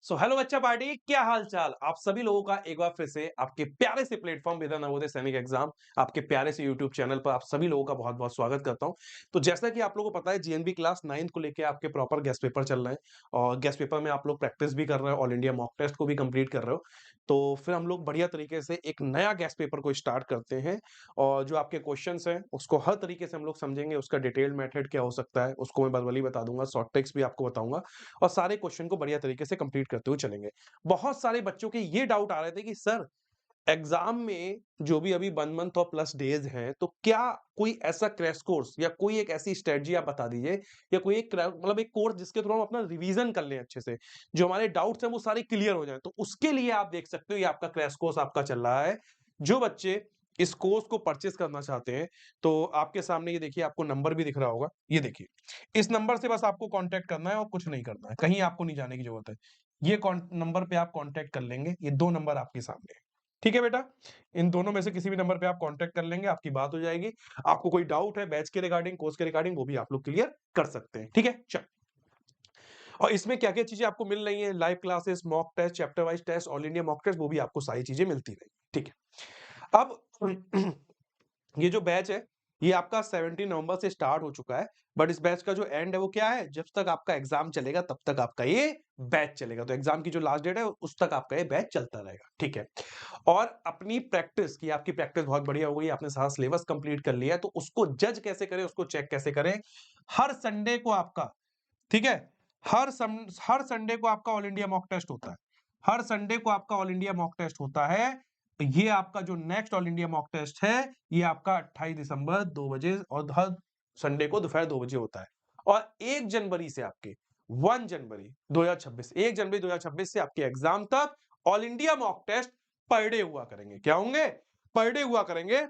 So hello बच्चा party, क्या हाल चाल। आप सभी लोगों का एक बार फिर से आपके प्यारे से प्लेटफॉर्म विद्या नवोदय सैनिक एग्जाम, आपके प्यारे से यूट्यूब चैनल पर आप सभी लोगों का बहुत बहुत स्वागत करता हूं। तो जैसा कि आप लोगों को पता है, जीएनबी क्लास 9th को लेके आपके प्रॉपर गेस्ट पेपर चल रहे हैं और गेस्ट पेपर में आप लोग प्रैक्टिस भी कर रहे हो, ऑल इंडिया मॉक टेस्ट को भी कंप्लीट कर रहे हो। तो फिर हम लोग बढ़िया तरीके से एक नया गेस्ट पेपर को स्टार्ट करते हैं और जो आपके क्वेश्चंस हैं उसको हर तरीके से हम लोग समझेंगे। उसका डिटेल्ड मेथड क्या हो सकता है उसको मैं वर्बली बता दूंगा, शॉर्ट ट्रिक्स भी आपको बताऊंगा और सारे क्वेश्चन को बढ़िया तरीके से कंप्लीट करते हुए चलेंगे। बहुत सारे बच्चों के ये डाउट आ रहे थे कि सर, एग्जाम में जो भी अभी 1 मंथ और प्लस डेज हैं, तो क्या कोई ऐसा क्रैश कोर्स या कोई एक ऐसी स्ट्रेटजी आप बता दीजिए या कोई एक मतलब एक कोर्स जिसके थ्रू हम अपना रिवीजन कर लें अच्छे से, जो हमारे डाउट्स हैं वो सारे क्लियर हो जाएं। तो उसके लिए आप देख सकते हो, ये आपका क्रैश कोर्स आपका चल रहा है। जो बच्चे इस कोर्स को परचेस करना चाहते हैं, तो आपके सामने ये देखिए, आपको नंबर भी दिख रहा होगा, ये देखिए। इस नंबर से बस आपको कांटेक्ट करना है और कुछ नहीं करना है, कहीं आपको नहीं जाने की जरूरत है। ये नंबर पे आप कांटेक्ट कर लेंगे, ये 2 नंबर आपके सामने है। ठीक है बेटा? इन दोनों में से किसी भी नंबर पे आप कांटेक्ट कर लेंगे, आपकी बात हो जाएगी। आपको कोई डाउट है बैच के रिगार्डिंग, कोर्स के रिगार्डिंग, वो भी आप लोग क्लियर कर सकते हैं। ठीक है? चल। और इसमें क्या-क्या चीजें आपको मिल रही हैं, live classes, mock test, chapter wise test, all India mock test, वो भी आपको सारी चीजें मिलती रहेंगी। ठीक है? अब ये जो बैच है, ये आपका 17 नवंबर से स्टार्ट हो चुका है, बट इस बैच का जो एंड है वो क्या है? जब तक आपका एग्जाम चलेगा तब तक आपका ये बैच चलेगा। तो एग्जाम की जो लास्ट डेट है उस तक आपका ये बैच चलता रहेगा। ठीक है? और अपनी प्रैक्टिस की, आपकी प्रैक्टिस बहुत बढ़िया हो गई, आपने सारा सिलेबस कंप्लीट कर लिया है, तो उसको जज कैसे करें, उसको चेक कैसे करें? हर संडे को आपका, ठीक है? हर संडे को आपका ऑल इंडिया मॉक टेस्ट होता है। हर संडे को आपका ऑल इंडिया मॉक टेस्ट होता है। तो ये आपका जो next all India mock test है, ये आपका 28 दिसंबर 2 बजे और हर संडे को दोपहर 2 बजे होता है। और 1 जनवरी से आपके 1 जनवरी 2026, 1 जनवरी 2026 से आपके एग्जाम तक all India mock test per day हुआ करेंगे। क्या होंगे? पर डे हुआ करेंगे।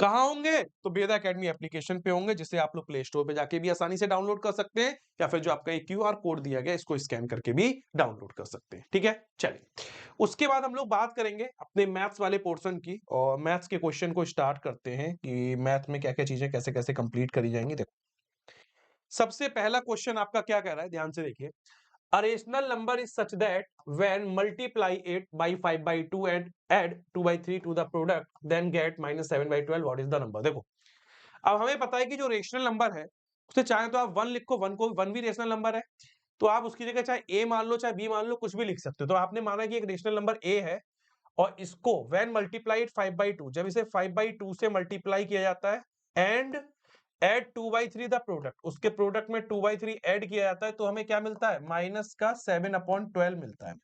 कहाँ होंगे? तो वेदा एकेडमी एप्लीकेशन पे होंगे, जिसे आप लोग प्ले स्टोर पे जाके भी आसानी से डाउनलोड कर सकते हैं या फिर जो आपका एक क्यूआर कोड दिया गया, इसको स्कैन करके भी डाउनलोड कर सकते हैं। ठीक है? चलिए, उसके बाद हम लोग बात करेंगे अपने मैथ्स वाले पोर्शन की और मैथ्स के क्वेश्चन को स्टार्ट करते हैं कि मैथ में क्या-क्या चीजें कैसे-कैसे कंप्लीट करी जाएंगी। देखो, सबसे पहला क्वेश्चन आपका क्या कह रहा है, ध्यान से देखिए। A rational number is such that when multiply it by 5 by 2 and add 2 by 3 to the product, then get minus 7 by 12, what is the number? देखो, अब हमें पता है कि जो रेशनल नंबर है, उसे चाहे तो आप 1 लिखो, 1 को 1 भी रेशनल नंबर है, तो आप उसकी जगह चाहे a मान लो, चाहे b मान लो, कुछ भी लिख सकते हो। तो आपने माना कि एक रेशनल नंबर a है और इसको व्हेन मल्टीप्लाइड 5 बाई 2, जब इसे 5 बाई 2 से मल्टीप्लाई किया जाता है and add 2 by 3 the product, उसके प्रोडक्ट में 2 बाई 3 ऐड किया जाता है, तो हमें क्या मिलता है? माइनस का 7 अपॉन 12 मिलता है।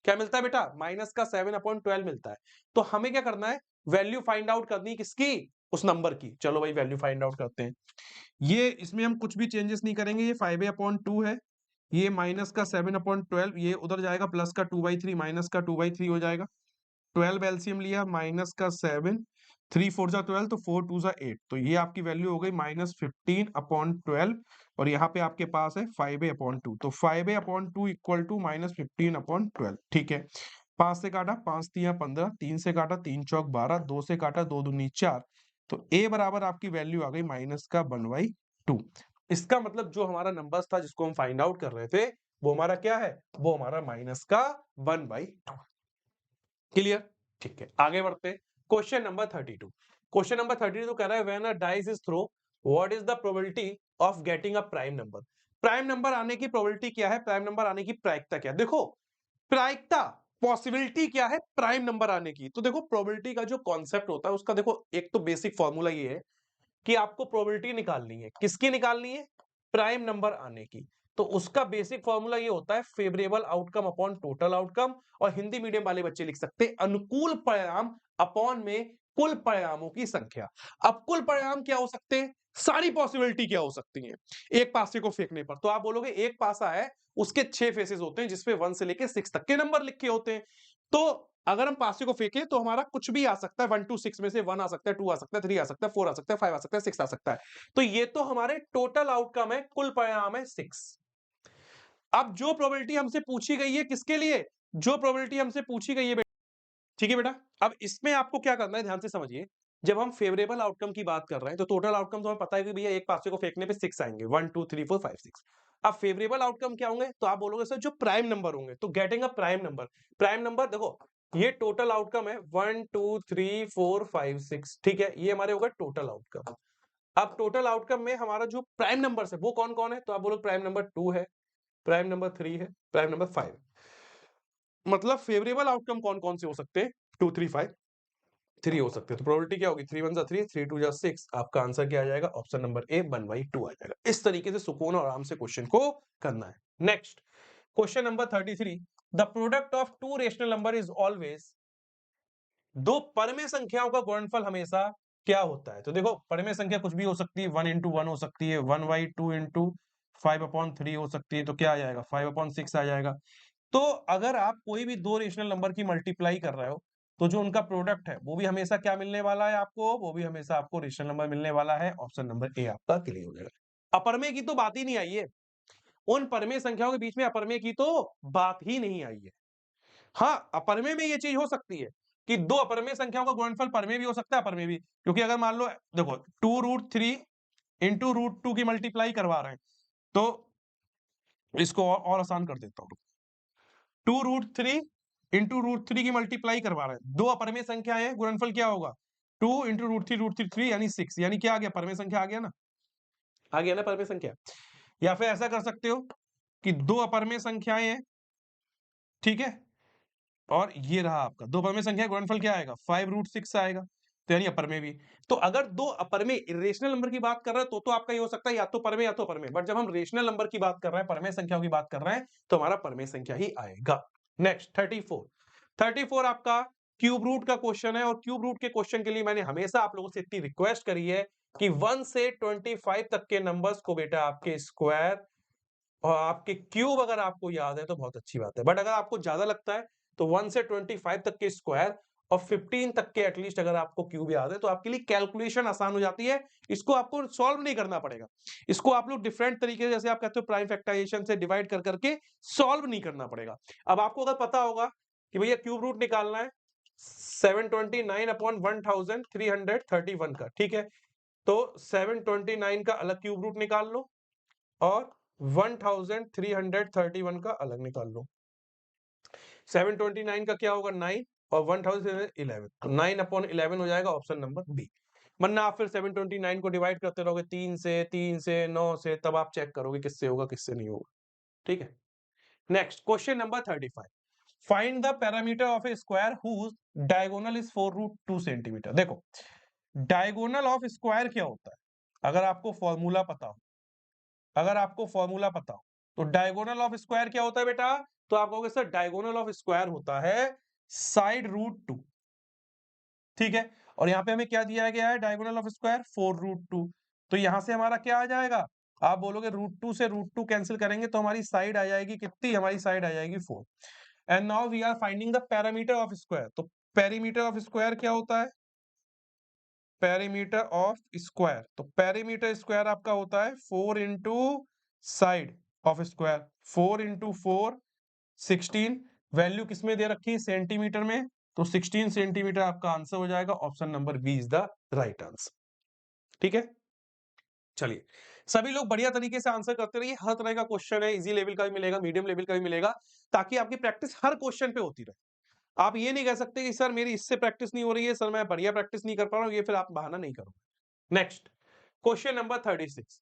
क्या मिलता है बेटा? माइनस का 7 अपॉन 12 मिलता है। तो हमें क्या करना है? वैल्यू फाइंड आउट करनी है, किसकी? उस नंबर की। चलो भाई, वैल्यू फाइंड आउट करते हैं। ये इसमें हम कुछ भी चेंजेस नहीं करेंगे, ये 5 अपॉन 2 है, ये माइनस का 7 अपॉन 12, ये उधर जाएगा, प्लस का 2 बाई 3 माइनस का 2 बाई 3 हो जाएगा। 12 एलसीएम लिया, माइनस का 7, 3 4 जा 12, तो 4 2 जा 8, तो ये आपकी वैल्यू हो गई माइनस 15 अपॉन 12 और यहाँ पे आपके पास है 5 ए अपॉन 2, तो 5 A upon 2 equal to minus 15 upon 12। ठीक है, 5 से काटा 5 तिया 15, 3 से काटा 3 चौक 12, 2 से काटा 2 दूनी 4, तो ए बराबर आपकी वैल्यू आ गई माइनस का 1/2। इसका मतलब जो हमारा नंबर था जिसको हम फाइंड आउट कर रहे थे, वो हमारा क्या है? वो हमारा माइनस का 1/2। क्लियर? ठीक है, आगे बढ़ते हैं। Question number 32। क्वेश्चन नंबर 32 कह रहा है when a dice is throw, what is the probability of getting a prime number? Prime number आने की प्रोबेबिलिटी क्या है? प्राइम नंबर आने की प्रायिकता क्या है? देखो, प्रायिकता, पॉसिबिलिटी क्या है प्राइम नंबर आने की? तो देखो, प्रोबेबिलिटी का जो कॉन्सेप्ट होता है उसका, देखो एक तो बेसिक फॉर्मूला ये है कि आपको प्रोबेबिलिटी निकालनी है। किसकी निकालनी है? प्राइम नंबर आने की। तो उसका बेसिक फॉर्मूला ये होता है favourable outcome upon total outcome, और हिंदी मीडियम वाले बच्चे लिख सकते हैं अनुकूल परिणाम अपॉन में कुल परिणामों की संख्या। अब कुल परिणाम क्या हो सकते हैं? सारी पॉसिबिलिटी क्या हो सकती हैं एक पासे को फेंकने पर? तो आप बोलोगे एक पासा है, उसके 6 फेसेस होते हैं जिसपे 1 से लेके 6 तक के नंबर लिखे होते हैं। तो अगर हम पासे को फेंकें तो हमारा कुछ भी आ सकता है, 1 टू 6 में से 1 आ सकता है, 2 आ सकता है, 3 आ सकता है, 4 आ सकता है, 5 आ सकता है, 6 आ सकता है। तो ये तो हमारे टोटल आउटकम है, कुल परिणाम है 6। अब जो प्रोबेबिलिटी हमसे पूछी गई है किसके लिए? जो प्रोबेबिलिटी हमसे पूछी गई है ठीक है बेटा? अब इसमें आपको क्या करना है, ध्यान से समझिए। जब हम फेवरेबल आउटकम की बात कर रहे हैं, तो टोटल आउटकम तो हमें पता है कि भैया एक पासे को फेंकने पे 6 आएंगे, 1 2 3 4 5 6। अब फेवरेबल आउटकम क्या होंगे? तो आप बोलोगे सर जो प्राइम नंबर होंगे, तो गेटिंग अ प्राइम नंबर देखो ये टोटल आउटकम है 1 2 3 4 5 6 ठीक है, ये हमारे हो गए टोटल आउटकम। अब टोटल आउटकम में हमारा जो प्राइम नंबर्स है वो कौन-कौन है? तो आप बोलोगे प्राइम नंबर 2 है, प्राइम नंबर 3 है, प्राइम नंबर 5 मतलब फेवरेबल आउटकम कौन-कौन से हो सकते हैं? 2 3 5 3 हो सकते हैं। तो प्रोबेबिलिटी क्या होगी? 3 1 जा 3, 3 2 जा 6 आपका आंसर क्या आ जाएगा? ऑप्शन नंबर ए 1/2 आ जाएगा। इस तरीके से सुकून और आराम से क्वेश्चन को करना है। Next question number 33 the product of two rational number is always दो परमेय संख्याओं का गुणनफल हमेशा क्या होता है? तो देखो परमेय संख्या कुछ भी हो सकती है, 1 into 1 हो सकती है, 1/2 into 5/3 हो सकती है, तो क्या आ जाएगा? 5/6 आ जाएगा। तो अगर आप कोई भी दो रेशनल नंबर की मल्टीप्लाई कर रहे हो, तो जो उनका प्रोडक्ट है, वो भी हमेशा क्या मिलने वाला है आपको? वो भी हमेशा आपको रेशनल नंबर मिलने वाला है। ऑप्शन नंबर ए आपका क्लियर हो जाएगा। अपरमेय की तो बात ही नहीं आई है। उन परमेय संख्याओं के बीच में अपरमेय की तो बात ही नहीं आई है। हाँ, अपरमेय में ये चीज हो सकती है कि दो अपरमेय संख्याओं का गुणनफल परमेय भी हो सकता है, अपरमेय भी। क्योंकि अगर मान लो देखो 2√3 इंटू √2 की मल्टीप्लाई करवा रहे हैं, तो इसको और आसान कर देता हूं। 2√3 इंटू √3 की मल्टीप्लाई करवा रहे हैं, दो अपरमेय संख्या है, गुणनफल क्या होगा? 2 इंटू √3 3 यानी 6 यानी क्या आ गया? परमेय संख्या आ गया ना, आ गया ना परमेय संख्या। या फिर ऐसा कर सकते हो कि दो अपरमेय संख्याएं हैं, ठीक है, और ये रहा आपका दो परमेय संख्या का गुणनफल क्या आएगा? 5√6 आएगा, तो यानी अपरमेय भी। तो अगर दो अपरमेय इरेशनल नंबर की बात कर रहे हैं तो आपका ये हो सकता है या तो परमेय या तो अपरमेय, बट जब हम रेशनल नंबर की बात कर रहे हैं, परमेय संख्याओं की बात कर रहे हैं, तो हमारा परमेय संख्या ही आएगा। नेक्स्ट 34 आपका क्यूब रूट का क्वेश्चन है, और क्यूब रूट के क्वेश्चन के लिए मैंने हमेशा आप लोगों से इतनी रिक्वेस्ट करी है कि 1 से 25 तक के नंबर्स को बेटा आपके स्क्वायर और आपके क्यूब अगर आपको याद है तो बहुत अच्छी बात है, बट अगर आपको ज्यादा लगता है तो 1 से 25 तक के स्क्वायर और 15 तक के एटलीस्ट अगर आपको क्यूब याद है तो आपके लिए कैलकुलेशन आसान हो जाती है। इसको आपको सॉल्व नहीं करना पड़ेगा, इसको आप लोग डिफरेंट तरीके से, जैसे आप कहते हो प्राइम फैक्टराइजेशन से डिवाइड कर करके सॉल्व नहीं करना पड़ेगा। अब आपको अगर पता होगा कि भैया क्यूब रूट निकालना है 729/1331 का, ठीक है, तो 729 का अलग क्यूब रूट निकाल लो और 1331 का अलग निकाल लो। 729 का क्या होगा? 9 और 1011, तो 9/11 हो जाएगा ऑप्शन नंबर बी। वरना आप फिर 729 को डिवाइड करते रहोगे 3 से 9 से, तब आप चेक करोगे किससे होगा किससे नहीं होगा। ठीक है, next question number 35 find the parameter of a square whose diagonal is 4√2 centimetre. देखो डायगोनल ऑफ स्क्वायर क्या होता है? अगर आपको फॉर्मूला पता हो तो डायगोनल ऑफ स्क्वायर क्या होता है बेटा? तो आप कहोगे सर डायगोनल ऑफ स्क्वायर होता है साइड √2, ठीक है, और यहां पे हमें क्या दिया गया है? डायगोनल ऑफ स्क्वायर 4√2, तो यहां से हमारा क्या आ जाएगा? आप बोलोगे √2 से √2 कैंसिल करेंगे तो हमारी साइड आ जाएगी कितनी? हमारी साइड आ जाएगी 4। And now we are finding the parameter of square. तो पेरीमीटर ऑफ स्क्वायर क्या होता है? पेरीमीटर ऑफ स्क्वायर, तो पेरीमीटर स्क्वायर आपका होता है 4 into side of square, 4 into 4 16, value किसमें दे रखी है? सेंटीमीटर में, तो 16 सेंटीमीटर आपका आंसर हो जाएगा। Option number B is the right answer. ठीक है, चलिए सभी लोग बढ़िया तरीके से आंसर करते रहिए। हर तरह का क्वेश्चन है, इजी लेवल का भी मिलेगा, मीडियम लेवल का भी मिलेगा, ताकि आपकी प्रैक्टिस हर क्वेश्चन पे होती रहे। आप ये नहीं कह सकते कि सर मेरी इससे प्रैक्टिस नहीं हो रही है, सर मैं बढ़िया प्रैक्टिस नहीं कर पा रहा हूं, ये फिर आप बहाना नहीं करो। Next question number 36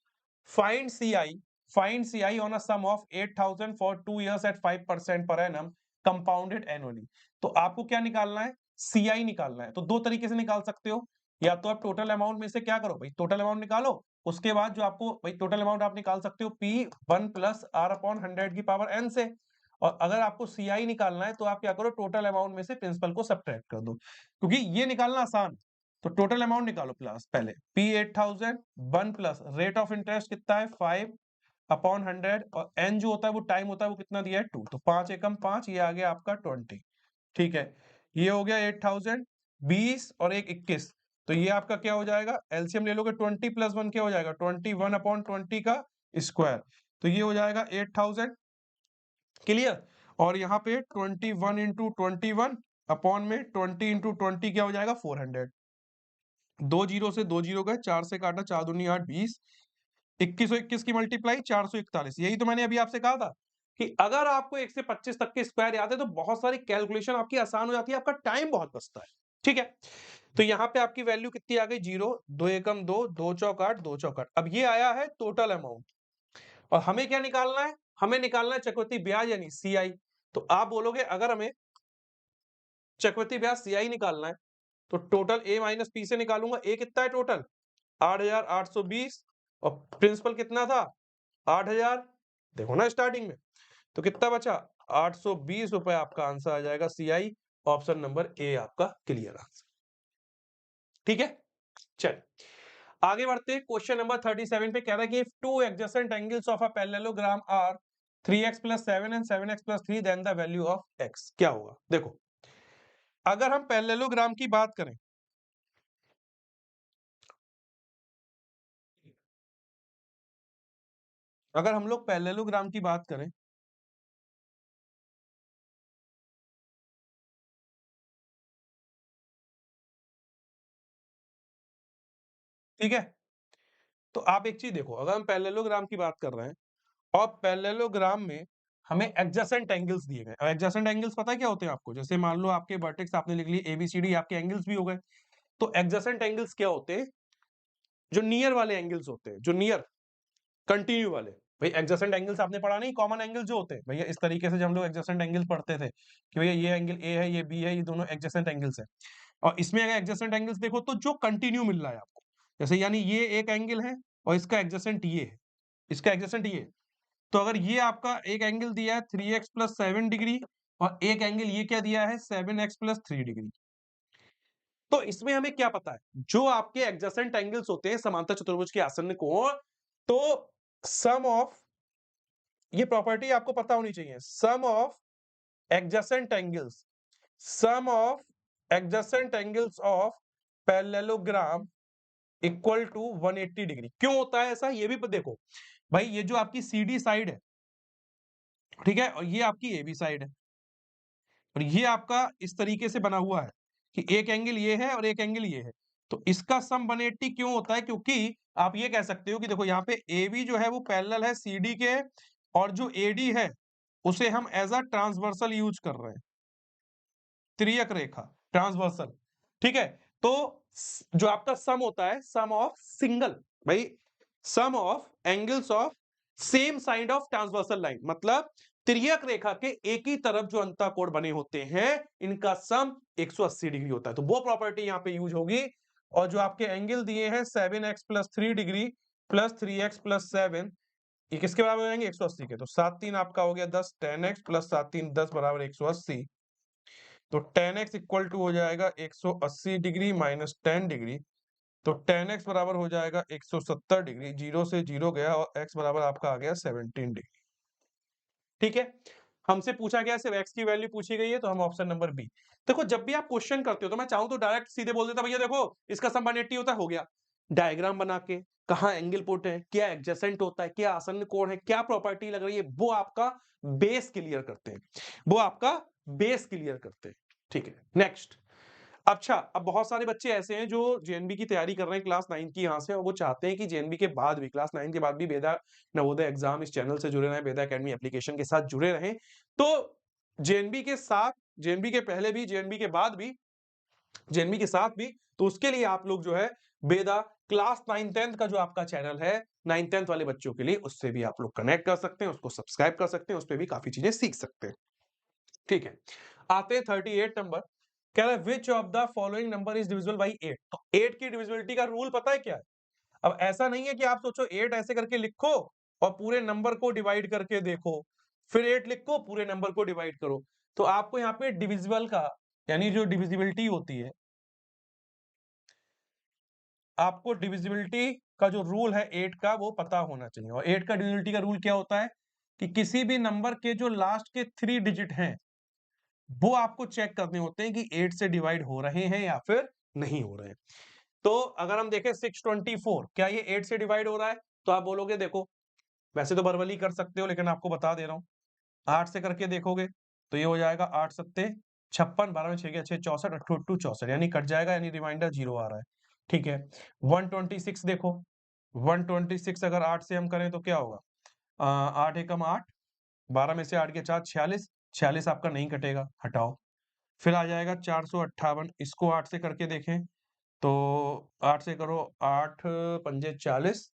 find CI find CI on a sum of 8000 for 2 years at 5% per annum compounded annually. तो आपको क्या निकालना है? सीआई निकालना है। तो दो तरीके से निकाल सकते हो, या तो आप टोटल अमाउंट में से क्या करो भाई, टोटल अमाउंट निकालो, उसके बाद जो आपको भाई टोटल अमाउंट आप निकाल सकते हो P1 प्लस R/100 की पावर n से, और अगर आपको सीआई निकालना है तो आप क्या करो, टोटल अमाउंट में से प्रिंसिपल को सब्ट्रैक्ट कर दो, क्योंकि ये निकालना आसान। तो टोटल अमाउंट निकालो प्लस पहले P 8000 1 plus rate of interest कितना है 5/100, और n जो होता है वो टाइम होता है, वो कितना दिया है 2, तो 5 एकम 5, ये आ गया आपका 20। ठीक है, ये हो गया 8000, 20 और एक 21, तो ये आपका क्या हो जाएगा? एलसीएम ले लोगे 20 प्लस 1 क्या हो जाएगा? 21/20 का स्क्वायर, तो ये हो जाएगा 8000। क्लियर, और यहाँ पे 21 इंटू 21 अपॉन में 20 इंटू 20 क्या हो जाएगा? 400। 2 जीरो से 2 जीरो गए, 4 से काटा, 4 दूनी 8, 20, 2121 की मल्टीप्लाई 441, यही तो मैंने अभी आपसे कहा था कि अगर आपको 1 से 25 तक के स्क्वायर याद है तो बहुत सारी कैलकुलेशन आपकी आसान हो जाती है, आपका टाइम बहुत बचता है। ठीक है? तो यहाँ पे आपकी वैल्यू कितनी आ गई 0, 2 एकम 2, 2 चौक 8, 2 चौक 8। अब ये आया है टोटल अमाउंट और हमें क्या निकालना है? हमें निकालना है चक्रवृद्धि ब्याज यानी सीआई। तो आप बोलोगे अगर हमें चक्रवृद्धि ब्याज सीआई निकालना है तो टोटल ए माइनस पी से निकालूंगा। ए कितना है टोटल? 8,820 और प्रिंसिपल कितना था? 8,000। देखो ना स्टार्टिंग में, तो कितना बचा? 820 रुपए आपका आंसर आ जाएगा सीआई। ऑप्शन नंबर ए आपका क्लियर आंसर। ठीक है, चल आगे बढ़ते हैं। क्वेश्चन नंबर 37 पे कह रहा है कि if two adjacent angles of a parallelogram are 3x + 7 and 7x + 3 then the value of x क्या होगा? देखो अगर हम पैरेललोग्राम की बात करें, अगर हम लोग पैरेललोग्राम की बात करें, ठीक है, तो आप एक चीज देखो, अगर हम पैरेललोग्राम की बात कर रहे हैं और पैरेललोग्राम में हमें एडजेसेंट एंगल्स दिए गए, एडजेसेंट एंगल्स पता है क्या होते हैं आपको? जैसे मान लो आपके वर्टेक्स आपने लिख लिए एबीसीडी, आपके एंगल्स भी हो गए। तो एडजेसेंट एंगल्स क्या होते हैं? जो नियर वाले एंगल्स होते हैं, जो नियर कंटिन्यू वाले। भाई एडजेसेंट एंगल्स आपने पढ़ा नहीं, कॉमन एंगल जो होते हैं भैया, इस तरीके से जब हम लोग एडजेसेंट एंगल्स पढ़ते थे कि भैया ये एंगल ए है, ये बी है, ये दोनों एडजेसेंट एंगल्स है। और इसमें अगर एडजेसेंट एंगल्स देखो तो जो कंटिन्यू मिल रहा है आपको, जैसे यानी ये एक एंगल है और इसका एडजेसेंट ये है, इसका एडजेसेंट ये है। तो अगर ये आपका एक एंगल दिया है 3x + 7 डिग्री और एक एंगल ये क्या दिया है 7x + 3 डिग्री, तो इसमें हमें क्या पता है? जो आपके एडजेसेंट एंगल्स होते हैं समांतर चतुर्भुज के आसन्न कोण, तो सम ऑफ, ये प्रॉपर्टी आपको पता होनी चाहिए, sum of adjacent angles, sum of adjacent angles of parallelogram equal to 180 degree. क्यों होता है ऐसा? ये भी देखो भाई, ये जो आपकी सीडी साइड है, ठीक है, और ये आपकी एबी साइड है और ये आपका इस तरीके से बना हुआ है कि एक एंगल ये है और एक एंगल ये है। तो इसका सम 180 क्यों होता है? क्योंकि आप ये कह सकते हो कि देखो यहाँ पे एबी जो है वो पैरेलल है सीडी के, और जो एडी है उसे हम एज अ ट्रांसवर्सल यूज कर रहे हैं, त्रियक रेखा, ट्रांसवर्सल। ठीक है, तो जो आपका सम होता है, सम ऑफ सिंगल, भाई sum of angles of same side of transversal line, मतलब त्रियक रेखा के एक ही तरफ जो अंतःकोण बने होते हैं इनका सम 180 डिग्री होता है। तो वो प्रॉपर्टी यहां पे यूज होगी। और जो आपके एंगल दिए हैं 7x + 3 डिग्री प्लस 3x + 7, ये किसके बराबर हो जाएंगे? 180 के। तो 7 3 आपका हो गया 10, 10x + 7 3 10 बराबर 180। तो 10x इक्वल टू हो जाएगा 180 डिग्री माइनस 10 डिग्री। तो 10x बराबर हो जाएगा 170 डिग्री, 0 से 0 गया और x बराबर आपका आ गया 17 डिग्री। ठीक है, हमसे पूछा गया सिर्फ x की वैल्यू पूछी गई है, तो हम ऑप्शन नंबर बी। देखो जब भी आप क्वेश्चन करते हो तो मैं चाहूं तो डायरेक्ट सीधे बोल देता भैया देखो इसका सम 180 होता है, हो गया। डायग्राम बना के कहाँ एंगल पुट है, क्या एडजेसेंट होता है, क्या आसन्न कोण है, क्या प्रॉपर्टी लग रही है, वो आपका बेस क्लियर करते हैं, वो आपका बेस क्लियर करते हैं। ठीक है, नेक्स्ट। अच्छा, अब बहुत सारे बच्चे ऐसे हैं जो जेएनबी की तैयारी कर रहे हैं क्लास 9 की यहाँ से, और वो चाहते हैं कि जेएनबी के बाद भी, क्लास 9 के बाद भी बेदा नवोदय एग्जाम इस चैनल से जुड़े रहें, बेदा एकेडमी एप्लीकेशन के साथ जुड़े रहें। तो जेएनबी के साथ, जेएनबी के पहले भी, जेएनबी के बाद भी, जेएनबी के साथ भी, तो उसके लिए आप लोग जो है बेदा क्लास 9 10th का जो आपका चैनल है 9 10th वाले बच्चों के लिए, उससे भी आप लोग कनेक्ट कर सकते हैं, उसको सब्सक्राइब कर सकते हैं, उस पर भी काफी चीजें सीख सकते हैं। ठीक है, आते हैं 38 नंबर। कह रहा है which of the following number is divisible by 8। तो 8 की डिविजिबिलिटी का रूल पता है क्या है? अब ऐसा नहीं है कि आप सोचो 8 ऐसे करके लिखो और पूरे नंबर को डिवाइड करके देखो, फिर 8 लिखो पूरे नंबर को डिवाइड करो। तो आपको यहाँ पे डिविजिबल का, यानी जो डिविजिबिलिटी होती है, आपको डिविजिबिलिटी का जो रूल है 8 का वो पता होना चाहिए। और 8 का डिविजिबिलिटी का रूल क्या होता है कि किसी भी नंबर के जो लास्ट के 3 डिजिट हैं वो आपको चेक करने होते हैं कि 8 से डिवाइड हो रहे हैं या फिर नहीं हो रहे हैं। तो अगर हम देखें 624, क्या ये 8 से डिवाइड हो रहा है? तो आप बोलोगे देखो, वैसे तो वर्बली कर सकते हो लेकिन आपको बता दे रहा हूं, 8 से करके देखोगे तो ये हो जाएगा 8 सत्ते 56, 12 में 6 के 6 64, 8 8 64, यानी कट जाएगा, यानी रिमाइंडर 0 आ रहा है। ठीक है, 126 देखो, 126 अगर 8 से हम करें तो क्या होगा? 8 एकम 8, 12 में से 8 गए 4, 46, 46 आपका नहीं कटेगा, हटाओ। फिर आ जाएगा 458, इसको 8 से करके देखें तो 8 से करो, 8 पंजे 40,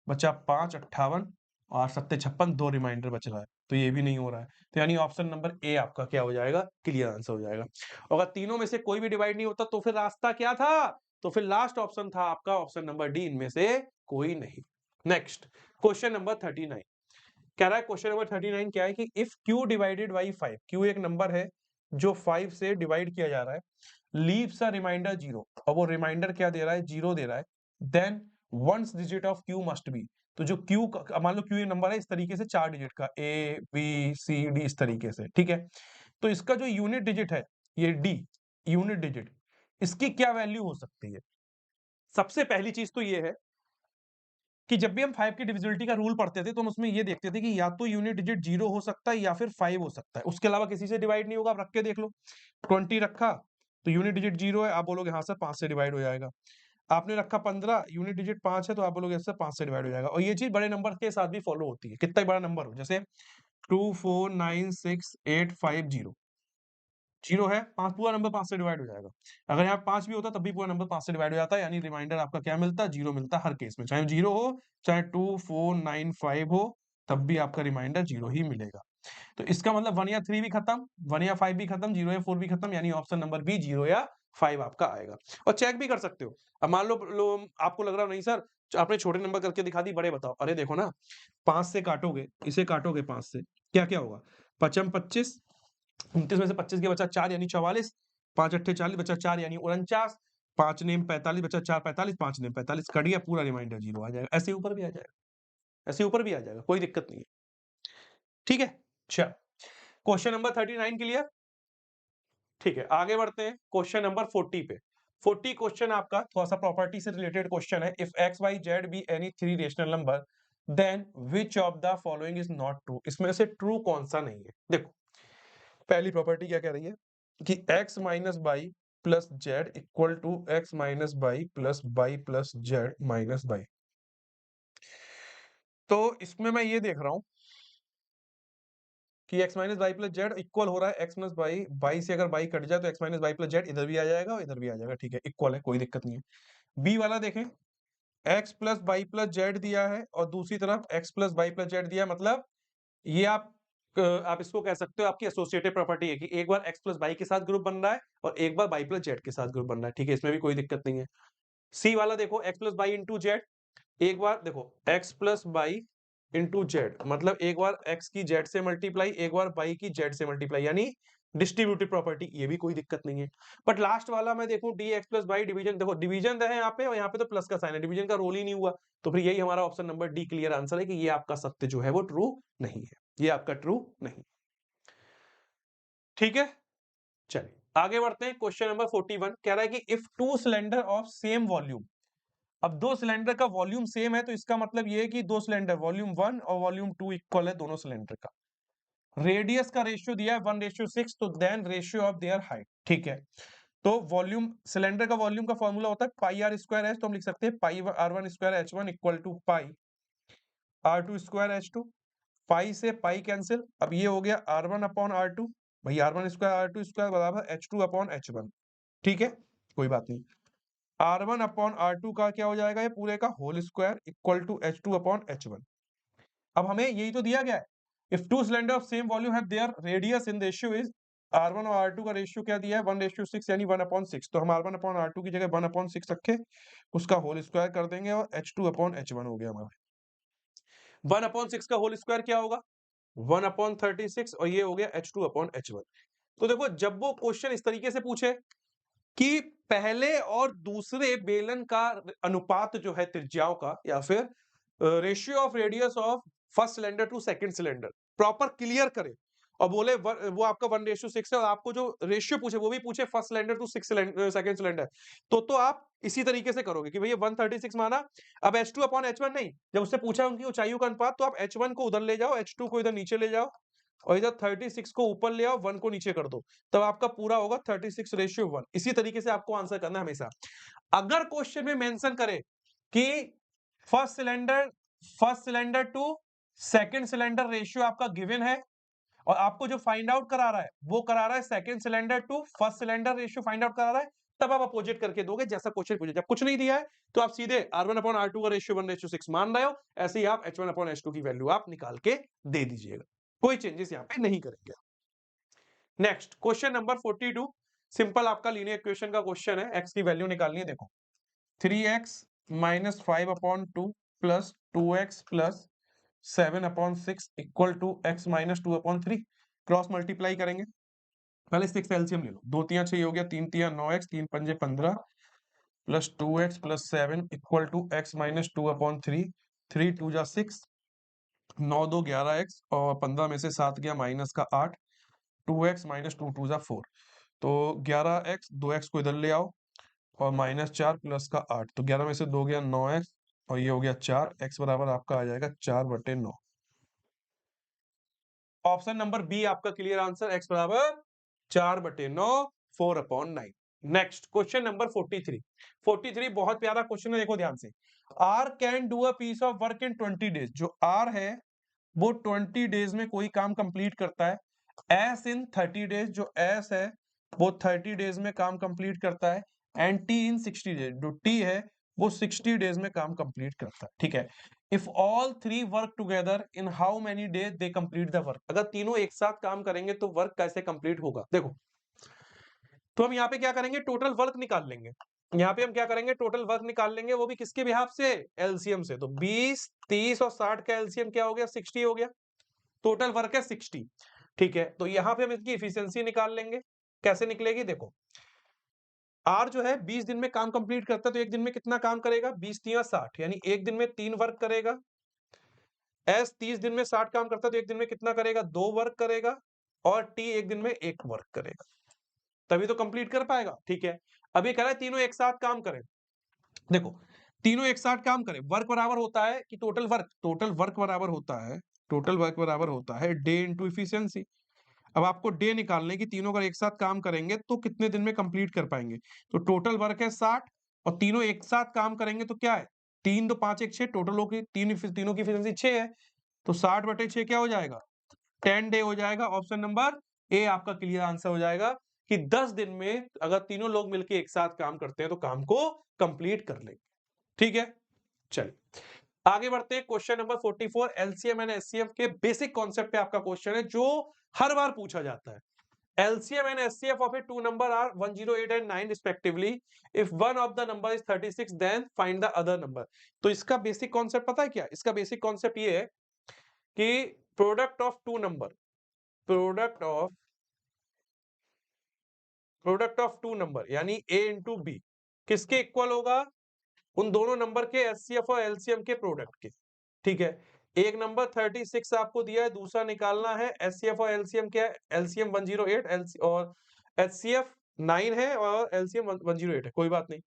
बचा 5 58 और 7 56, 2 रिमाइंडर बच रहा है, तो ये भी नहीं हो रहा है। तो यानी ऑप्शन नंबर ए आपका क्या हो जाएगा? क्लियर आंसर हो जाएगा। अगर तीनों में से कोई भी डिवाइड नहीं होता तो फिर रास्ता क्या था? तो फिर लास्ट ऑप्शन था आपका ऑप्शन नंबर डी, इनमें से कोई नहीं। नेक्स्ट क्वेश्चन नंबर 39 कह रहा है, क्वेश्चन नंबर 39 क्या है कि if q divided by 5, q एक नंबर है जो 5 से डिवाइड किया जा रहा है, लीव्स अ रिमाइंडर 0, और वो रिमाइंडर क्या दे रहा है? 0 दे रहा है, then ones digit of q must be. तो जो q मान लो q ये नंबर है इस तरीके से 4 डिजिट का, a b c d इस तरीके से, ठीक है। तो इसका जो यूनिट डिजिट है ये d, यूनिट डिजिट, इसकी क्या वैल्यू हो सकती है? सबसे पहली चीज तो ये है कि जब भी हम 5 की डिविजिबिलिटी का रूल पढ़ते थे तो हम उसमें ये देखते थे कि या तो यूनिट डिजिट 0 हो सकता है या फिर 5 हो सकता है, उसके अलावा किसी से डिवाइड नहीं होगा। आप रख के देख लो, 20 रखा तो यूनिट डिजिट 0 है, आप बोलोगे हाँ सर 5 से डिवाइड हो जाएगा। आपने रखा 15, यूनिट डिजिट 5 है तो आप बोलोगे सर 5 से डिवाइड हो जाएगा। और ये चीज बड़े नंबर के साथ भी फॉलो होती है, कितना बड़ा नंबर हो, जैसे 2496850, 0 है, 5 पूरा नंबर 5 से डिवाइड हो जाएगा। अगर यहाँ 5 भी होता तब भी पूरा नंबर 5 से डिवाइड हो जाता है, यानी रिमाइंडर आपका क्या मिलता है? 0 मिलता है हर केस में, चाहे 0 हो चाहे 2495 हो, तब भी आपका रिमाइंडर 0 ही मिलेगा। तो इसका मतलब 1 या 3 भी खत्म, 1 या 5 भी खत्म, 0 या 4 भी खत्म, यानी ऑप्शन नंबर बी 0 या 5 आपका आएगा। और चेक भी कर सकते हो। अब मान लो आपको लग रहा हो नहीं सर आपने छोटे नंबर करके दिखा दी, बड़े बताओ। अरे देखो ना, 5 से काटोगे, इसे काटोगे 5 से, क्या-क्या होगा? 5 25, 29 में से 25 के बचा 4 यानी 44, 5 अट्ठे 40 बचा 4 यानी 49, 5 नेम 45 बचा 4 45, 5 नेम 45, कट गया, पूरा रिमाइंडर 0 आ जाएगा। ऐसे ऊपर भी आ जाएगा, ऐसे ऊपर भी आ जाएगा, कोई दिक्कत नहीं है। ठीक है? चल, क्वेश्चन नंबर 39 क्लियर? ठीक है, आगे बढ़ते हैं क्वेश्चन नंबर 40 पे। 40 क्वेश्चन आपका थोड़ा-सा प्रॉपर्टी से रिलेटेड क्वेश्चन है। If x, y, z be any 3 rational number, then which of the following is not true? इसमें से ट्रू कौन-सा नहीं है? देखो, पहली प्रॉपर्टी क्या कह रही है कि x minus y plus z equal to x minus y plus y plus z minus y. तो इसमें मैं ये देख रहा हूं कि x minus y plus z equal हो रहा है x माइनस बाई, बाई से अगर बाई कट जाए तो x minus y plus Z इधर भी आ जाएगा और इधर भी आ जाएगा, ठीक है, इक्वल है, कोई दिक्कत नहीं है। बी वाला देखें, x plus y plus Z दिया है और दूसरी तरफ x plus y plus Z दिया है, मतलब ये आप इसको कह सकते हो आपकी एसोसिएटिव प्रॉपर्टी है कि एक बार x प्लस बाई के साथ ग्रुप बन रहा है और एक बार बाई प्लस जेड के साथ ग्रुप बन रहा है, ठीक है, इसमें भी कोई दिक्कत नहीं है। सी वाला देखो, x plus by into Z, एक बार देखो x plus by into Z, मतलब एक बार x की जेड से मल्टीप्लाई, एक बार बाई की जेड से मल्टीप्लाई, यानी डिस्ट्रीब्यूटिव प्रॉपर्टी, ये भी कोई दिक्कत नहीं है। बट लास्ट वाला मैं देखूं D x plus by division, देखो डिवीजन है यहाँ पे और यहाँ पे तो प्लस का साइन है, डिवीजन का रोल ही नहीं हुआ, तो फिर यही हमारा option number D clear answer है कि ये आपका सत्य जो है वो ट्रू नहीं है, ये आपका ट्रू नहीं। ठीक है, चलिए आगे बढ़ते हैं। क्वेश्चन नंबर 41 कह रहा है कि if two cylinder of same volume, अब दो सिलेंडर का वॉल्यूम सेम है तो इसका मतलब ये है कि दो सिलेंडर वॉल्यूम 1 और वॉल्यूम 2 इक्वल है दोनों सिलेंडर का। रेडियस का रेशियो दिया है 1:6, तो then ratio of their height, ठीक है। तो वॉल्यूम, सिलेंडर का वॉल्यूम का फॉर्मूला होता है पाई आर स्क्वायर एच, तो हम लिख सकते हैं pi r1 square h1 equal to pi r2 square h2। Pi से पाई कैंसिल, अब ये हो गया r1 अपॉन r2, भाई r1 स्क्वायर r2 स्क्वायर बराबर h2 अपॉन h1, ठीक है, कोई बात नहीं। R1 अपॉन R2 का क्या हो जाएगा, ये पूरे का whole square equal to H2 upon H1। अब हमें यही तो दिया गया है, if two cylinder of same volume have their radius in ratio is, R1 और R2 का रेशियो क्या दिया है 1:6 यानी 1/6, तो हम R1 अपॉन R2 की जगह 1/6 रखे, उसका होल स्क्वायर कर देंगे और H2 अपॉन H1 हो गया हमारा। 1/6 का होल स्क्वायर क्या होगा 1/36 और ये हो गया H2 अपॉन H1। तो देखो जब वो क्वेश्चन इस तरीके से पूछे कि पहले और दूसरे बेलन का अनुपात जो है त्रिज्याओं का, या फिर ratio of radius of first cylinder to second cylinder proper clear करे और बोले वो आपका 1:6 है और आपको जो रेशियो पूछे वो भी पूछे first cylinder to second cylinder, तो आप इसी तरीके से करोगे कि भैया 136 माना, अब H2 अपॉन H1 नहीं, जब उससे पूछा उनकी ऊंचाइयों का अनुपात तो आप H1 को उधर ले जाओ, H2 को इधर नीचे ले जाओ और इधर 36 को ऊपर ले आओ, 1 को नीचे कर दो, तब आपका पूरा होगा 36:1। इसी तरीके से आपको आंसर करना है हमेशा। अगर क्वेश्चन में मेंशन करे कि first cylinder to second cylinder ratio आपका गिवन है, और आपको जो फाइंड आउट करा रहा है वो करा रहा है second cylinder to first cylinder ratio find out करा रहा है। तब आप अपोजिट करके दोगे जैसा क्वेश्चन पूछे। जब कुछ नहीं दिया है तो आप सीधे R1/R2 का रेशियो 1:6 मान रहे हो, ऐसे ही आप H1/H2 की वैल्यू आप निकाल के दे दीजिएगा, कोई चेंजेस यहाँ पे नहीं करेंगे। नेक्स्ट क्वेश्चन नंबर 42, सिंपल आपका लीनियर इक्वेशन का क्वेश्चन है। एक्स की वैल्यू निकालनी है। देखो 3x - 5/2 plus 2x plus 7/6 equal to x - 2/3। Cross multiply करेंगे, पहले 6 एलसीएम ले लो। 2 तियां 6 हो गया, 3 तियां 9x, 3 पंजे 15 plus 2x plus 7 equal to x - 2/3। 3 2 जा 6, 9 2 11x, और 15 में से 7 गया माइनस का 8, 2x - 2 2 जा 4। तो 11x, 2x को इधर ले आओ, और -4 प्लस का 8, तो 11 में से 2 गया 9x, और ये हो गया 4। x बराबर आपका आ जाएगा 4/9। ऑप्शन नंबर बी आपका क्लियर आंसर, x बराबर 4/9, 4/9। Next question number 43। 43 बहुत प्यारा क्वेश्चन है, देखो ध्यान से। R can do a piece of work in 20 days. जो R है वो 20 डेज में कोई काम कंप्लीट करता है। S इन 30 डेज, जो S है वो 30 डेज में काम कंप्लीट करता है। एंड T इन 60 डेज, जो T है वो 60 डेज में काम कंप्लीट करता है। ठीक है, if all three work together in how many days they complete the work. अगर तीनों एक साथ काम करेंगे तो वर्क कैसे कंप्लीट होगा। देखो, तो हम यहाँ पे क्या करेंगे, टोटल वर्क निकाल लेंगे। यहाँ पे हम क्या करेंगे, टोटल वर्क निकाल लेंगे, वो भी किसके बिहाफ से, एलसीएम से। तो 20, 30 और 60 का एलसीएम क्या हो गया, 60 हो गया। टोटल वर्क है 60। ठीक है, तो यहाँ पे हम इसकी इफिशियंसी निकाल लेंगे। कैसे निकलेगी, देखो आर जो है 20 दिन में काम कंप्लीट करता है, तो एक दिन में कितना काम करेगा, 20 तिया 60, यानी एक दिन में 3 वर्क करेगा। एस 30 दिन में 60 काम करता है, तो एक दिन में कितना करेगा, 2 वर्क करेगा। और टी एक दिन में 1 वर्क करेगा, तभी तो कंप्लीट कर पाएगा। ठीक है, अभी कह रहा है तीनों एक साथ काम करें। देखो, तीनों एक साथ काम करें, वर्क बराबर होता है कि टोटल वर्क बराबर होता है, टोटल वर्क बराबर होता है डे इनटू एफिशिएंसी। अब आपको डे निकालने की, तीनों अगर एक साथ काम करेंगे तो कितने दिन में कंप्लीट कर पाएंगे। तो टोटल वर्क है 60, और तीनों एक साथ काम करेंगे तो क्या है, 3 2 5 1 6, टोटल की तीनों की एफिशिएंसी 6 है, तो 60/6 क्या हो जाएगा, 10 डे हो जाएगा। ऑप्शन नंबर ए आपका क्लियर आंसर हो जाएगा कि 10 दिन में अगर तीनों लोग मिलकर एक साथ काम करते हैं तो काम को कंप्लीट कर लेंगे। ठीक है, चलिए आगे बढ़ते हैं। Question number 44, LCM and HCF के बेसिक कॉन्सेप्ट पे आपका क्वेश्चन है, जो हर बार पूछा जाता है। LCM and HCF of a two number are 108 and 9 respectively. If one of the number is 36, then find the other number. तो इसका बेसिक कॉन्सेप्ट पता है क्या, इसका बेसिक कॉन्सेप्ट ये है कि product of two number, product of two number यानी A इंटू बी किसके इक्वल होगा, उन दोनों नंबर के एचसीएफ और एलसीएम के प्रोडक्ट के। ठीक है, एक नंबर 36 आपको दिया है, दूसरा निकालना है एचसीएफ और एलसीएम क्या है, एलसीएम 108 और एचसीएफ 9 है और एलसीएम 108 है, कोई बात नहीं।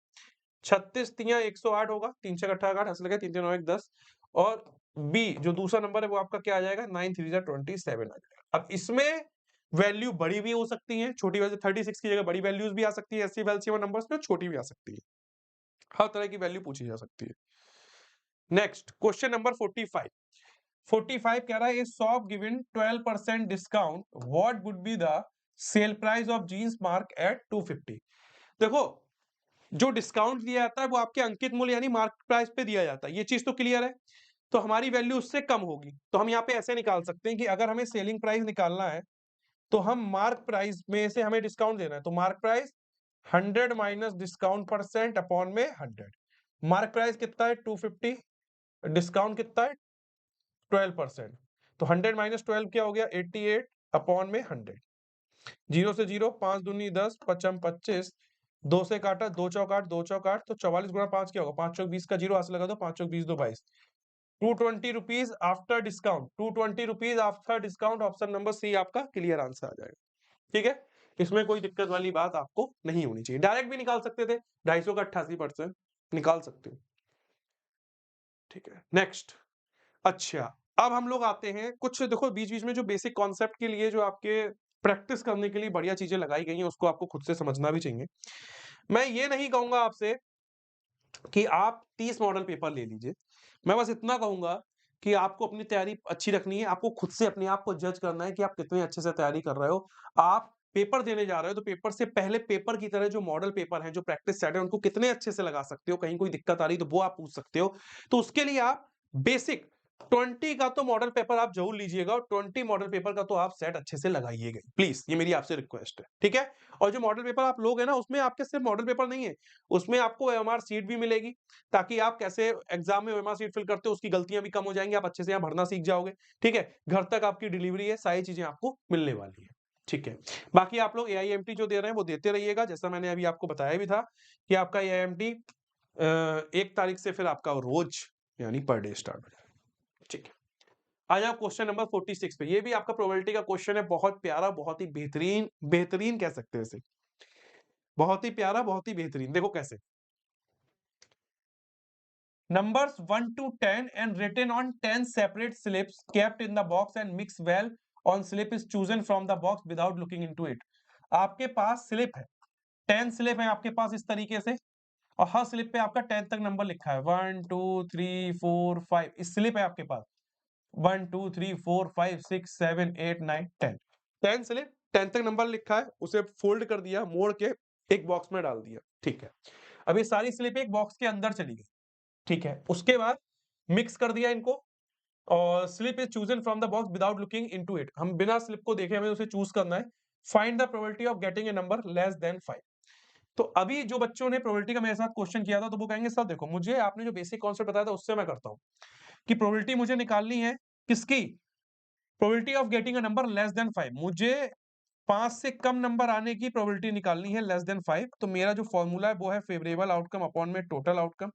36 तिया 108 होगा, 3 6 18 8 लगे, 3 3 9 1 10, और बी जो दूसरा नंबर है वो आपका क्या आ जाएगा, 9 3 27 आ जाएगा। अब इसमें वैल्यू बड़ी भी हो सकती है, छोटी वैल्यू 36 की जगह बड़ी वैल्यूज भी आ सकती है एचसीएफ एलसीएम नंबर्स में, छोटी भी आ सकती है, हर तरह की वैल्यू पूछी जा सकती है। Next question number 45। 45 कह रहा है, shop given 12% discount, what would be the sale price of jeans mark at 250। देखो, जो डिस्काउंट दिया जाता है वो आपके अंकित मूल्य यानी मार्केट प्राइस पे दिया जाता है, ये चीज तो क्लियर है। तो हमारी वैल्यू उससे कम होगी, तो हम यहाँ पे ऐसे निकाल सकते हैं कि अगर हमें सेलिंग प्राइस निकालना है तो हम मार्क प्राइस में से हमें डिस्काउंट देना है, तो mark price 100 minus discount percent upon में 100। मार्क प्राइस कितना है 250, डिस्काउंट कितना है 12%, तो 100 माइनस 12 क्या हो गया 88 अपॉन में 100। 0 से 0, 5 दूनी 10, 5 25, 2 से काटा 2 चौक 8, 2 चौक 8, तो 44 गुणा 5 क्या होगा, 5 चौक 20 का 0 हाथ लगा दो, 5 चौक 20 2 22, 220 rupees after discount, 220 rupees after discount. Option number C आपका क्लियर आंसर आ जाएगा। ठीक है, इसमें कोई दिक्कत वाली बात आपको नहीं होनी चाहिए, डायरेक्ट भी निकाल सकते थे, 250 का 88% निकाल सकते हो। ठीक है, नेक्स्ट। अच्छा, अब हम लोग आते हैं कुछ, देखो बीच बीच में जो बेसिक कॉन्सेप्ट के लिए जो आपके प्रैक्टिस करने के लिए बढ़िया चीजें लगाई गई हैं, उसको आपको खुद से समझना भी चाहिए। मैं ये नहीं कहूंगा आपसे कि आप 30 मॉडल पेपर ले लीजिए, मैं बस इतना कहूँगा कि आपको अपनी तैयारी अच्छी रखनी है, आपको खुद से अपने आप को जज करना है कि आप कितने अच्छे से तैयारी कर रहे हो। आप पेपर देने जा रहे हो, तो पेपर से पहले पेपर की तरह जो मॉडल पेपर हैं, जो प्रैक्टिस सेट है, उनको कितने अच्छे से लगा सकते हो, कहीं कोई दिक्कत आ रही है, तो वो आप पूछ सकते हो। तो उसके लिए आप बेसिक 20 का तो मॉडल पेपर आप ज़रूर लीजिएगा और 20 मॉडल पेपर का तो आप सेट अच्छे से लगाइएगा। प्लीज़, ये मेरी आपसे रिक्वेस्ट है, ठीक है? और जो मॉडल पेपर आप लोगे ना, उसमें आपके सिर्फ मॉडल पेपर नहीं है, उसमें आपको ओएमआर शीट भी मिलेगी, ताकि आप कैसे एग्ज़ाम में ओएमआर शीट फिल करते हो, उसकी गलतियाँ भी कम हो जाएँगी, आप अच्छे से यहाँ भरना सीख जाओगे, ठीक है? घर तक आपकी डिलीवरी है, सारी चीज़ें आपको मिलने वाली हैं, ठीक है? बाकी आप लोग एआईएमटी जो दे रहे हैं, वो देते रहिएगा, जैसा मैंने अभी आपको बताया भी था कि आपका एआईएमटी 1 तारीख से फिर आपका रोज़ यानी पर डे स्टार्ट हो जाएगा, ठीक है? आ जाओ क्वेश्चन नंबर 46 पे, ये भी आपका प्रोबेबिलिटी का क्वेश्चन है, बहुत प्यारा, बहुत ही बेहतरीन बेहतरीन कह सकते हैं इसे। बहुत ही प्यारा, बहुत ही बेहतरीन, देखो कैसे? Numbers 1 to 10 and written on 10 separate slips kept in the box and mixed well on slip is chosen from the box without looking into it. आपके पास स्लिप है, 10 स्लिप है आपके पास इस तरीके से और हर स्लिप पे आपका 10 तक नंबर लिखा है, 1 2 3 4 5 इस स्लिप है आपके पास, 1 2 3 4 5 6 7 8 9 10 10 स्लिप, 10 तक नंबर लिखा है, उसे फोल्ड कर दिया, मोड़ के एक बॉक्स में डाल दिया, ठीक है? अब ये सारी स्लिप एक बॉक्स के अंदर चली गई, ठीक है? उसके बाद मिक्स कर दिया इनको और slip is chosen from the box without looking into it. हम बिना स्लिप को देखे हमें उसे चूज करना है। Find the probability of getting a number less than 5। तो अभी जो बच्चों ने प्रोबेबिलिटी का मेरे साथ क्वेश्चन किया था, तो वो कहेंगे सर देखो, मुझे आपने जो बेसिक कॉन्सेप्ट बताया था उससे मैं करता हूँ कि प्रोबेबिलिटी मुझे निकालनी है किसकी, probability of getting a number less than 5। मुझे 5 से कम नंबर आने की प्रोबेबिलिटी निकालनी है लेस देन 5। तो मेरा जो फॉर्मूला है वो है फेवरेबल आउटकम अपॉन में टोटल आउटकम।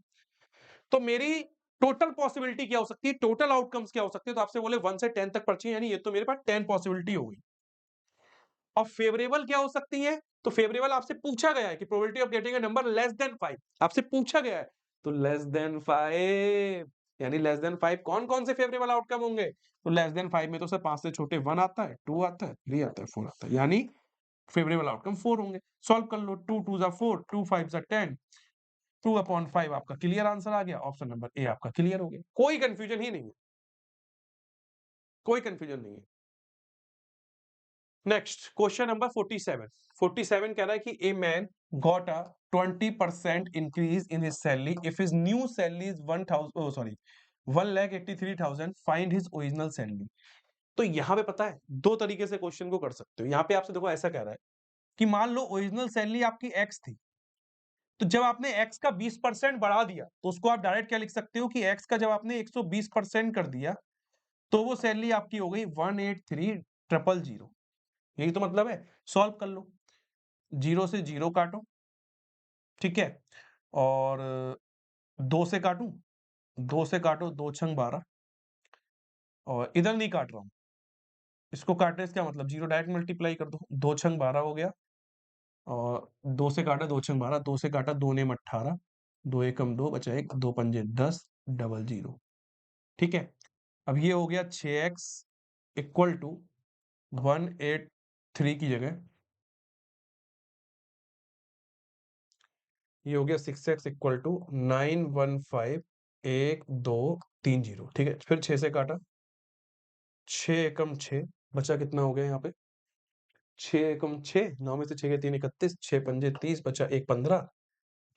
तो मेरी टोटल पॉसिबिलिटी क्या हो सकती है, टोटल आउटकम्स क्या हो सकते हैं, तो आपसे बोले 1 से 10 तक पर्ची, यानी ये तो मेरे पास 10 पॉसिबिलिटी हो गई। अब फेवरेबल क्या हो सकती है, तो फेवरेबल आपसे पूछा गया है कि probability of getting a number less than 5, आपसे पूछा गया है, तो लेस देन 5 यानी लेस देन 5 कौन-कौन से फेवरेबल आउटकम होंगे, तो लेस देन 5 में तो सर 5 से छोटे 1 आता है, 2 आता है, 3 आता है, 4 आता है, यानी फेवरेबल आउटकम 4 होंगे। सॉल्व कर लो, 2 2 ज़ा 4, 2 5 ज़ा 10, 2 अपॉन 5 आपका क्लियर आंसर आ गया, ऑप्शन नंबर ए आपका क्लियर हो गया। कोई कंफ्यूजन ही नहीं है, कोई कंफ्यूजन नहीं है। Next question number 47। 47 कह रहा है कि a man got a 20% increase in his salary if his new salary is 1,83,000 find his original salary. तो यहाँ पे पता है दो तरीके से क्वेश्चन को कर सकते हो। यहाँ पे आपसे देखो ऐसा कह रहा है कि मान लो ओरिजिनल सैलरी आपकी एक्स थी, तो जब आपने एक्स का 20% बढ़ा दिया, तो उसको आप डायरेक्ट क्या लिख सकते हो कि एक्स का जब आपने 120% कर दिया, तो वो सैलरी आपकी हो गई 183,000। यही तो मतलब है। सॉल्व कर लो, 0 से 0 काटो, ठीक है? और 2 से काटूँ? 2 से काटो, 2 छंग 12 और इधर नहीं काट रहा हूँ। इसको काटने से क्या मतलब 0 डायरेक्ट मल्टीप्लाई कर दो, 2 छंग 12 हो गया और 2 से काटा 2 छंग 12, 2 से काटा 2 नेम 18, 2 एकम 2 बचा 1, 2 पंजे 10, डबल 0, ठीक है? अब ये हो गया 6x इक्वल टू 183 की जगह ये हो गया 6x इक्वल टू 915,1230, ठीक है? फिर 6 से काटा, 6 एकम 6 बचा कितना हो गया यहाँ पे? 6 एकम 6, 9 में से 6 गए 3 31, 6 पंजे 30 बचा 1 15,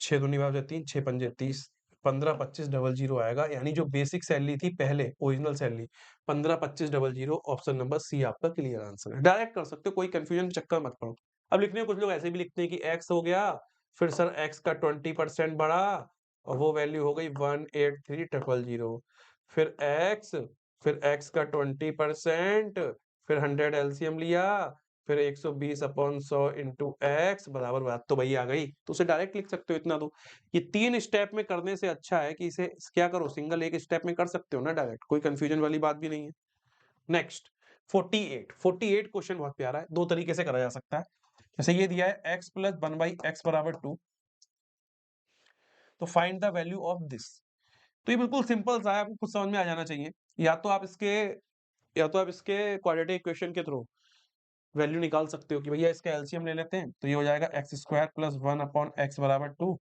6 दूनी 3, 6 पंजे 30, 15 25 डबल 0 आएगा, यानी जो बेसिक सैलरी थी पहले original salary 15 25 double 0, option number C आपका क्लियर आंसर है। डायरेक्ट कर सकते हो, कोई कंफ्यूजन के चक्कर मत पड़ो। अब लिखने में कुछ लोग ऐसे भी लिखते हैं कि एक्स हो गया, फिर सर एक्स का 20% बढ़ा और वो वैल्यू हो गई 183,000, फिर एक्स का 20%, फिर 100 एलसीएम लिया, फिर 120 अपॉन 100 इंटू एक्स बराबर, बात तो वही आ गई, तो उसे डायरेक्ट लिख सकते हो इतना तो। ये 3 स्टेप में करने से अच्छा है कि इसे क्या करो, सिंगल एक स्टेप में कर सकते हो ना डायरेक्ट, कोई कंफ्यूजन वाली बात भी नहीं है। नेक्स्ट 48 क्वेश्चन बहुत प्यारा है, दो तरीके से करा जा सकता है। जैसे ये दिया है x प्लस 1/x बराबर 2, तो find the value of this. तो ये बिल्कुल सिंपल सा है, आपको खुद समझ में आ जाना चाहिए। या तो आप इसके क्वाड्रेटिक इक्वेशन के थ्रू वैल्यू निकाल सकते हो कि भैया इसका एलसीएम ले लेते हैं, तो ये हो जाएगा x² प्लस 1 अपॉन x बराबर 2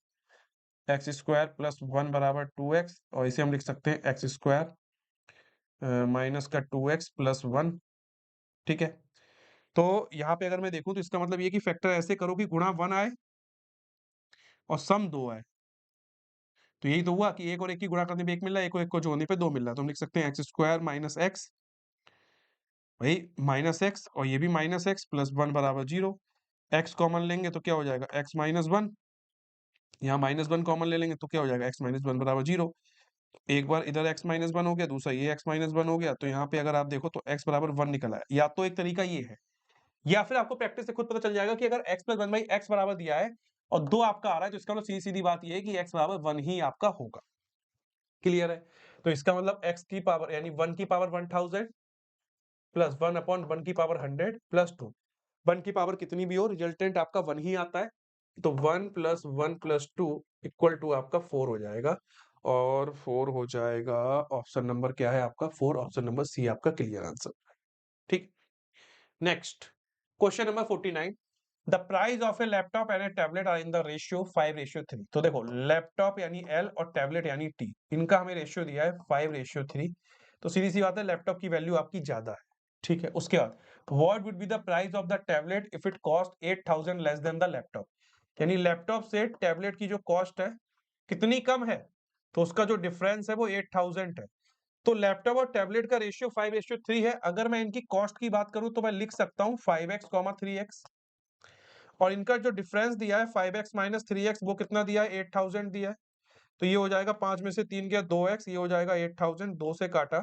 एक्स स्क्वायर प्लस 1 बराबर 2x, और इसे हम लिख सकते हैं एक्स स्क्वायर माइनस का 2x प्लस 1। ठीक है, तो यहाँ पे अगर मैं देखूं तो इसका मतलब ये कि फैक्टर ऐसे करो कि गुणा 1 आए और सम 2 आए। तो यही तो हुआ कि एक और एक की गुणा करने पे एक मिल रहा है, एक और एक को जोड़ने पे 2 मिल रहा है। तो हम लिख सकते हैं एक्स स्क्वायर माइनस एक्स, वही माइनस एक्स, और ये भी माइनस एक्स प्लस 1 बराबर 0। एक्स कॉमन लेंगे तो क्या हो जाएगा, एक्स माइनस 1। यहाँ माइनस 1 कॉमन ले लेंगे तो क्या हो जाएगा, एक्स माइनस 1 बराबर 0। एक बार इधर x माइनस 1 हो गया, दूसरा ये x माइनस 1 हो गया। तो यहाँ पे अगर आप देखो तो x बराबर 1 निकल आया। या तो एक तरीका ये है, या फिर आपको प्रैक्टिस से खुद पता चल जाएगा कि अगर x प्लस 1 बाई एक्स बराबर दिया है और 2 आपका आ रहा है, तो इसका मतलब सीधी सीधी बात ये है कि x बराबर 1 ही आपका होगा। क्लियर है? तो इसका मतलब x की पावर यानी 1 की पावर 1000 प्लस 1 अपॉन 1 की पावर 100 प्लस 2। 1 की पावर कितनी भी हो, रिजल्टेंट आपका 1 ही आता है। तो 1 प्लस 1 प्लस 2 इक्वल टू आपका 4 हो जाएगा, और 4 हो जाएगा ऑप्शन नंबर क्या है आपका, 4, ऑप्शन नंबर सी आपका क्लियर आंसर। ठीक, next question number 49। The price of a laptop and a tablet are in the ratio 5:3। तो देखो लैपटॉप यानी L और टैबलेट यानी T, इनका हमें रेशियो दिया है 5:3। तो सीधी सी बात है, लैपटॉप की वैल्यू आपकी ज्यादा है। ठीक है, उसके बाद what would be the price of the tablet if it cost 8000 less than the laptop. यानी लैपटॉप से टैबलेट की जो कॉस्ट है कितनी कम है, तो उसका जो डिफरेंस है वो 8000 है। तो लैपटॉप और टैबलेट का रेशियो 5:3 है। अगर मैं इनकी कॉस्ट की बात करूं तो मैं लिख सकता हूं 5x 3x, और इनका जो डिफरेंस दिया है 5x माइनस 3x, वो कितना दिया है, 8000 दिया है। तो ये हो जाएगा 5 में से 3 गया 2x, ये हो जाएगा 8000, 2 से काटा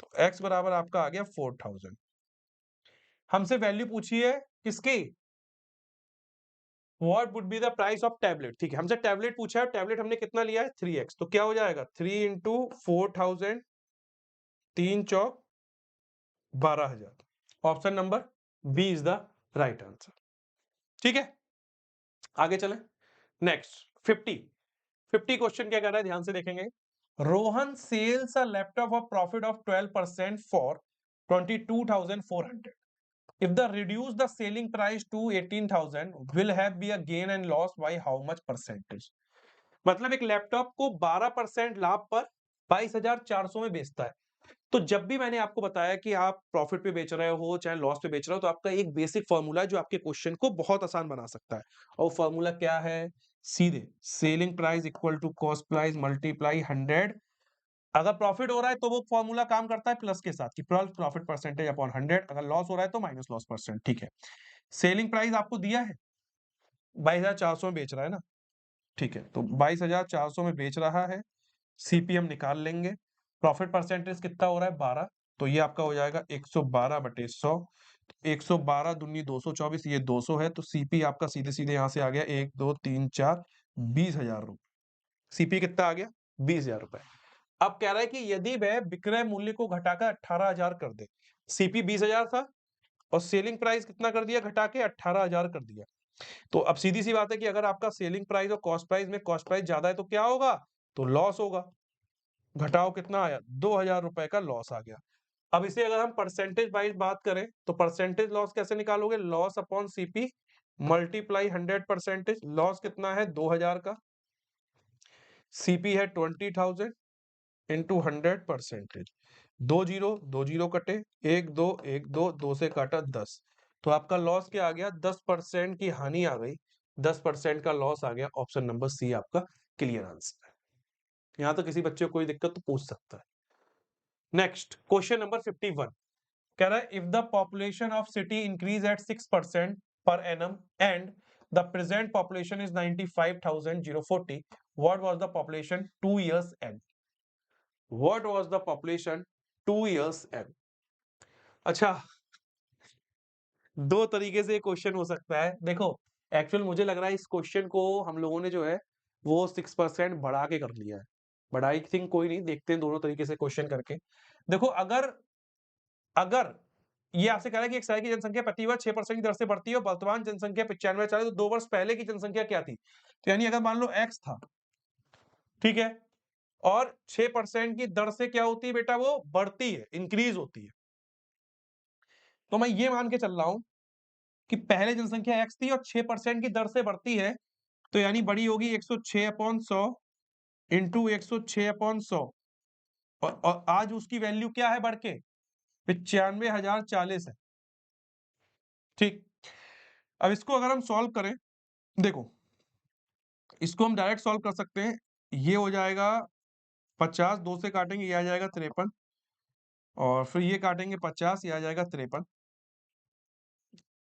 तो x बराबर आपका आ गया 4000। हमसे वैल्यू पूछी है किसकी, what would be the price of tablet. ठीक है, हमसे टैबलेट पूछा है, टैबलेट हमने कितना लिया है 3x, तो क्या हो जाएगा 3 इंटू 4000, 3 चौक 12000। Option number B is the right answer. ठीक है, आगे चलें। नेक्स्ट 50 क्वेश्चन क्या कर रहा है, ध्यान से देखेंगे। Rohan sells a laptop of profit of 12% for 22,400। If the reduce the selling price to 18,000 will have be a gain and loss by how much percentage। मतलब एक लैपटॉप को 12% लाभ पर 22,400 में बेचता है। तो जब भी मैंने आपको बताया कि आप प्रॉफिट पे बेच रहे हो चाहे लॉस पे बेच रहे हो, तो आपका एक बेसिक फॉर्मूला है जो आपके क्वेश्चन को बहुत आसान बना सकता है। और फॉर्मूला क्या है, सीधे selling price equal to cost price multiply 100। अगर प्रॉफिट हो रहा है तो वो फॉर्मूला काम करता है प्लस के साथ कि प्रॉफिट परसेंटेज अपॉन 100, अगर लॉस हो रहा है तो माइनस लॉस परसेंट। ठीक है, सेलिंग प्राइस आपको दिया है 22,400 में बेच रहा है ना। ठीक है, तो 22,400 में बेच रहा है, सीपीएम निकाल लेंगे। प्रॉफिट परसेंटेज कितना हो रहा है 12, तो ये आपका हो जाएगा 112/100। 112 दूनी 224, ये 200 है, तो सीपी आपका सीधे सीधे यहां से आ गया 1 2 3 4 20,000 रुपए। सीपी कितना आ गया 20,000 रुपए। अब कह रहा है कि यदि वह विक्रय मूल्य को घटाकर 18,000 कर दे, सीपी 20,000 था और सेलिंग प्राइस कितना कर दिया, घटा के 18,000 कर दिया। तो अब सीधी सी बात है कि अगर आपका सेलिंग प्राइस और कॉस्ट प्राइस में कॉस्ट प्राइस ज्यादा है तो क्या होगा, तो लॉस होगा। घटाओ कितना आया, 2,000 रुपए का लॉस आ गया। अब इसे अगर हम परसेंटेज वाइज बात करें तो परसेंटेज लॉस कैसे निकालोगे, loss upon CP multiply 100%। Loss कितना है 2,000 का, सीपी है 20,000 इंटू 100%। दो जीरो कटे, एक दो एक दो, दो से काटा 10। तो आपका लॉस क्या आ गया, 10% की हानि आ गई, 10% का लॉस आ गया। ऑप्शन नंबर सी आपका क्लियर आंसर है। यहां तो किसी बच्चे को कोई दिक्कत तो पूछ सकता है। नेक्स्ट क्वेश्चन नंबर 51 कह रहा है if the population of city increase at 6% per annum and the present population is 95,040, what was the population 2 years and. What was the population 2 years and. अच्छा, दो तरीके से क्वेश्चन हो सकता है। देखो एक्चुअल मुझे लग रहा है इस क्वेश्चन को हम लोगों ने जो है वो 6% बढ़ा के कर लिया है, बट आई थिंक कोई नहीं, देखते हैं दोनों तरीके से क्वेश्चन करके। देखो अगर अगर ये आपसे कह रहा है कि एक शहर की जनसंख्या प्रति वर्ष 6% की दर से बढ़ती है और वर्तमान जनसंख्या 95 तो 2 वर्ष पहले की जनसंख्या क्या थी, तो यानी अगर मान लो x था, ठीक है, और 6% की दर से क्या होती है बेटा, वो बढ़ती है, इंक्रीज होती है। तो मैं ये मान के चल रहा हूं कि पहले जनसंख्या x थी और 6% की दर से बढ़ती है, तो यानी बड़ी होगी 106/100 इंटू 106/100 और आज उसकी वैल्यू क्या है बढ़ के 95,040 है। ठीक, अब इसको अगर हम सॉल्व करें, देखो इसको हम डायरेक्ट सॉल्व कर सकते हैं। ये हो जाएगा 50, 2 से काटेंगे ये आ जाएगा 53 और फिर ये काटेंगे 50 ये आ जाएगा 53।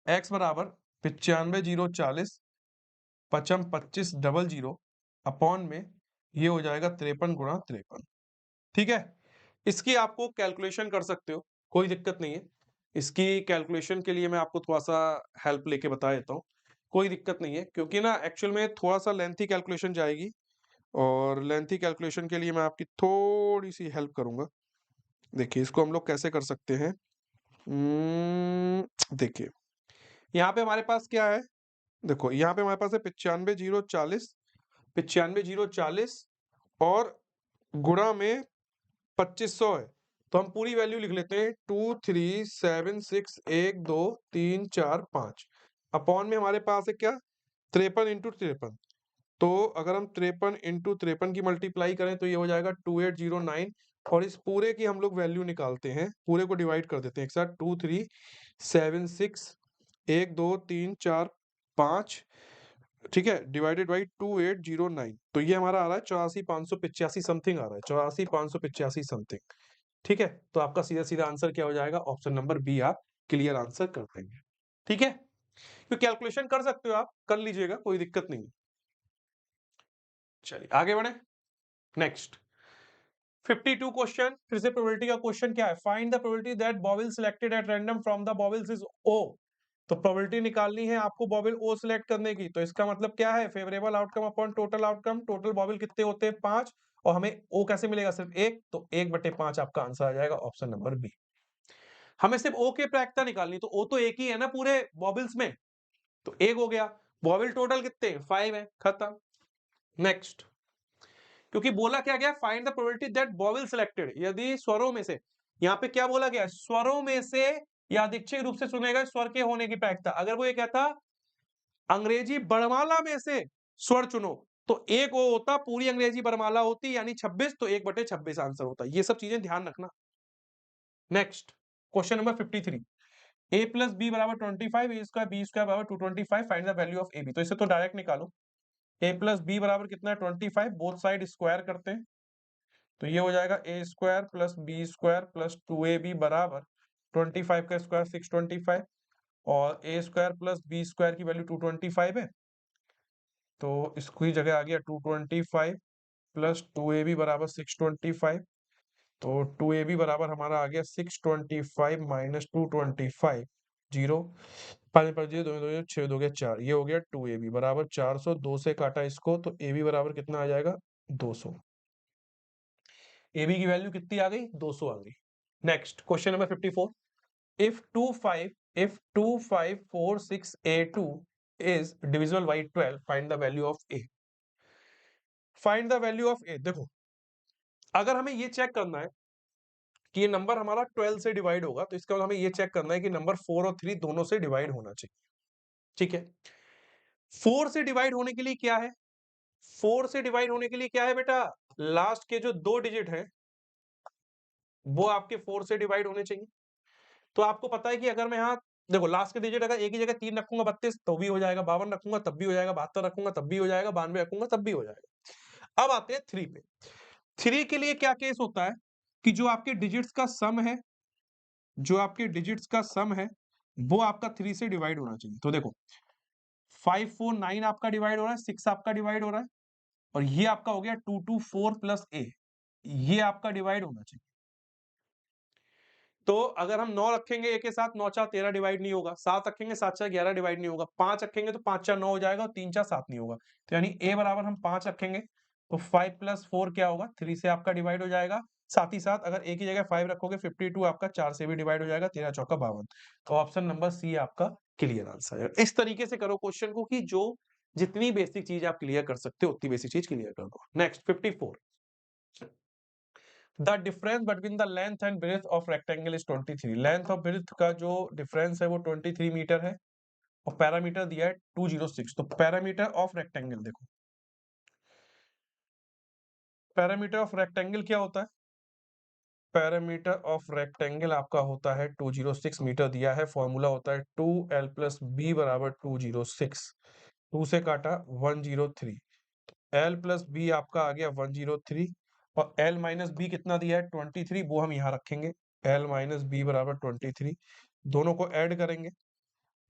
x बराबर 95,040 पचम 2500 अपॉन में ये हो जाएगा 53 गुणा 53। ठीक है, इसकी आपको कैलकुलेशन कर सकते हो, कोई दिक्कत नहीं है। इसकी कैलकुलेशन के लिए मैं आपको थोड़ा-सा हेल्प लेके बता देता हूँ। कोई दिक्कत नहीं है क्योंकि ना एक्चुअल में थोड़ा-सा लेंथी कैलकुलेशन जाएगी और लेंथी कैलकुलेशन के लिए मैं आपकी थोड़ी-सी हेल्प करूँगा। देखिए इसको हम लोग कैसे कर सकते हैं। देखिए, यहाँ पे हमारे पास क्या है? देखो यहाँ पे हमारे पास है 95,040 95,040 और गुणा में 2500 है। तो हम पूरी वैल्यू लिख लेते हैं 2 3 7 6 1 2 3 4 5 अपॉन में हमारे पास है क्या 53 इंटू 53। तो अगर हम 53 इंटू 53 की मल्टीप्लाई करें तो ये हो जाएगा 2809 और इस पूरे की हम लोग वैल्यू निकालते हैं, पूरे को डिवाइड कर देते हैं एक साथ 2 3 7 6 1 2 3 4 5 ठीक है, डिवाइडेड बाई 2809 तो ये हमारा आ रहा है 84,585 समथिंग आ रहा है 84,585 समथिंग। ठीक है, तो आपका सीधा-सीधा आंसर क्या हो जाएगा? ऑप्शन नंबर बी आप क्लियर आंसर कर देंगे। ठीक है? तो कैलकुलेशन कर सकते हो आप, कर लीजिएगा, कोई दिक्कत नहीं है। चलिए आगे बढ़ें। नेक्स्ट 52 क्वेश्चन, फिर से प्रोबेबिलिटी का क्वेश्चन क्या है? Find the probability that vowel selected at random from the vowels is O. तो प्रोबेबिलिटी निकालनी है आपको बॉबिल ओ सिलेक्ट करने की। तो इसका मतलब क्या है? Favourable outcome upon total outcome. Total vowel कितने होते हैं? 5 और हमें ओ कैसे मिलेगा? सिर्फ 1, तो 1/5 आपका आंसर आ जाएगा ऑप्शन नंबर बी। हमें सिर्फ ओ की प्रायिकता निकालनी, तो ओ तो एक ही है ना पूरे बॉबिल्स में, तो 1 हो गया। बॉबिल टोटल कितने हैं? 5 है, खत्म। नेक्स्ट, क्योंकि बोला क्या गया? Find the probability that vowel selected, यदि स्वरों में से, यहाँ पे क्या बोला गया? स्वरों में से यादृच्छिक रूप से चुने गए स्वर के होने की प्रायिकता। अगर वो ये कहता अंग्रेजी वर्णमाला में से स्वर चुनो, तो एक वो होता, पूरी अंग्रेजी वर्णमाला होती यानी 26, तो 1/26 आंसर होता। ये सब चीजें ध्यान रखना। Next, question number 53, a plus b बराबर 25, ए स्क्वायर बी स्क्वायर बराबर 225, find the value of a b. तो इसे तो डायरेक्ट निकालो। a प्लस बी बराबर कितना है? 25, बोथ साइड स्क्वायर करते हैं, तो ये हो जाएगा A square plus B square plus 2ab बराबर 25 का स्क्वायर 625 और A square plus B square की वैल्यू 225 है, तो इसकी जगह आ गया 225 प्लस 2ab बराबर 625, तो 2ab बराबर हमारा आ गया 625 माइनस 225 जीरो, 5 5 जीरो 2 2 6 2 4, ये हो गया 2ab बराबर 400। 2 से काटा इसको तो ab बराबर कितना आ जाएगा? 200। ab की वैल्यू कितनी आ गई? 200 आ गई। Next, question number 54, if 2546a2 is divisible by 12, find the value of a। Find the value of A. देखो, अगर हमें ये चेक करना है कि ये नंबर हमारा 12 से डिवाइड होगा, तो इसका मतलब हमें ये चेक करना है कि नंबर 4 और 3 दोनों से डिवाइड होना चाहिए। ठीक है, 4 से डिवाइड होने के लिए क्या है? 4 से डिवाइड होने के लिए क्या है बेटा? लास्ट के जो 2 डिजिट हैं वो आपके 4 से डिवाइड होने चाहिए। तो आपको पता है कि अगर मैं यहाँ देखो लास्ट के डिजिट अगर एक ही जगह 3 रखूंगा 32 तो भी हो जाएगा, 52 रखूंगा तब भी हो जाएगा, 72 रखूंगा तब भी हो जाएगा, 92 रखूंगा तब भी हो जाएगा। अब आते हैं 3 पे। 3 के लिए क्या केस होता है कि जो आपके डिजिट्स का सम है, जो आपके डिजिट्स का सम है वो आपका 3 से डिवाइड होना चाहिए। तो देखो 5 4 9 आपका डिवाइड हो रहा है, 6 आपका डिवाइड हो रहा है और ये आपका हो गया 2 2 4 प्लस ए, ये आपका डिवाइड होना चाहिए। तो अगर हम 9 रखेंगे ए के साथ, 9 4 13 डिवाइड नहीं होगा। 7 रखेंगे 7 4 11 डिवाइड नहीं होगा। 5 रखेंगे तो 5 4 9 हो जाएगा और 3 4 7 नहीं होगा। तो यानी ए बराबर हम 5 रखेंगे तो 5 प्लस 4 क्या होगा? 3 से आपका डिवाइड हो जाएगा। साथ ही साथ अगर ए की जगह 5 रखोगे 52 आपका 4 से भी डिवाइड हो जाएगा, 13 चौका 52। तो ऑप्शन नंबर सी आपका क्लियर आंसर है। इस तरीके से करो क्वेश्चन को कि जो जितनी बेसिक चीज आप क्लियर कर सकते हो उतनी बेसिक चीज क्लियर कर दो। Next 54, the difference between the length and breadth of rectangle is 23। Length और ब्रेथ का जो डिफरेंस है वो 23 मीटर है और पैरामीटर दिया है 206। तो पैरामीटर ऑफ रेक्टेंगल देखो, पैरामीटर ऑफ रेक्टेंगल क्या होता है? पैरामीटर ऑफ रेक्टेंगल आपका होता है 206 मीटर दिया है, फॉर्मूला होता है 2l प्लस बी बराबर 206। 2 से काटा 103, एल प्लस बी आपका आ गया 103 और एल माइनस बी कितना दिया है 23, वो हम यहाँ रखेंगे। एल माइनस बी बराबर 23, दोनों को ऐड करेंगे,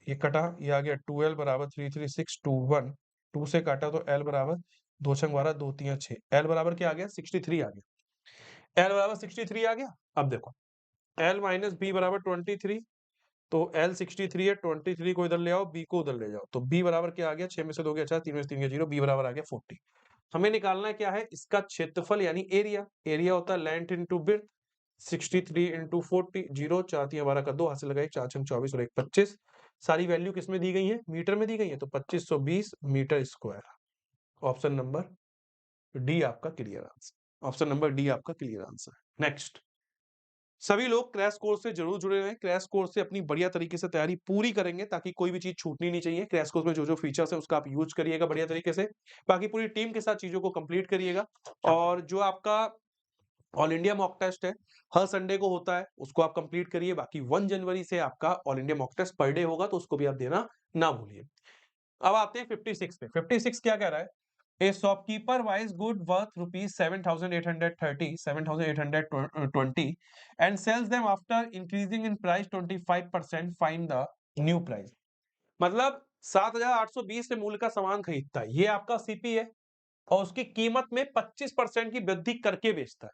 ये कटा, ये आ गया 2l बराबर 33621। 2 से काटा तो एल बराबर 2 छंग 12 2 3 6, एल बराबर क्या आ गया 63 आ गया। एल बराबर 63 आ गया। अब देखो एल माइनस बी बराबर 23, तो एल 63 है, 23 को इधर ले आओ, बी को उधर ले जाओ, तो बी बराबर क्या आ गया, 6 में से 2 गया 4, 3 में से 3 गया 0, बी बराबर आ गया 40। हमें निकालना है क्या है, इसका क्षेत्रफल यानी एरिया। एरिया होता है लेंथ इंटू विड्थ, 63 इंटू 40, 0 4 3 12 का 2 हाथ से लगाए, 4 छंग 24 और 1 25। सारी वैल्यू किसमें दी गई है, मीटर में दी गई है, तो 2520 metre square. Option number D आपका clear answer. Option number D आपका क्लियर आंसर। नेक्स्ट, सभी लोग क्रैश कोर्स से जरूर जुड़े रहें। क्रैश कोर्स से अपनी बढ़िया तरीके से तैयारी पूरी करेंगे ताकि कोई भी चीज छूटनी नहीं चाहिए। क्रैश कोर्स में जो जो फीचर्स है उसका आप यूज करिएगा बढ़िया तरीके से, बाकी पूरी टीम के साथ चीजों को कंप्लीट करिएगा। और जो आपका ऑल इंडिया मॉक टेस्ट है हर संडे को होता है, उसको आप कंप्लीट करिए। बाकी 1 जनवरी से आपका all India mock test per day होगा, तो उसको भी आप देना ना भूलिए। अब आते हैं 56 पे। 56 क्या कह रहा है, a shopkeeper buys good worth rupees 7,830 7,820 and sells them after increasing in price 25%, find the new price. मतलब 7,820 से मूल्य का सामान खरीदता है, ये आपका सीपी है, और उसकी कीमत में 25% की वृद्धि करके बेचता है।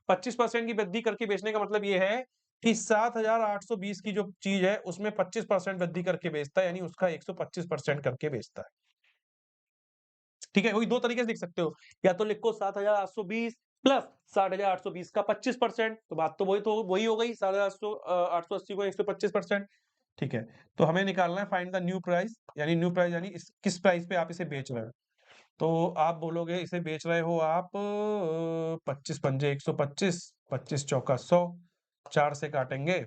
25% की वृद्धि करके बेचने का मतलब ये है कि 7,820 की जो चीज है उसमें 25% वृद्धि करके बेचता है, यानी उसका 125% करके बेचता है। ठीक है, वही दो तरीके से लिख सकते हो, या तो लिखो 7,820 प्लस 7,820 का 25%, तो बात तो वही हो गई, 880 को 125%। ठीक है, तो हमें निकालना है फाइंड द न्यू प्राइस, यानी न्यू प्राइस यानी किस प्राइस पे आप इसे बेच रहे हो। तो आप बोलोगे इसे बेच रहे हो आप 25 पंजे 125, 25 चौका 100, 4 से काटेंगे,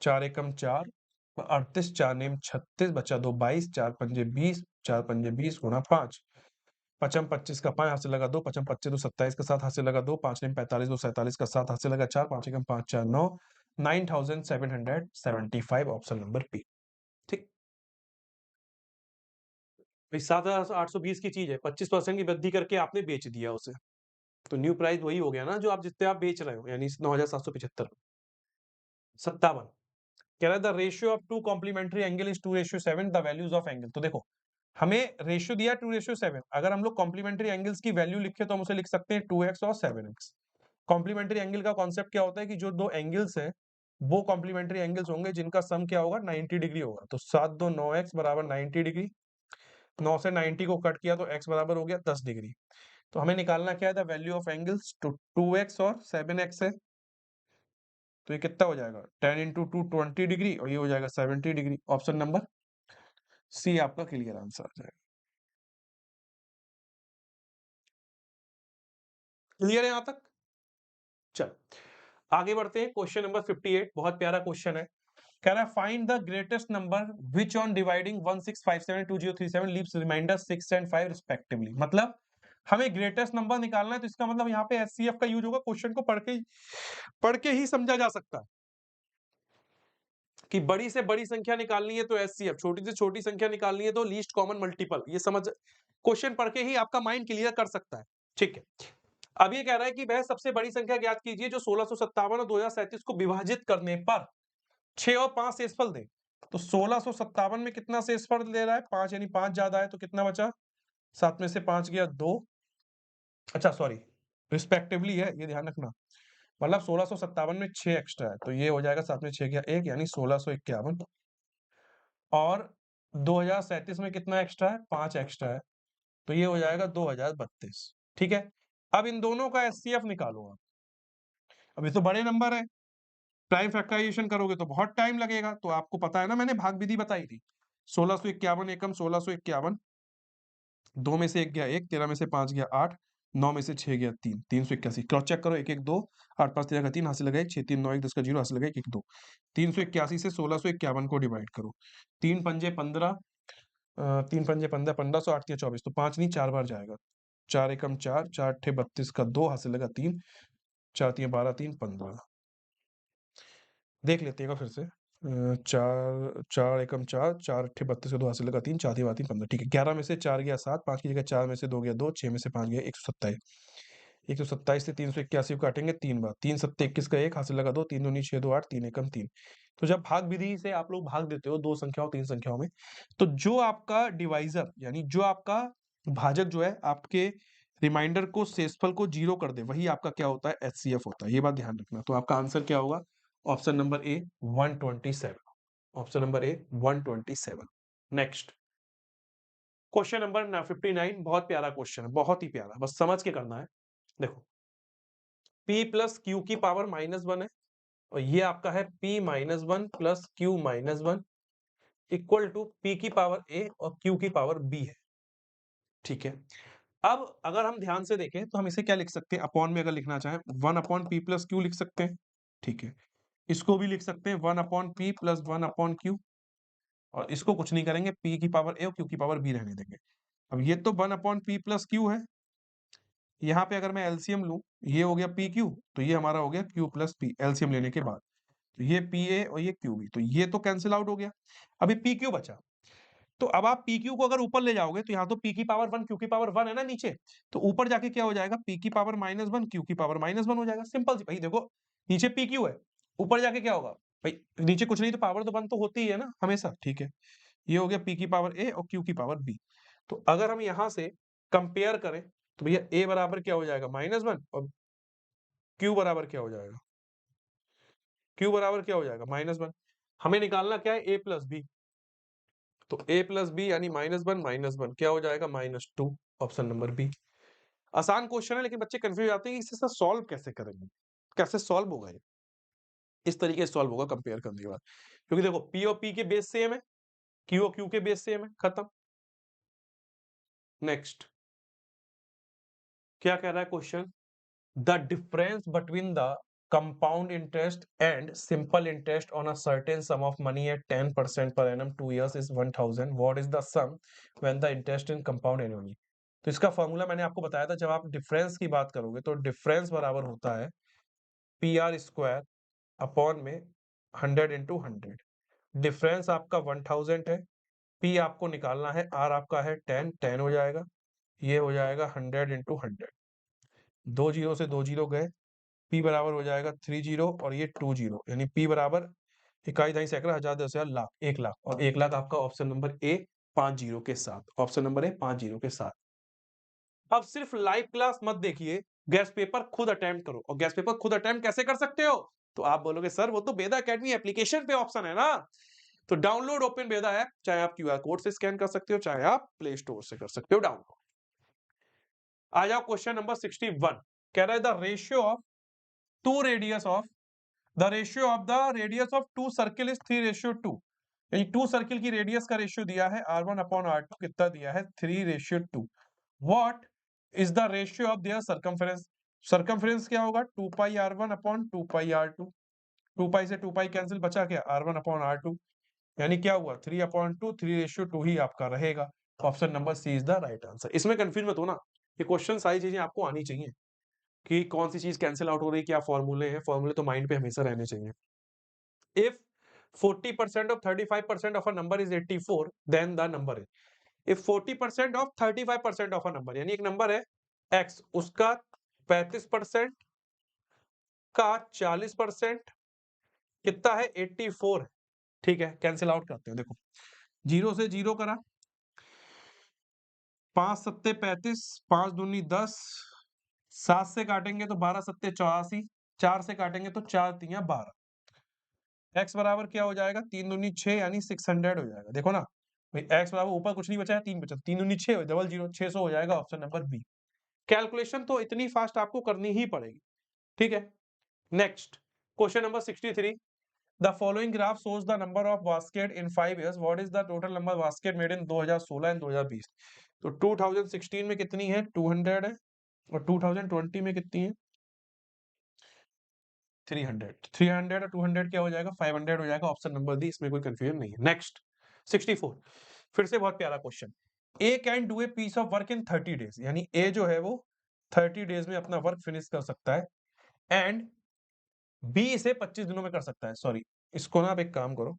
4 एकम 4, 38, 4 नेम 36, बचा 2 22, 4 पंजे 20, 4 पंजे 20 गुणा 5, पचम 25 का 5 हाथ से लगा 2, पचम 25 तो 27 का 7 हाथ से लगा 2, 5 नेम 45 तो 47 का 7 हाथ से लगा 4, 5 एकम 5 4 9, 9,775, ऑप्शन नंबर बी। ठीक, भाई 7,820 की चीज है, 25% की वृद्धि करके आपने बेच दिया उसे, तो न्यू प्राइस वही हो गया ना जो आप जितने आप बेच रहे हो, यानी 9,775। 57 कह रहा है the ratio of two complementary angle is 2:7, the values of angle. तो देखो हमें रेशियो दिया 2:7, अगर हम लोग कॉम्प्लीमेंट्री एंगल्स की वैल्यू लिखे तो हम उसे लिख सकते हैं 2x और 7x। कॉम्प्लीमेंट्री एंगल का कॉन्सेप्ट क्या होता है कि जो दो एंगल्स है वो कॉम्प्लीमेंट्री एंगल्स होंगे जिनका सम क्या होगा 90 डिग्री होगा, तो 7 2 9x बराबर 90 डिग्री, 9 से 90 को कट किया तो x बराबर हो गया 10 डिग्री। तो हमें निकालना क्या है, द वैल्यू ऑफ एंगल्स, तो 2x और 7x है, तो ये कितना हो जाएगा 10 इंटू 2 20 डिग्री, और ये हो जाएगा 70 डिग्री। ऑप्शन नंबर सी आपका क्लियर आंसर आ जाएगा। क्लियर है यहां तक? चल आगे बढ़ते हैं, क्वेश्चन नंबर 58, बहुत प्यारा क्वेश्चन है। कह रहा है find the greatest number which on dividing 16572037 leaves remainder 6 and 5 respectively. मतलब हमें ग्रेटेस्ट नंबर निकालना है, तो इसका मतलब यहाँ पे एचसीएफ का यूज होगा। क्वेश्चन को पढ़ के ही समझा जा सकता है कि बड़ी से बड़ी संख्या निकालनी है तो एचसीएफ, छोटी से छोटी संख्या निकालनी है तो लीस्ट कॉमन मल्टीपल। ये समझ, क्वेश्चन पढ़ के ही आपका माइंड क्लियर कर सकता है। ठीक है, अब ये कह रहा है कि वह सबसे बड़ी संख्या ज्ञात कीजिए जो 1657 और 2037 को विभाजित करने पर 6 और 5 शेषफल दे। तो 1657 में कितना शेषफल दे रहा है 5, यानी 5 ज्यादा है, तो कितना बचा, 7 में से 5 गया 2, अच्छा सॉरी रिस्पेक्टिवली है, ये ध्यान रखना, मतलब 1657 में 6 एक्स्ट्रा है, तो ये हो जाएगा 7 में 6 गया 1, यानी 1651। और 2037 में कितना एक्स्ट्रा है 5 एक्स्ट्रा है, तो ये हो जाएगा 2032। ठीक है, अब इन दोनों का एचसीएफ निकालो आप। अब ये तो बड़े नंबर है, प्राइम फैक्टराइजेशन करोगे तो बहुत टाइम लगेगा, तो आपको पता है ना, मैंने भाग विधि बताई थी। 1651 एकम 1651, 2 में से 1 गया 1, 13 में से 5 गया 8, 9 में से 6 गया 3, 381। क्रॉस चेक करो, 1 1 2, 8 5 13 का 3 हासिल लगाए, 6 3 9 1 10 का 0 हासिल लगाए, 1 2, 381 से 1651 को डिवाइड करो, 3 पंजे 15, 3 पंजे 15, 1500, 8 3 24, तो 5 नहीं 4 बार जाएगा, 4 एकम 4, 4 अट्ठे 32 का 2 हासिल लगा 3, 4 तियां 12, 3 15। देख लेते हैं फिर से। 4 4 एकम 4, 4 अट्ठे 32 का 2 हासिल लगा 3, 4 तियां 12, 3 15। ठीक है, 11 में से 4 गया 7, 5 की जगह 4 में से 2 गया 2, 6 में से 5 गया 127। 127 से 381 को काटेंगे 3 बार, 3 सत्ते 21 का 1 हासिल लगा 2, 3 दूनी 6 2 8, 3 एकम 3। तो जब भाग विधि से आप लोग भाग देते हो दो संख्याओं तीन संख्याओं में, तो जो आपका डिवाइजर यानी जो आपका भाजक जो है आपके रिमाइंडर को शेषफल को जीरो कर दे, वही आपका क्या होता है, एचसीएफ होता है। ये बात ध्यान रखना। तो आपका आंसर क्या होगा, option number A 127। Option number A 127। Next question number 59, बहुत प्यारा क्वेश्चन है, बहुत ही प्यारा, बस समझ के करना है। देखो, p प्लस क्यू की पावर -1 है और ये आपका है p -1 plus q -1 equal to p की पावर a और q की पावर b है। ठीक है, अब अगर हम ध्यान से देखें तो हम इसे क्या लिख सकते हैं, अपॉन में अगर लिखना चाहें 1 अपॉन p प्लस क्यू लिख सकते हैं। ठीक है, इसको भी लिख सकते हैं 1 upon p plus 1 upon Q, और इसको कुछ नहीं करेंगे, p की पावर a और q की पावर b रहने देंगे। अब ये तो 1 अपॉन p प्लस क्यू है, यहाँ पे अगर मैं एलसीएम लूं, ये हो गया पी क्यू, तो ये हमारा हो गया क्यू प्लस पी एलसीएम लेने के बाद। तो ये पी ए और ये क्यू बी, तो ये तो कैंसिल आउट हो गया। अभी पी क्यू बचा। तो अब आप पी क्यू को अगर ऊपर ले जाओगे तो यहाँ तो पी की पावर 1 क्यू की पावर 1 है ना नीचे, तो ऊपर जाके क्या हो जाएगा, पी की पावर -1 क्यू की पावर -1 हो जाएगा। सिंपल सी भाई, देखो नीचे पी क्यू है, ऊपर जाके क्या होगा भाई, नीचे कुछ नहीं तो पावर तो 1 तो होती ही है ना हमेशा। ठीक है, ये हो गया पी की पावर ए और क्यू की पावर बी। तो अगर हम यहां से कंपेयर करें तो भैया ए बराबर क्या हो जाएगा, -1, और क्यू बराबर क्या हो जाएगा, क्यू बराबर क्या हो जाएगा, -1। हमें निकालना क्या है, ए प्लस बी। तो ए प्लस बी यानी -1 क्या हो जाएगा, -2। Option number B. आसान क्वेश्चन है लेकिन बच्चे कंफ्यूज आते हैं कि इसे सॉल्व कैसे करेंगे, कैसे सॉल्व होगा ये। इस तरीके से सॉल्व होगा कंपेयर करने के बाद, क्योंकि देखो पी और पी के बेस सेम है, क्यू और क्यू के बेस सेम है, खत्म। नेक्स्ट क्या कह रहा है question, the difference between the compound interest and simple interest on a certain sum of money at 10% per annum 2 years is 1000. What is the sum when the interest in compound annually? तो इसका formula मैंने आपको बताया था, जब आप difference की बात करोगे तो डिफरेंस बराबर होता है पी आर स्क्वायर अपॉन में 100 इंटू 100। डिफरेंस आपका 1000 है, पी आपको निकालना है, आर आपका है 10, 10 हो जाएगा, ये हो जाएगा 100 इंटू 100। दो जीरो से दो जीरो गए, P बराबर हो जाएगा 30 और ये 20, यानी P बराबर इकाई दहाई सैकड़ा हजार दस हजार लाख, 1 लाख, और 1 लाख आपका ऑप्शन नंबर ए 50 के साथ। ऑप्शन नंबर ए 50 के साथ। अब सिर्फ लाइव क्लास मत देखिए, गैस पेपर खुद अटेम्प्ट करो। और गैस पेपर खुद अटेम्प्ट कैसे कर सकते हो, तो आप बोलोगे सर वो तो बेदा एकेडमी एप्लीकेशन पे ऑप्शन है ना, तो डाउनलोड ओपन बेदा ऐप, चाहे आप क्यूआर कोड से स्कैन कर सकते हो, चाहे आप प्ले स्टोर से कर सकते हो डाउनलोड। आ जाओ क्वेश्चन नंबर 61, कह रहा है the ratio of two radius of the ratio of the radius of two circle is 3:2। यानी टू सर्किल की रेडियस का रेशियो दिया है r1 अपॉन r2, कितना दिया है 3:2। What is the ratio of their circumference, circumference क्या होगा 2 पाई r1 अपॉन 2 पाई r2। 2 पाई से 2 पाई कैंसिल, बचा क्या r1 अपॉन r2, यानी क्या हुआ 3/2, 3:2 ही आपका रहेगा। Option number C is the right answer. इसमें कंफ्यूज मत होना, ये क्वेश्चन सारी चीजें आपको आनी चाहिए कि कौन सी चीज कैंसिल आउट हो रही है, क्या फॉर्मूले हैं, फॉर्मूले तो माइंड पे हमेशा रहने चाहिए। If 40% of 35% of a number is 84, then the number is, if 40% of 35% of a number, यानी एक नंबर है x, उसका 35% का 40% कितना है 84 है। ठीक है, कैंसिल आउट करते हैं। देखो जीरो से जीरो करा, 5 सत्ते 35, 5 दूनी 10, 7 से काटेंगे तो 12 सत्ते 84, 4 से काटेंगे तो 4 तियां 12। x बराबर क्या हो जाएगा 3 दूनी 6, यानी 600 हो जाएगा। देखो ना भाई, x बराबर ऊपर कुछ नहीं बचा है, 3 बचा, 3 दूनी 6, डबल जीरो 600 हो जाएगा। Option number B. कैलकुलेशन तो इतनी फास्ट आपको करनी ही पड़ेगी। ठीक है, next question number 63, the following graph shows the number of basket in 5 years, what is the total number basket made in 2016 and 2020। तो 2016 में कितनी है 200 है, और 2020 में कितनी है 300। 300 और 200 क्या हो जाएगा 500 हो जाएगा। ऑप्शन नंबर डी, इसमें कोई कंफ्यूजन नहीं है। नेक्स्ट 64, फिर से बहुत प्यारा question, A can do a piece of work in 30 days, यानी ए जो है वो 30 डेज में अपना वर्क फिनिश कर सकता है, एंड बी इसे 25 दिनों में कर सकता है। सॉरी, इसको ना आप एक काम करो,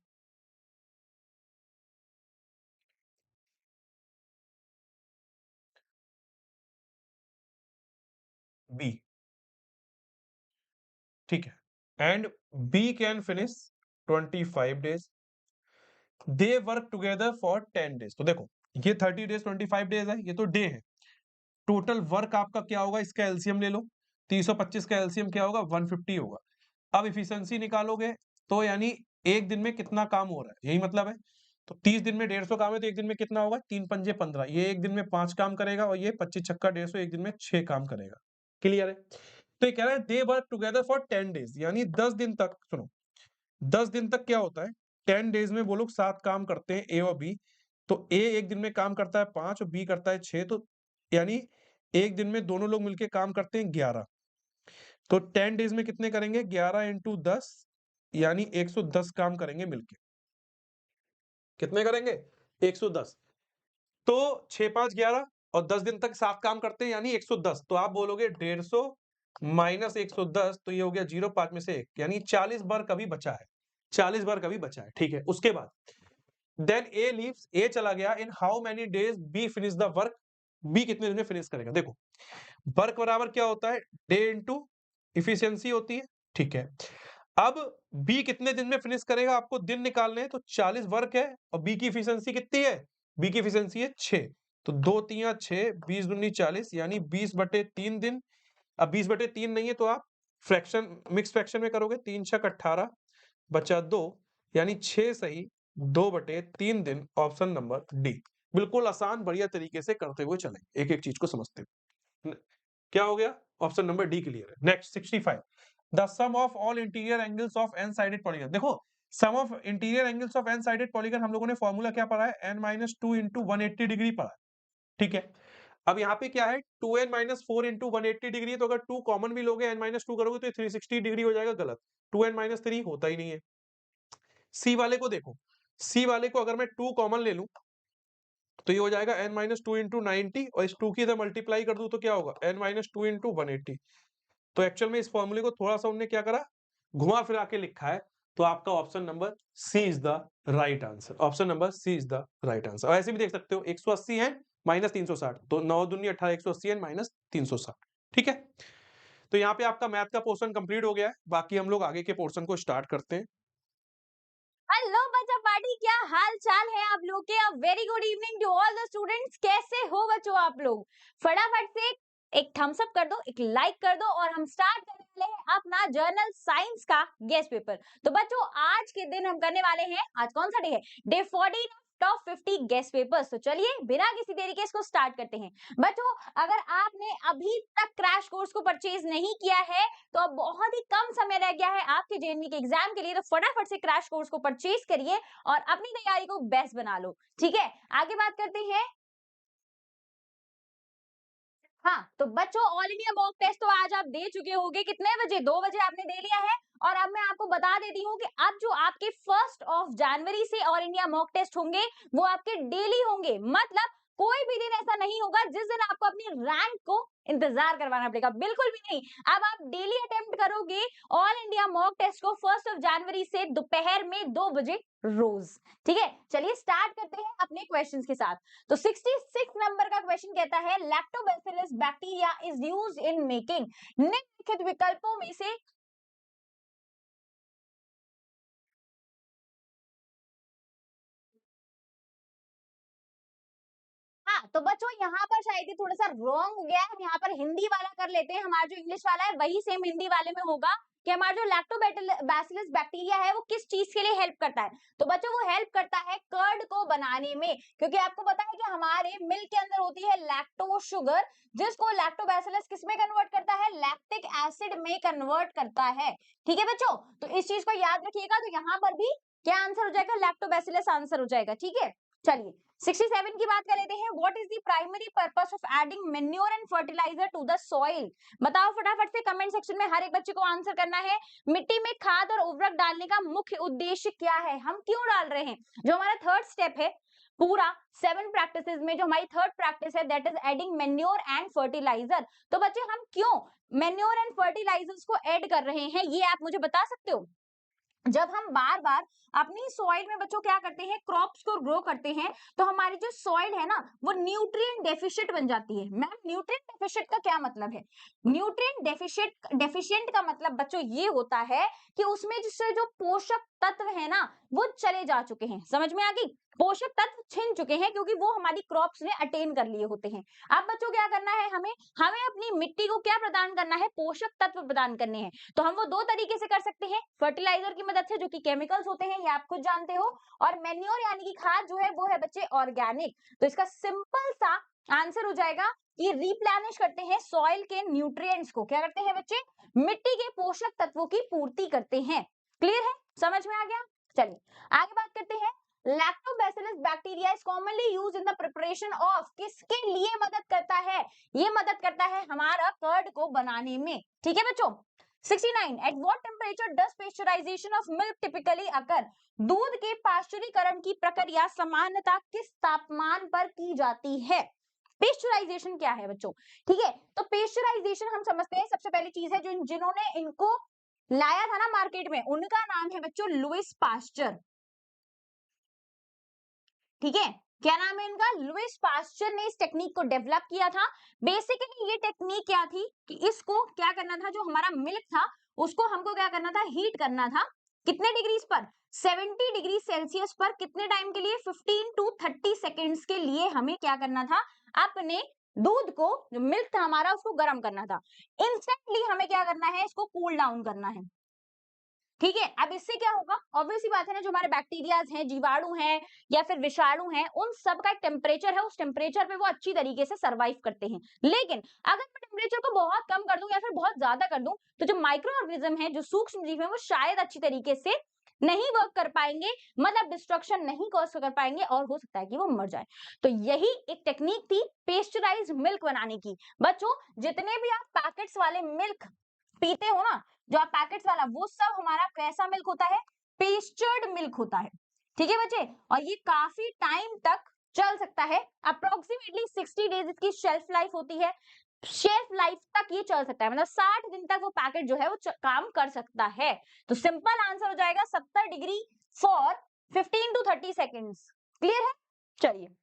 बी, ठीक है, and B can finish 25 days, they work together for 10 days. तो देखो, ये 30 डेज 25 डेज है, ये तो डे है, टोटल वर्क आपका क्या होगा, इसका एलसीएम ले लो, 325 का एलसीएम क्या होगा, 150 होगा। अब इफिशियंसी निकालोगे तो यानी एक दिन में कितना काम हो रहा है, यही मतलब है। तो 30 दिन में 150 काम है, तो एक दिन में कितना होगा, 3 पंजे 15, ये एक दिन में 5 काम करेगा, और ये 25 छक्का 150 एक दिन में 6 काम करेगा। क्लियर है? तो ये कह रहा है दे वर्क टुगेदर फॉर 10 डेज, यानी 10 दिन तक, सुनो, 10 दिन तक क्या होता है, 10 डेज में वो लोग 7 काम करते हैं, ए और बी। तो ए एक दिन में काम करता है 5 और बी करता है 6, तो यानी एक दिन में दोनों लोग मिलके काम करते हैं 11। तो 10 डेज में कितने करेंगे, 11 इंटू 10, यानी 110 काम करेंगे मिलके। कितने करेंगे, 110। तो 6 5 11, और 10 दिन तक 7 काम करते हैं यानी 110। तो आप बोलोगे 150 माइनस 110, तो ये हो गया 0 5 में से 1, यानी 40 बार कभी बचा है, 40 बार कभी बचा है, ठीक है। उसके बाद देन ए लीव्स, ए चला गया, in how many days B finish the work, B कितने दिन में फिनिश करेगा। देखो, वर्क बराबर क्या होता है, डे इंटू इफिशियंसी होती है, ठीक है। अब बी कितने दिन में फिनिश करेगा, आपको दिन निकालने हैं, तो 40 वर्क है और बी की इफिशियंसी कितनी है, बी की इफिशियंसी है 6। तो 2 3 6, 20 दूनी 40, यानी 20/3 दिन। अब 20/3 नहीं है तो आप फ्रैक्शन, मिक्स फ्रैक्शन में करोगे, 3 छक 18 बचा 2, यानी 6 सही 2/3 दिन, ऑप्शन नंबर डी। बिल्कुल आसान बढ़िया तरीके से करते हुए चलें, एक एक चीज को समझते हुए। क्या हो गया, ऑप्शन नंबर डी क्लियर है। Next 65, the sum of all interior angles of N sided polygon. देखो, sum of interior angles of N sided polygon हम लोगों ने फॉर्मूला क्या पढ़ा है, n-2 इंटू 180 डिग्री पढ़ा है, ठीक है। अब यहाँ पे क्या है, 2n-4 इंटू 180 डिग्री, तो अगर 2 कॉमन भी लोगे, n-2 करोगे तो ये 360 डिग्री हो जाएगा, गलत। 2n-3 होता ही नहीं है। सी वाले को देखो, सी वाले को अगर मैं 2 कॉमन ले लूं, तो ये हो जाएगा n-2 इंटू 90, और इस 2 की इधर मल्टीप्लाई कर दूं तो क्या होगा, n-2 इंटू 180। तो एक्चुअल में इस फॉर्मूले को थोड़ा सा उन्होंने क्या करा, घुमा फिरा के लिखा है। तो आपका option number C is the right answer, option number C is the right answer. और ऐसे भी देख सकते हो, 180 है माइनस 360, तो 9 दूनी 18, 180 है माइनस 360, ठीक है। तो यहाँ पे आपका मैथ का पोर्शन कंप्लीट हो गया है, बाकी हम लोग आगे के पोर्शन को स्टार्ट करते हैं। हेलो बच्चा पार्टी, क्या हाल चाल है आप लोग के। Very good evening to all the students. कैसे हो बच्चों आप लोग। फटाफट से एक थम्स अप कर दो, एक लाइक कर दो, और हम स्टार्ट करने वाले हैं अपना जर्नल साइंस का गेस्ट पेपर। तो बच्चों, आज के दिन हम करने वाले हैं, आज कौन सा डे है, डे 14 टॉप 50 गेस्ट पेपर्स। तो चलिए बिना किसी देरी के इसको स्टार्ट करते हैं। बच्चों, अगर आपने अभी तक क्रैश कोर्स को परचेज नहीं किया है, तो अब बहुत ही कम समय रह गया है आपके जेएनवी के एग्जाम के लिए। तो फटाफट से क्रैश कोर्स को परचेज करिए और अपनी तैयारी को बेस्ट बना लो, ठीक है। आगे बात करते हैं। हाँ, तो बच्चों, ऑल इंडिया मॉक टेस्ट तो आज आप दे चुके होंगे, कितने बजे, 2 बजे आपने दे लिया है। और अब मैं आपको बता देती हूँ कि अब जो आपके 1 जनवरी से ऑल इंडिया मॉक टेस्ट होंगे, वो आपके डेली होंगे। मतलब कोई भी दिन ऐसा नहीं होगा जिस दिन आपको अपनी रैंक को इंतजार करवाना पड़ेगा, बिल्कुल भी नहीं। अब आप डेली अटेम्प्ट करोगे ऑल इंडिया मॉक टेस्ट को 1 जनवरी से दोपहर में 2 बजे रोज, ठीक है। चलिए स्टार्ट करते हैं अपने क्वेश्चंस के साथ। तो 66 नंबर का क्वेश्चन कहता है, lactobacillus bacteria is used in making निम्नलिखित विकल्पों में से। हाँ, तो बच्चों यहाँ पर शायद ये थोड़ा सा रॉन्ग हो गया है। हम यहाँ पर हिंदी वाला कर लेते हैं, हमारा जो इंग्लिश वाला है वही सेम हिंदी वाले में होगा कि हमारा जो लैक्टोबैसिलस बैक्टीरिया है वो किस चीज के लिए हेल्प करता है। तो बच्चों, वो हेल्प करता है कर्ड को बनाने में, क्योंकि आपको पता है कि हमारे मिल्क के अंदर होती है लैक्टोज शुगर, जिसको लैक्टोबैसिलस किस में कन्वर्ट करता है, लैक्टिक एसिड में कन्वर्ट करता है, ठीक है बच्चों। तो इस चीज को याद रखिएगा। तो यहाँ पर भी क्या आंसर हो जाएगा, लैक्टोबैसिलस आंसर हो जाएगा, ठीक है। चलिए 67 की बात कर लेते हैं। What is the primary purpose of adding manure and fertiliser to the soil. बताओ फटाफट से, कमेंट सेक्शन में हर एक बच्चे को आंसर करना है। मिट्टी में खाद और उर्वरक डालने का मुख्य उद्देश्य क्या है, हम क्यों डाल रहे हैं। जो हमारा थर्ड स्टेप है, पूरा 7 प्रैक्टिसेस में जो हमारी थर्ड प्रैक्टिस है that is adding manure and fertiliser. तो बच्चे हम क्यों मैन्योर एंड फर्टिलाइजर्स को ऐड कर रहे हैं ये आप मुझे बता सकते हो? जब हम बार बार अपनी सॉइल में बच्चों क्या करते हैं, क्रॉप्स को ग्रो करते हैं, तो हमारी जो सॉइल है ना वो न्यूट्रिएंट डेफिशिएंट बन जाती है। मैम न्यूट्रिएंट डेफिशिएंट का क्या मतलब है? न्यूट्रिएंट डेफिशिएंट का मतलब बच्चों ये होता है कि उसमें जिससे जो पोषक तत्व है ना वो चले जा चुके हैं। समझ में आ गई? पोषक तत्व छिन चुके हैं क्योंकि वो हमारी क्रॉप्स ने अटेन कर लिए होते हैं। अब बच्चों क्या करना है हमें? हमें अपनी मिट्टी को क्या प्रदान करना है? पोषक तत्व प्रदान करने हैं। तो हम वो दो तरीके से कर सकते हैं, फर्टिलाइजर की मदद से जो कि केमिकल्स होते हैं ये आप खुद जानते हो, और मैन्योर यानी कि खाद जो है वो है बच्चे ऑर्गेनिक। तो इसका सिंपल सा आंसर हो जाएगा कि रिप्लेनिश करते हैं सॉइल के न्यूट्रिएंट्स को। क्या करते हैं बच्चे? मिट्टी के पोषक तत्वों की पूर्ति करते हैं। क्लियर है? समझ में आ गया? चलिए आगे बात करते हैं। Lactobacillus bacteria is commonly used in the preparation of, किसके लिए मदद करता है? ये मदद करता है हमारा कर्ड को बनाने में। ठीक है बच्चों? 69 at what temperature does pasteurization of milk typically occur? दूध के पाश्चुरीकरण की प्रक्रिया सामान्यतः किस तापमान पर की जाती है? पेस्चराइजेशन क्या है बच्चों? ठीक है, तो पेस्चराइजेशन हम समझते हैं सबसे पहली चीज है जो जिन्होंने इनको लाया था ना मार्केट में उनका नाम है बच्चों लुइस पास्चर। ठीक है, क्या नाम है इनका? लुइस पास्चर ने इस टेक्निक को डेवलप किया था। बेसिकली ये टेक्निक क्या थी कि इसको क्या करना था, जो हमारा मिल्क था उसको हमको क्या करना था? हीट करना था। कितने डिग्रीज पर? 70 डिग्री सेल्सियस पर। कितने टाइम के लिए? 15 टू 30 सेकेंड्स के लिए हमें क्या करना था? अपने दूध को, जो मिल्क था हमारा, उसको गर्म करना था। इंस्टेंटली हमें क्या करना है? इसको कूल डाउन करना है। ठीक है, अब इससे क्या होगा? ऑब्वियस सी बात है ना, जो हमारे बैक्टीरियाज हैं, जीवाणु हैं या फिर विषाणु हैं, उन सब का एक टेम्परेचर है, उस टेम्परेचर पे वो अच्छी तरीके से सर्वाइव करते हैं। लेकिन अगर मैं टेम्परेचर को बहुत कम कर दूं या फिर बहुत ज्यादा कर दूं तो जो माइक्रो ऑर्गेनिज्म है, जो सूक्ष्म जीव है, वो शायद अच्छी तरीके से नहीं वर्क कर पाएंगे, मतलब डिस्ट्रक्शन नहीं कॉज कर पाएंगे और हो सकता है कि वो मर जाए। तो यही एक टेक्निक थी पेस्चराइज्ड मिल्क बनाने की। बच्चों जितने भी आप पैकेट्स वाले मिल्क पीते हो ना, जो आप पैकेट्स वाला, वो सब हमारा कैसा मिल्क होता है? पेस्चर्ड मिल्क होता है। ठीक है बच्चे, और ये काफी टाइम तक चल सकता है। अप्रोक्सीमेटली 60 डेज इसकी शेल्फ लाइफ होती है। शेल्फ लाइफ तक ये चल सकता है, मतलब 60 दिन तक वो पैकेट जो है वो काम कर सकता है। तो सिंपल आंसर हो जाएगा 70 degree for 15 to 30 seconds. Clear है? चलिए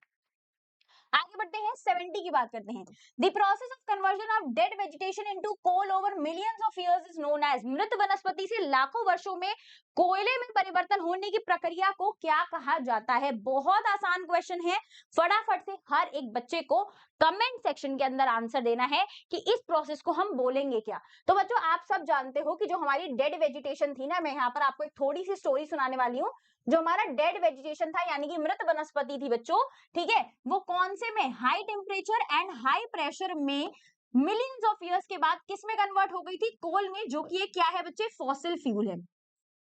आगे बढ़ते हैं, 70 की बात करते हैं। The process of conversion of dead vegetation into coal over millions of years is known as, मृत वनस्पति से लाखों वर्षों में कोयले में परिवर्तन होने की प्रक्रिया को क्या कहा जाता है? बहुत आसान क्वेश्चन है, फटाफट से हर एक बच्चे को कमेंट सेक्शन के अंदर आंसर देना है कि इस प्रोसेस को हम बोलेंगे क्या। तो बच्चों आप सब जानते हो कि जो हमारी डेड वेजिटेशन थी ना, मैं यहाँ पर आपको एक थोड़ी सी स्टोरी सुनाने वाली हूँ। जो हमारा डेड वेजिटेशन था यानी कि मृत वनस्पति थी बच्चों, ठीक है, वो कौन से में? High temperature and high pressure में मिलियंस ऑफ इयर्स के बाद किस में कन्वर्ट हो गई थी? कोल में, जो कि ये क्या है बच्चे? फॉसिल फ्यूल है।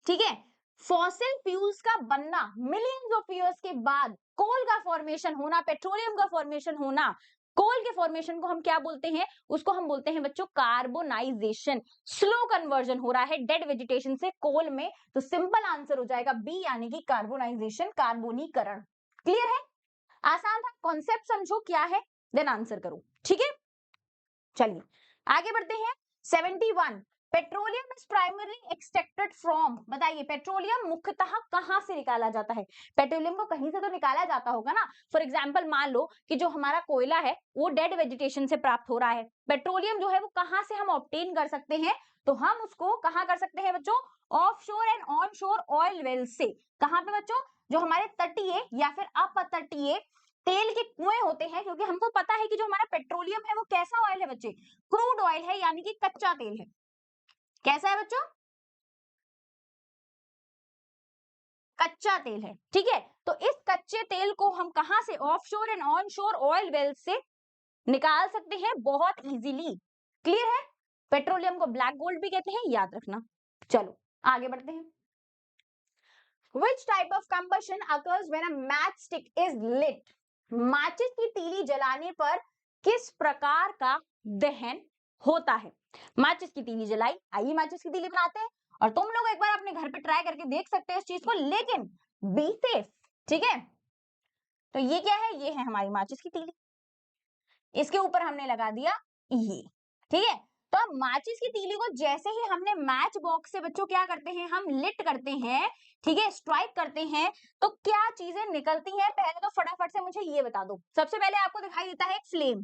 ठीक है, फॉसिल फ्यूल्स का बनना, मिलियंस ऑफ इयर्स के बाद कोल का फॉर्मेशन होना, पेट्रोलियम का फॉर्मेशन होना, कोल के फॉर्मेशन को हम क्या बोलते हैं? उसको हम बोलते हैं बच्चों कार्बोनाइजेशन। स्लो कन्वर्जन हो रहा है डेड वेजिटेशन से कोल में। तो सिंपल आंसर हो जाएगा बी यानी कि कार्बोनाइजेशन, कार्बोनीकरण। क्लियर है? आसान था, कॉन्सेप्ट समझो क्या है, देन आंसर करो। ठीक है, चलिए आगे बढ़ते हैं। 71 petroleum is primarily extracted from, बताइए पेट्रोलियम मुख्यतः कहां से निकाला जाता है? पेट्रोलियम को कहीं से तो निकाला जाता होगा ना। फॉर एग्जांपल मान लो कि जो हमारा कोयला है वो डेड वेजिटेशन से प्राप्त हो रहा है, पेट्रोलियम जो है वो कहां से हम ऑब्टेन कर सकते हैं? तो हम उसको कहां कर सकते हैं बच्चों? Offshore and onshore oil well से। कहां पे बच्चों? जो हमारे तटीय या फिर अपतटीय तेल के कुएं होते हैं, क्योंकि हमको पता है कि जो हमारा पेट्रोलियम है वो कैसा ऑयल है बच्चे? क्रूड ऑयल है, यानी कि कच्चा तेल है। कैसा है बच्चों? कच्चा तेल है। ठीक है, तो इस कच्चे तेल को हम कहां से? Offshore and onshore oil well से निकाल सकते हैं बहुत इजीली। क्लियर है? पेट्रोलियम को ब्लैक गोल्ड भी कहते हैं, याद रखना। चलो आगे बढ़ते हैं। Which type of combustion occurs when a matchstick is lit? माचिस की तीली जलाने पर किस प्रकार का दहन होता है? माचिस की तीली जलाई, आइए माचिस की तीली बनाते हैं, और तुम लोग एक बार अपने घर पे ट्राई करके देख सकते हो इस चीज को, लेकिन बी सेफ। ठीक है, तो ये क्या है, ये है हमारी माचिस की तीली, इसके ऊपर हमने लगा दिया ये, ठीक है। तो अब माचिस की तीली को जैसे ही हमने मैच बॉक्स से बच्चों क्या करते हैं, हम लिट करते हैं, ठीक है, स्ट्राइक करते हैं, तो क्या चीजें निकलती हैं, पहले तो फटाफट से मुझे ये बता दो। सबसे पहले आपको दिखाई देता है एक फ्लेम,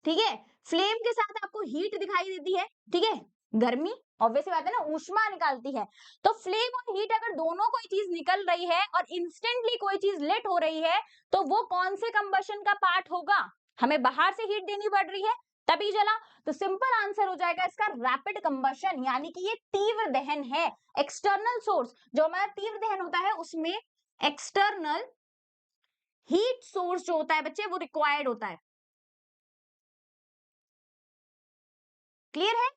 ठीक है, फ्लेम के साथ आपको हीट दिखाई देती है, ठीक है, गर्मी, ऑब्वियस बात है ना, ऊष्मा निकालती है। तो फ्लेम और हीट अगर दोनों कोई चीज निकल रही है और इंस्टेंटली कोई चीज लिट हो रही है, तो वो कौन से कंबशन का पार्ट होगा, हमें बाहर से हीट देनी पड़ रही है तभी जला। तो सिंपल आंसर हो जाएगा इसका रैपिड कंबशन, यानी कि ये तीव्र दहन है। एक्सटर्नल सोर्स जो हमारा तीव्र दहन होता है उसमें एक्सटर्नल हीट सोर्स जो होता है बच्चे वो रिक्वायर्ड होता है। क्लियर है,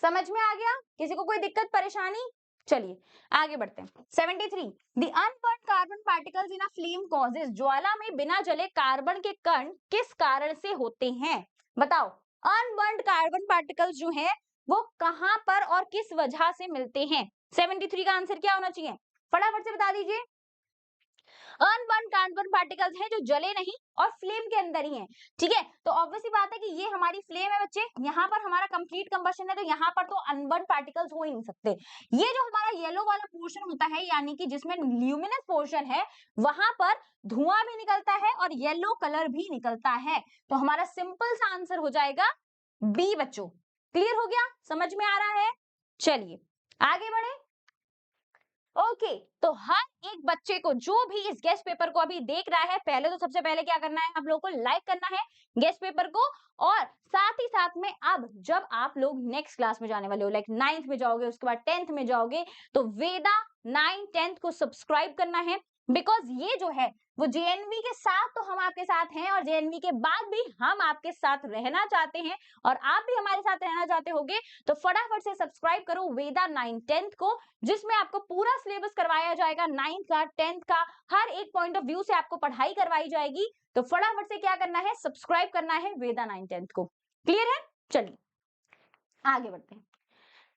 समझ में आ गया, किसी को कोई दिक्कत परेशानी? चलिए आगे बढ़ते हैं। 73 the unburnt carbon particles in a flame causes, ज्वाला में बिना जले कार्बन के कण किस कारण से होते हैं, बताओ। अनबर्न कार्बन पार्टिकल्स जो है वो कहां पर और किस वजह से मिलते हैं? 73 का आंसर क्या होना चाहिए, फटाफट से बता दीजिए। अनबर्न कार्बन पार्टिकल्स हैं जो जले नहीं और फ्लेम के अंदर ही हैं, ठीक है। तो ऑब्वियसली बात है कि ये हमारी फ्लेम है बच्चे, यहाँ पर हमारा कंप्लीट कंबशन है, तो यहाँ पर तो अनबर्न पार्टिकल्स हो ही नहीं सकते। ये जो हमारा येलो वाला पोर्शन होता है, यानी कि जिसमें ल्यूमिनस पोर्शन है, वहां पर धुआं भी निकलता है और येलो कलर भी निकलता है। तो हमारा सिंपल सा आंसर हो जाएगा बी बच्चों। क्लियर हो गया, समझ में आ रहा है? चलिए आगे बढ़े। ओके तो हर एक बच्चे को जो भी इस गेस्ट पेपर को अभी देख रहा है, पहले तो सबसे पहले क्या करना है, आप लोगों को लाइक करना है गेस्ट पेपर को, और साथ ही साथ में अब जब आप लोग नेक्स्ट क्लास में जाने वाले हो, लाइक 9th में जाओगे, उसके बाद 10th में जाओगे, तो वेदा 9, 10th को सब्सक्राइब करना है। बिकॉज ये जो है वो जेएनवी के साथ तो हम आपके साथ हैं, और जेएनवी के बाद भी हम आपके साथ रहना चाहते हैं, और आप भी हमारे साथ रहना चाहते होगे, तो फटाफट से सब्सक्राइब करो वेदा 9, 10th को, जिसमें आपको पूरा सिलेबस करवाया जाएगा, 9th का 10th का, हर एक पॉइंट ऑफ व्यू से आपको पढ़ाई करवाई जाएगी। तो फटाफट से क्या करना है, सब्सक्राइब करना है वेदा 9, 10th को। क्लियर है, चलिए आगे बढ़ते हैं।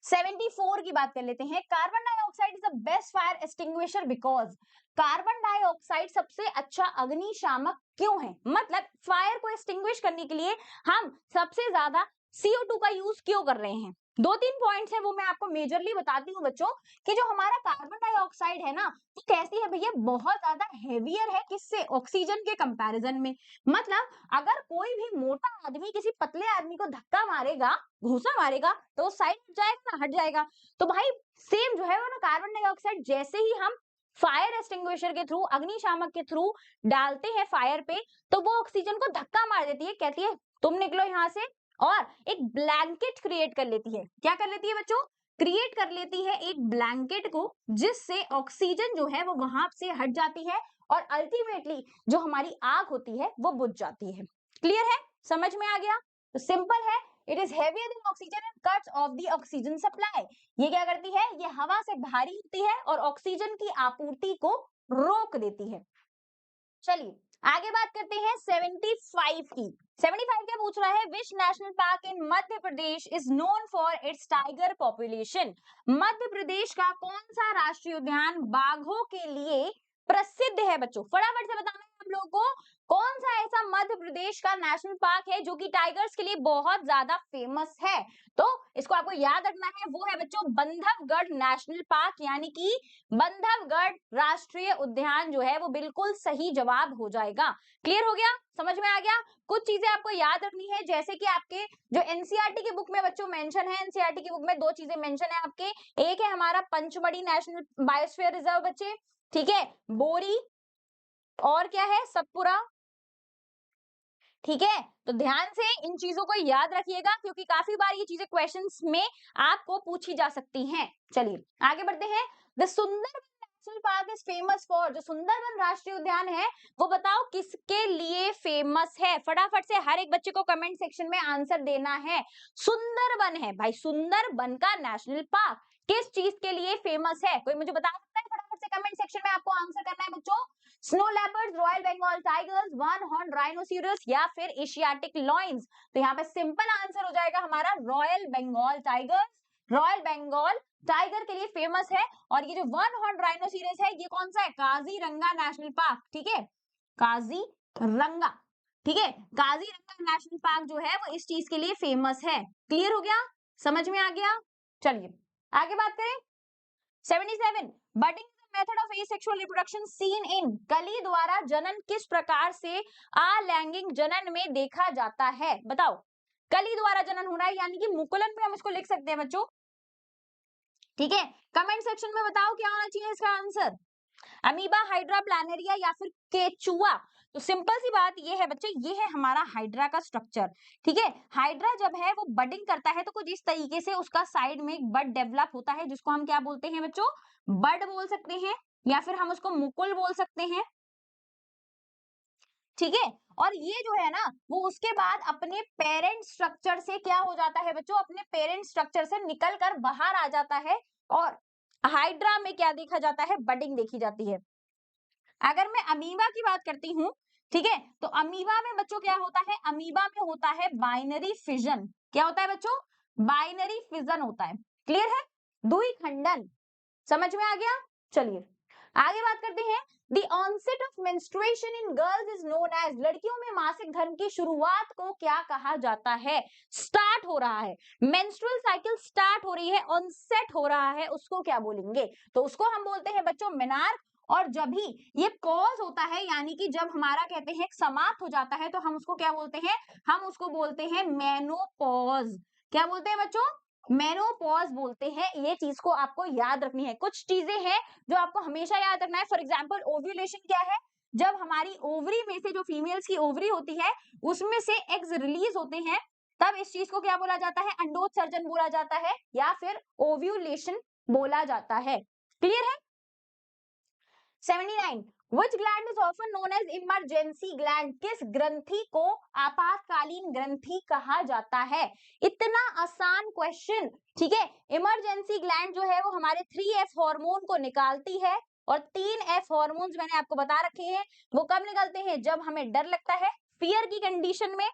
74 की बात कर लेते हैं। Carbon dioxide is the best fire extinguisher because, carbon dioxide सबसे अच्छा अग्निशामक क्यों है, मतलब फायर को एक्सटिंग्विश करने के लिए हम सबसे ज्यादा CO2 का यूज क्यों कर रहे हैं। 2-3 पॉइंट्स है वो मैं आपको मेजरली बताती हूँ बच्चों, कि जो हमारा कार्बन डाइऑक्साइड है ना, वो कैसी है भैया, बहुत ज्यादा हेवियर है, किससे, ऑक्सीजन के कंपैरिजन में। मतलब अगर कोई भी मोटा आदमी किसी पतले आदमी को धक्का मारेगा, घूसा मारेगा, तो साइड हट जाएगा ना, हट जाएगा। तो भाई सेम जो है वो ना, कार्बन डाइऑक्साइड जैसे ही हम फायर एक्सटिंग्विशर के थ्रू, अग्निशामक के थ्रू डालते हैं फायर पे, तो वो ऑक्सीजन को धक्का मार देती है, कहती है तुम निकलो यहाँ से, और एक ब्लैंकेट क्रिएट कर लेती है। क्या कर लेती है बच्चों, क्रिएट कर लेती है एक ब्लैंकेट को, जिससे ऑक्सीजन जो है वो वहां से हट जाती है, और अल्टीमेटली जो हमारी आग होती है वो बुझ जाती है। क्लियर है, समझ में आ गया? तो सिंपल है, it is heavier than oxygen and cuts off the oxygen supply. ये क्या करती है, ये हवा से भारी होती है और ऑक्सीजन की आपूर्ति को रोक देती है। चलिए आगे बात करते हैं 75 की। 75 क्या पूछ रहा है, which national park in Madhya Pradesh is known for its tiger population. Madhya Pradesh का कौन सा राष्ट्रीय उद्यान बाघों के लिए प्रसिद्ध है बच्चों, फटाफट से बताना है आप लोगों को, कौन सा ऐसा मध्य प्रदेश का नेशनल पार्क है जो कि टाइगर्स के लिए बहुत ज्यादा फेमस है। तो इसको आपको याद रखना है, वो है बच्चों बंधवगढ़ नेशनल पार्क, यानी कि बंधवगढ़ राष्ट्रीय उद्यान जो है वो बिल्कुल सही जवाब हो जाएगा। क्लियर हो गया, समझ में आ गया? कुछ चीजें आपको याद रखनी है, जैसे कि आपके जो एनसीईआरटी की बुक में बच्चों मेंशन है, एनसीईआरटी की बुक में 2 चीजें मेंशन है आपके, एक है हमारा पंचमढ़ी नेशनल बायोस्फीयर रिजर्व बच्चे, ठीक है, बोरी, और क्या है, सतपुरा, ठीक है। तो ध्यान से इन चीजों को याद रखिएगा, क्योंकि काफी बार ये चीजें क्वेश्चंस में आपको पूछी जा सकती हैं। चलिए आगे बढ़ते हैं। The Sundarban national park is famous for, जो सुंदरबन राष्ट्रीय उद्यान है वो बताओ किसके लिए फेमस है, फटाफट से हर एक बच्चे को कमेंट सेक्शन में आंसर देना है। सुंदरबन है भाई, सुंदरबन का नेशनल पार्क किस चीज के लिए फेमस है, कोई मुझे बता सकता है? फटाफट से कमेंट सेक्शन में आपको आंसर करना है बच्चों। Snow leopard, royal Bengal tigers, one horn rhinoceros, या फिर एशियाटिक लॉयंस। तो यहाँ पे सिंपल आंसर हो जाएगा हमारा royal Bengal tigers. Royal Bengal tiger के लिए फेमस है, और ये जो वन हॉर्न राइनोसेरस है ये कौन सा है, काजीरंगा नेशनल पार्क, ठीक है। काजीरंगा। ठीक है, काजीरंगा नेशनल पार्क जो है वो इस चीज के लिए फेमस है। क्लियर हो गया, समझ में आ गया। चलिए आगे बात करें। 77 budding method of asexual reproduction seen in, कली द्वारा जनन किस प्रकार से अलैंगिक जनन में देखा जाता है, बताओ। कली द्वारा जनन हो रहा है यानी कि मुकुलन में हम इसको लिख सकते हैं बच्चों। ठीक है, कमेंट सेक्शन में बताओ क्या होना चाहिए इसका आंसर, अमीबा, हाइड्रा, प्लानेरिया या फिर केचुआ। तो सिंपल सी बात ये है बच्चे, ये है हमारा हाइड्रा का स्ट्रक्चर। ठीक है, हाइड्रा जब है वो बडिंग करता है तो कुछ इस तरीके से उसका साइड में एक बड डेवलप होता है, जिसको हम क्या बोलते हैं बच्चों, बड बोल सकते हैं या फिर हम उसको मुकुल बोल सकते हैं। ठीक है, और ये जो है ना वो उसके बाद अपने पेरेंट स्ट्रक्चर से क्या हो जाता है बच्चों, अपने पेरेंट स्ट्रक्चर से निकल कर बाहर आ जाता है और हाइड्रा में क्या देखा जाता है, बडिंग देखी जाती है। अगर मैं अमीबा की बात करती हूँ, ठीक है, तो अमीबा में बच्चों क्या होता है, अमीबा में होता है बाइनरी फिजन। क्या होता है बच्चों, बाइनरी फिजन होता है। क्लियर है, द्विखंडन, समझ में आ गया। चलिए आगे बात करते हैं। The onset of menstruation in girls is known as, लड़कियों में मासिक धर्म की शुरुआत को क्या कहा जाता है, स्टार्ट हो रहा है, मेंस्ट्रुअल साइकिल स्टार्ट हो रही है, ऑनसेट हो रहा है, उसको क्या बोलेंगे, तो उसको हम बोलते हैं बच्चों मेनार्क। और जब भी ये पॉज होता है यानी कि जब हमारा कहते हैं समाप्त हो जाता है तो हम उसको क्या बोलते हैं, हम उसको बोलते हैं मेनोपॉज। क्या बोलते हैं बच्चों, मेनोपॉज बोलते हैं। ये चीज को आपको याद रखनी है, कुछ चीजें हैं जो आपको हमेशा याद रखना है। फॉर एग्जाम्पल ओव्यूलेशन क्या है, जब हमारी ओवरी में से, जो फीमेल्स की ओवरी होती है उसमें से एग्स रिलीज होते हैं, तब इस चीज को क्या बोला जाता है, अंडोत्सर्जन बोला जाता है या फिर ओव्यूलेशन बोला जाता है। क्लियर है। 79 which gland is often known as emergency gland, किस ग्रंथि को आपातकालीन ग्रंथि कहा जाता है, इतना आसान क्वेश्चन। ठीक है, इमरजेंसी ग्लैंड जो है वो हमारे 3F हार्मोन को निकालती है और 3F हार्मोन्स मैंने आपको बता रखे हैं, वो कब निकलते हैं, जब हमें डर लगता है, फियर की कंडीशन में,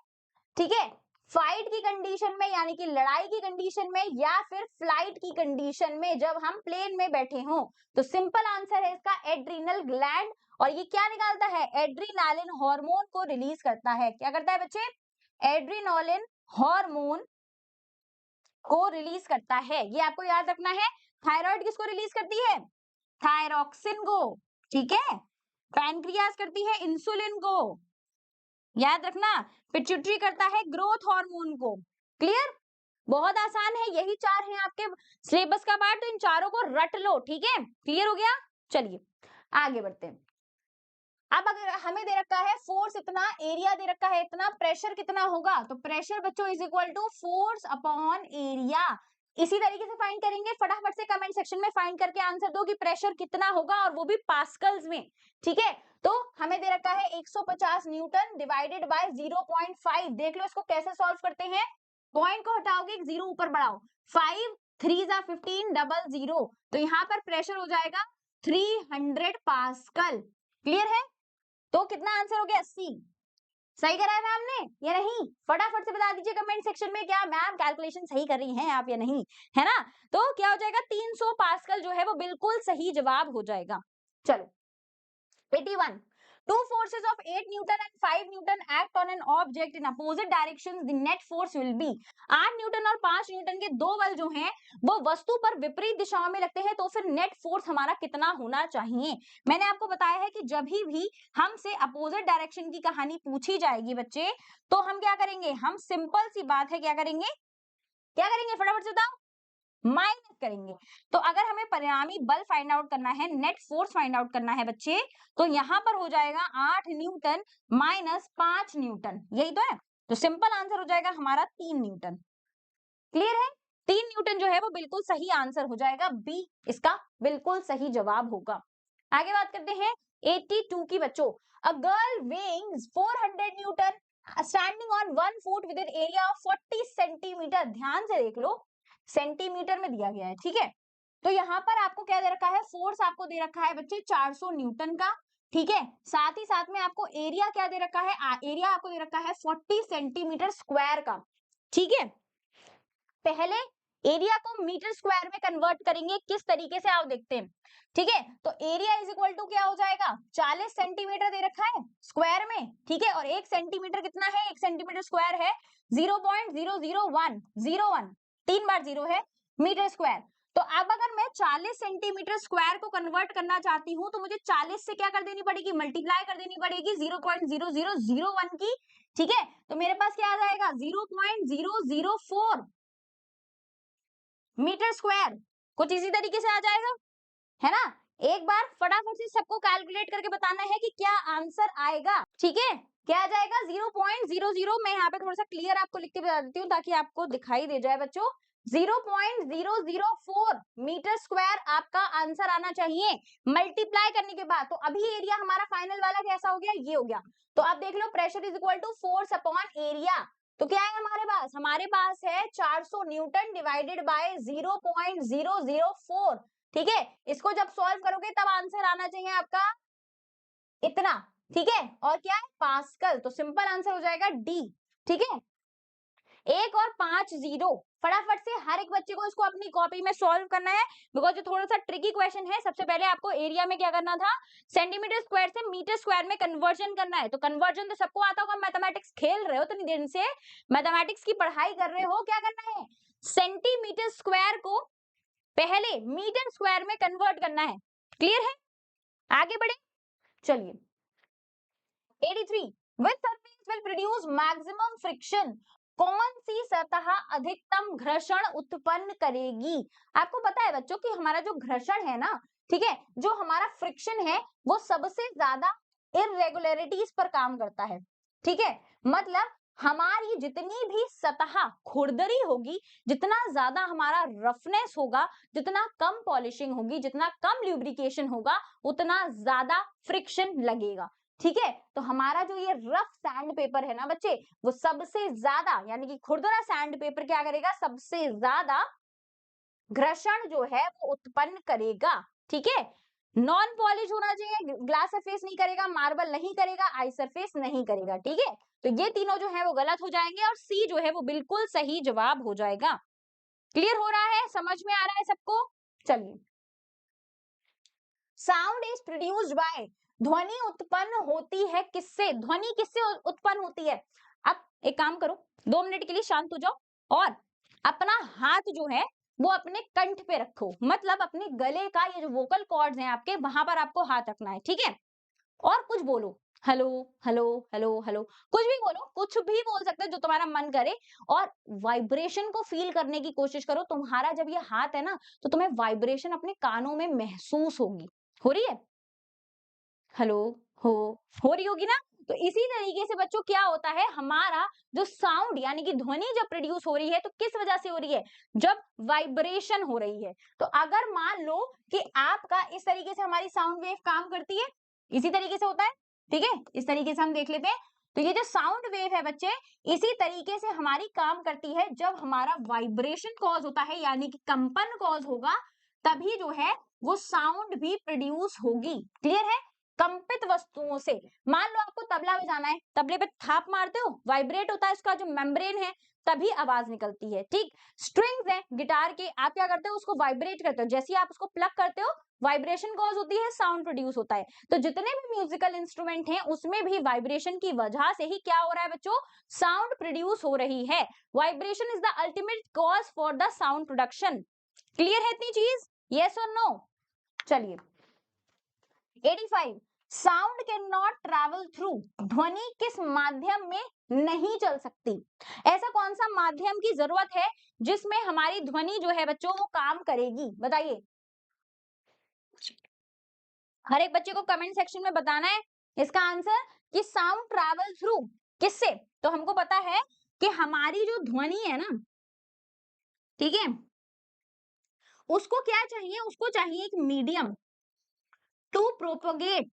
ठीक है, फाइट की कंडीशन में यानी कि लड़ाई की कंडीशन में, या फिर फ्लाइट की कंडीशन में जब हम प्लेन में बैठे हों। तो सिंपल आंसर है इसका एड्रीनल ग्लैंड, और ये क्या निकालता है, एड्रीनालिन हार्मोन को रिलीज करता है। क्या करता है बच्चे, एड्रीनालिन हार्मोन को रिलीज करता है, ये आपको याद रखना है। थायराइड किसको रिलीज करती है, थायरॉक्सिन को। ठीक है, पैनक्रियास करती है इंसुलिन को, याद रखना। पिट्यूटरी करता है ग्रोथ हार्मोन को। क्लियर, बहुत आसान है, यही चार हैं आपके सिलेबस का पार्ट, तो इन चारों को रट लो। ठीक है, क्लियर हो गया। चलिए आगे बढ़ते हैं। अब अगर हमें दे रखा है फोर्स इतना, एरिया दे रखा है इतना, प्रेशर कितना होगा, तो प्रेशर बच्चों is equal to force upon area. इसी तरीके से फाइंड करेंगे, फटाफट से कमेंट सेक्शन में फाइंड करके आंसर दो कि प्रेशर कितना होगा, और वो भी पास्कल्स में। ठीक है, तो हमें दे रखा है 150 न्यूटन डिवाइडेड बाय 0.5। देख लो इसको कैसे सॉल्व करते हैं, पॉइंट को हटाओगे, एक जीरो ऊपर बढ़ाओ, 5 3 जा 15 डबल जीरो, तो यहाँ पर प्रेशर हो जाएगा 300 पास्कल। क्लियर है, तो कितना आंसर हो गया, सी। सही करा है मैम ने या नहीं, फटाफट से बता दीजिए कमेंट सेक्शन में, क्या मैम कैलकुलेशन सही कर रही हैं आप या नहीं, है ना। तो क्या हो जाएगा, 300 पास्कल जो है वो बिल्कुल सही जवाब हो जाएगा। चलो 81 two forces of 8 newton and 5 newton act on an object in opposite directions, the net force will be। 8 Newton और 5 न्यूटन के दो बल जो हैं वो वस्तु पर विपरीत दिशाओं में लगते हैं, तो फिर नेट फोर्स हमारा कितना होना चाहिए। मैंने आपको बताया है कि जब भी हमसे अपोजिट डायरेक्शन की कहानी पूछी जाएगी बच्चे, तो हम क्या करेंगे, हम सिंपल सी बात है क्या करेंगे, क्या करेंगे फटाफट से बताओ, माइनस करेंगे। तो अगर हमें परिणामी बल फाइंड आउट करना है, नेट फोर्स फाइंड आउट करना है बच्चे, तो यहां पर हो जाएगा 8 न्यूटन माइनस 5 न्यूटन, यही तो है। तो सिंपल आंसर हो जाएगा हमारा 3 न्यूटन। क्लियर है, 3 न्यूटन जो है वो बिल्कुल सही आंसर हो जाएगा, बी इसका बिल्कुल सही जवाब होगा। आगे बात करते हैं 82 की बच्चों। A girl weighing 400 Newton standing on 1 foot with an area of 40 centimetre. ध्यान से देख लो, सेंटीमीटर में दिया गया है। ठीक है, तो यहाँ पर आपको क्या दे रखा है, फोर्स आपको दे रखा है बच्चे 400 न्यूटन का। ठीक है, साथ ही साथ में आपको एरिया क्या दे रखा है, एरिया आपको दे रखा है 40 सेंटीमीटर स्क्वायर का। ठीक है, पहले एरिया को मीटर स्क्वायर में कन्वर्ट करेंगे किस तरीके से, आओ देखते हैं। ठीक है, तो एरिया इज इक्वल टू क्या हो जाएगा, 40 सेंटीमीटर दे रखा है स्क्वायर में। ठीक है, और 1 सेंटीमीटर कितना है, 1 सेंटीमीटर स्क्वायर है 0.00101, 3 बार 0 है, मीटर स्क्वायर। तो अब अगर मैं 40 सेंटीमीटर स्क्वायर को कन्वर्ट करना चाहती हूँ तो मुझे 40 से क्या कर देनी पड़ेगी, मल्टीप्लाई कर देनी पड़ेगी 0.0001 की। ठीक है, तो मेरे पास क्या आ जाएगा 0.004 मीटर स्क्वायर, कुछ इसी तरीके से आ जाएगा, है ना। एक बार फटाफट से सबको कैलकुलेट करके बताना है कि क्या आंसर आएगा। ठीक है, क्या आ जाएगा 0.00, मैं यहाँ पे थोड़ा सा क्लियर आपको लिख के बता देती हूँ ताकि आपको दिखाई दे जाए बच्चों। 0.004 मीटर स्क्वायर आपका आंसर आना चाहिए मल्टीप्लाई करने के बाद। तो अभी एरिया हमारा फाइनल वाला कैसा हो गया, ये हो गया। तो आप देख लो pressure is equal to force upon area. तो क्या है हमारे पास है 400 न्यूटन डिवाइडेड बाय 0.004। ठीक है, इसको जब सॉल्व करोगे तब आंसर आना चाहिए आपका इतना। ठीक है, और क्या है पास्कल, तो सिंपल आंसर हो जाएगा डी। ठीक है, 1 और 5 0, फटाफट से हर एक बच्चे को इसको अपनी कॉपी में सॉल्व करना है बिकॉज ये थोड़ा सा ट्रिकी क्वेश्चन है। सबसे पहले आपको एरिया में क्या करना था, सेंटीमीटर स्क्वायर से मीटर स्क्वायर में कन्वर्जन करना है। तो कन्वर्जन तो सबको आता होगा, मैथमेटिक्स खेल रहे हो तो नहीं दिन से, मैथमेटिक्स की पढ़ाई कर रहे हो, क्या करना है, सेंटीमीटर स्क्वायर को पहले मीटर स्क्वायर में कन्वर्ट करना है। क्लियर है, आगे बढ़े, चलिए 83, which surface will produce maximum friction, कौन सी सतह अधिकतम घर्षण उत्पन्न करेगी। आपको पता है बच्चों कि हमारा जो घर्षण है ना, ठीक है, जो हमारा फ्रिक्शन है वो सबसे ज्यादा इरेगुलरिटीज पर काम करता है। ठीक है, मतलब हमारी जितनी भी सतह खुरदरी होगी, जितना ज्यादा हमारा रफनेस होगा, जितना कम पॉलिशिंग होगी, जितना कम ल्यूब्रिकेशन होगा, उतना ज्यादा फ्रिक्शन लगेगा। ठीक है, तो हमारा जो ये रफ सैंड पेपर है ना बच्चे, वो सबसे ज्यादा यानी कि खुरदरा सैंड पेपर क्या करेगा, सबसे ज्यादा घर्षण जो है वो उत्पन्न करेगा। ठीक है, नॉन पॉलिश होना चाहिए, ग्लास सरफेस नहीं करेगा, मार्बल नहीं करेगा, आई सरफेस नहीं करेगा। ठीक है, तो ये तीनों जो है वो गलत हो जाएंगे और सी जो है वो बिल्कुल सही जवाब हो जाएगा। क्लियर हो रहा है, समझ में आ रहा है सबको। चलिए, साउंड इज प्रोड्यूस्ड बाय, ध्वनि उत्पन्न होती है किससे, ध्वनि किससे उत्पन्न होती है। अब एक काम करो, 2 मिनट के लिए शांत हो जाओ और अपना हाथ जो है वो अपने कंठ पे रखो, मतलब अपने गले का ये जो वोकल कॉर्ड्स हैं आपके, वहां पर आपको हाथ रखना है। ठीक है, और कुछ बोलो, हेलो हेलो हेलो हेलो, कुछ भी बोलो, कुछ भी बोल सकते हो जो तुम्हारा मन करे, और वाइब्रेशन को फील करने की कोशिश करो। तुम्हारा जब ये हाथ है ना तो तुम्हें वाइब्रेशन अपने कानों में महसूस होगी, हो रही है, हेलो, हो हो रही होगी ना। तो इसी तरीके से बच्चों क्या होता है, हमारा जो साउंड यानी कि ध्वनि जब प्रोड्यूस हो रही है तो किस वजह से हो रही है, जब वाइब्रेशन हो रही है। तो अगर मान लो कि आपका इस तरीके से हमारी साउंड वेव काम करती है, इसी तरीके से होता है। ठीक है, इस तरीके से हम देख लेते हैं। तो ये जो साउंड वेव है बच्चे, इसी तरीके से हमारी काम करती है। जब हमारा वाइब्रेशन कॉज होता है यानी कि कंपन कॉज होगा, तभी जो है वो साउंड भी प्रोड्यूस होगी। क्लियर है, कंपित वस्तुओं से, मान लो आपको तबला बजाना है, तबले पे थाप मारते हो, वाइब्रेट होता है उसका जो मेम्ब्रेन है, तभी आवाज निकलती है। ठीक, स्ट्रिंग्स है गिटार के, आप क्या करते हो, उसको वाइब्रेट करते हो, जैसे ही आप उसको प्लग करते हो वाइब्रेशन कॉज होती है, साउंड प्रोड्यूस होता है। तो जितने भी म्यूजिकल इंस्ट्रूमेंट हैं उसमें भी वाइब्रेशन की वजह से ही क्या हो रहा है बच्चों, साउंड प्रोड्यूस हो रही है। Vibration is the ultimate cause for the sound production. Clear है इतनी चीज, यस और नो। चलिए 85, sound can not travel through, ध्वनि किस माध्यम में नहीं चल सकती। ऐसा कौन सा माध्यम की जरूरत है जिसमें हमारी ध्वनि जो है बच्चों वो काम करेगी, बताइए। हर एक बच्चे को कमेंट सेक्शन में बताना है इसका आंसर कि साउंड ट्रेवल थ्रू किससे। तो हमको पता है कि हमारी जो ध्वनि है ना, ठीक है, उसको क्या चाहिए, उसको चाहिए एक मीडियम टू प्रोपोगेट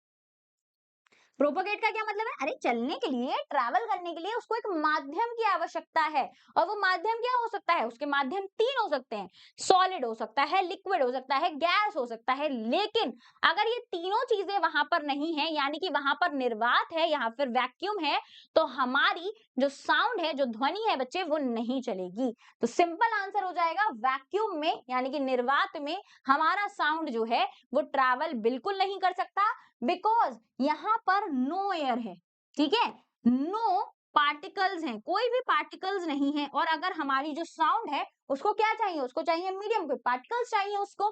प्रोपोगेट का क्या मतलब है? अरे चलने के लिए, ट्रैवल करने के लिए उसको एक माध्यम की आवश्यकता है, और वो माध्यम क्या हो सकता है? उसके माध्यम 3 हो सकते हैं, सॉलिड हो सकता है, लिक्विड हो सकता है, गैस हो सकता है। लेकिन अगर ये तीनों चीजें वहां पर नहीं है, यानी कि वहां पर निर्वात है या फिर वैक्यूम है, तो हमारी जो साउंड है, जो ध्वनि है बच्चे, वो नहीं चलेगी। तो सिंपल आंसर हो जाएगा वैक्यूम में, यानी कि निर्वात में हमारा साउंड जो है वो ट्रैवल बिल्कुल नहीं कर सकता, बिकॉज यहां पर नो एयर है, ठीक है, नो पार्टिकल्स हैं, कोई भी पार्टिकल्स नहीं है। और अगर हमारी जो साउंड है उसको क्या चाहिए? उसको चाहिए मीडियम, कोई पार्टिकल्स चाहिए उसको,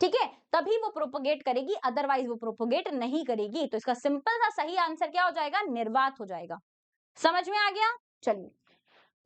ठीक है, तभी वो प्रोपोगेट करेगी, अदरवाइज वो प्रोपोगेट नहीं करेगी। तो इसका सिंपल सा सही आंसर क्या हो जाएगा? निर्वात हो जाएगा। समझ में आ गया? चलिए,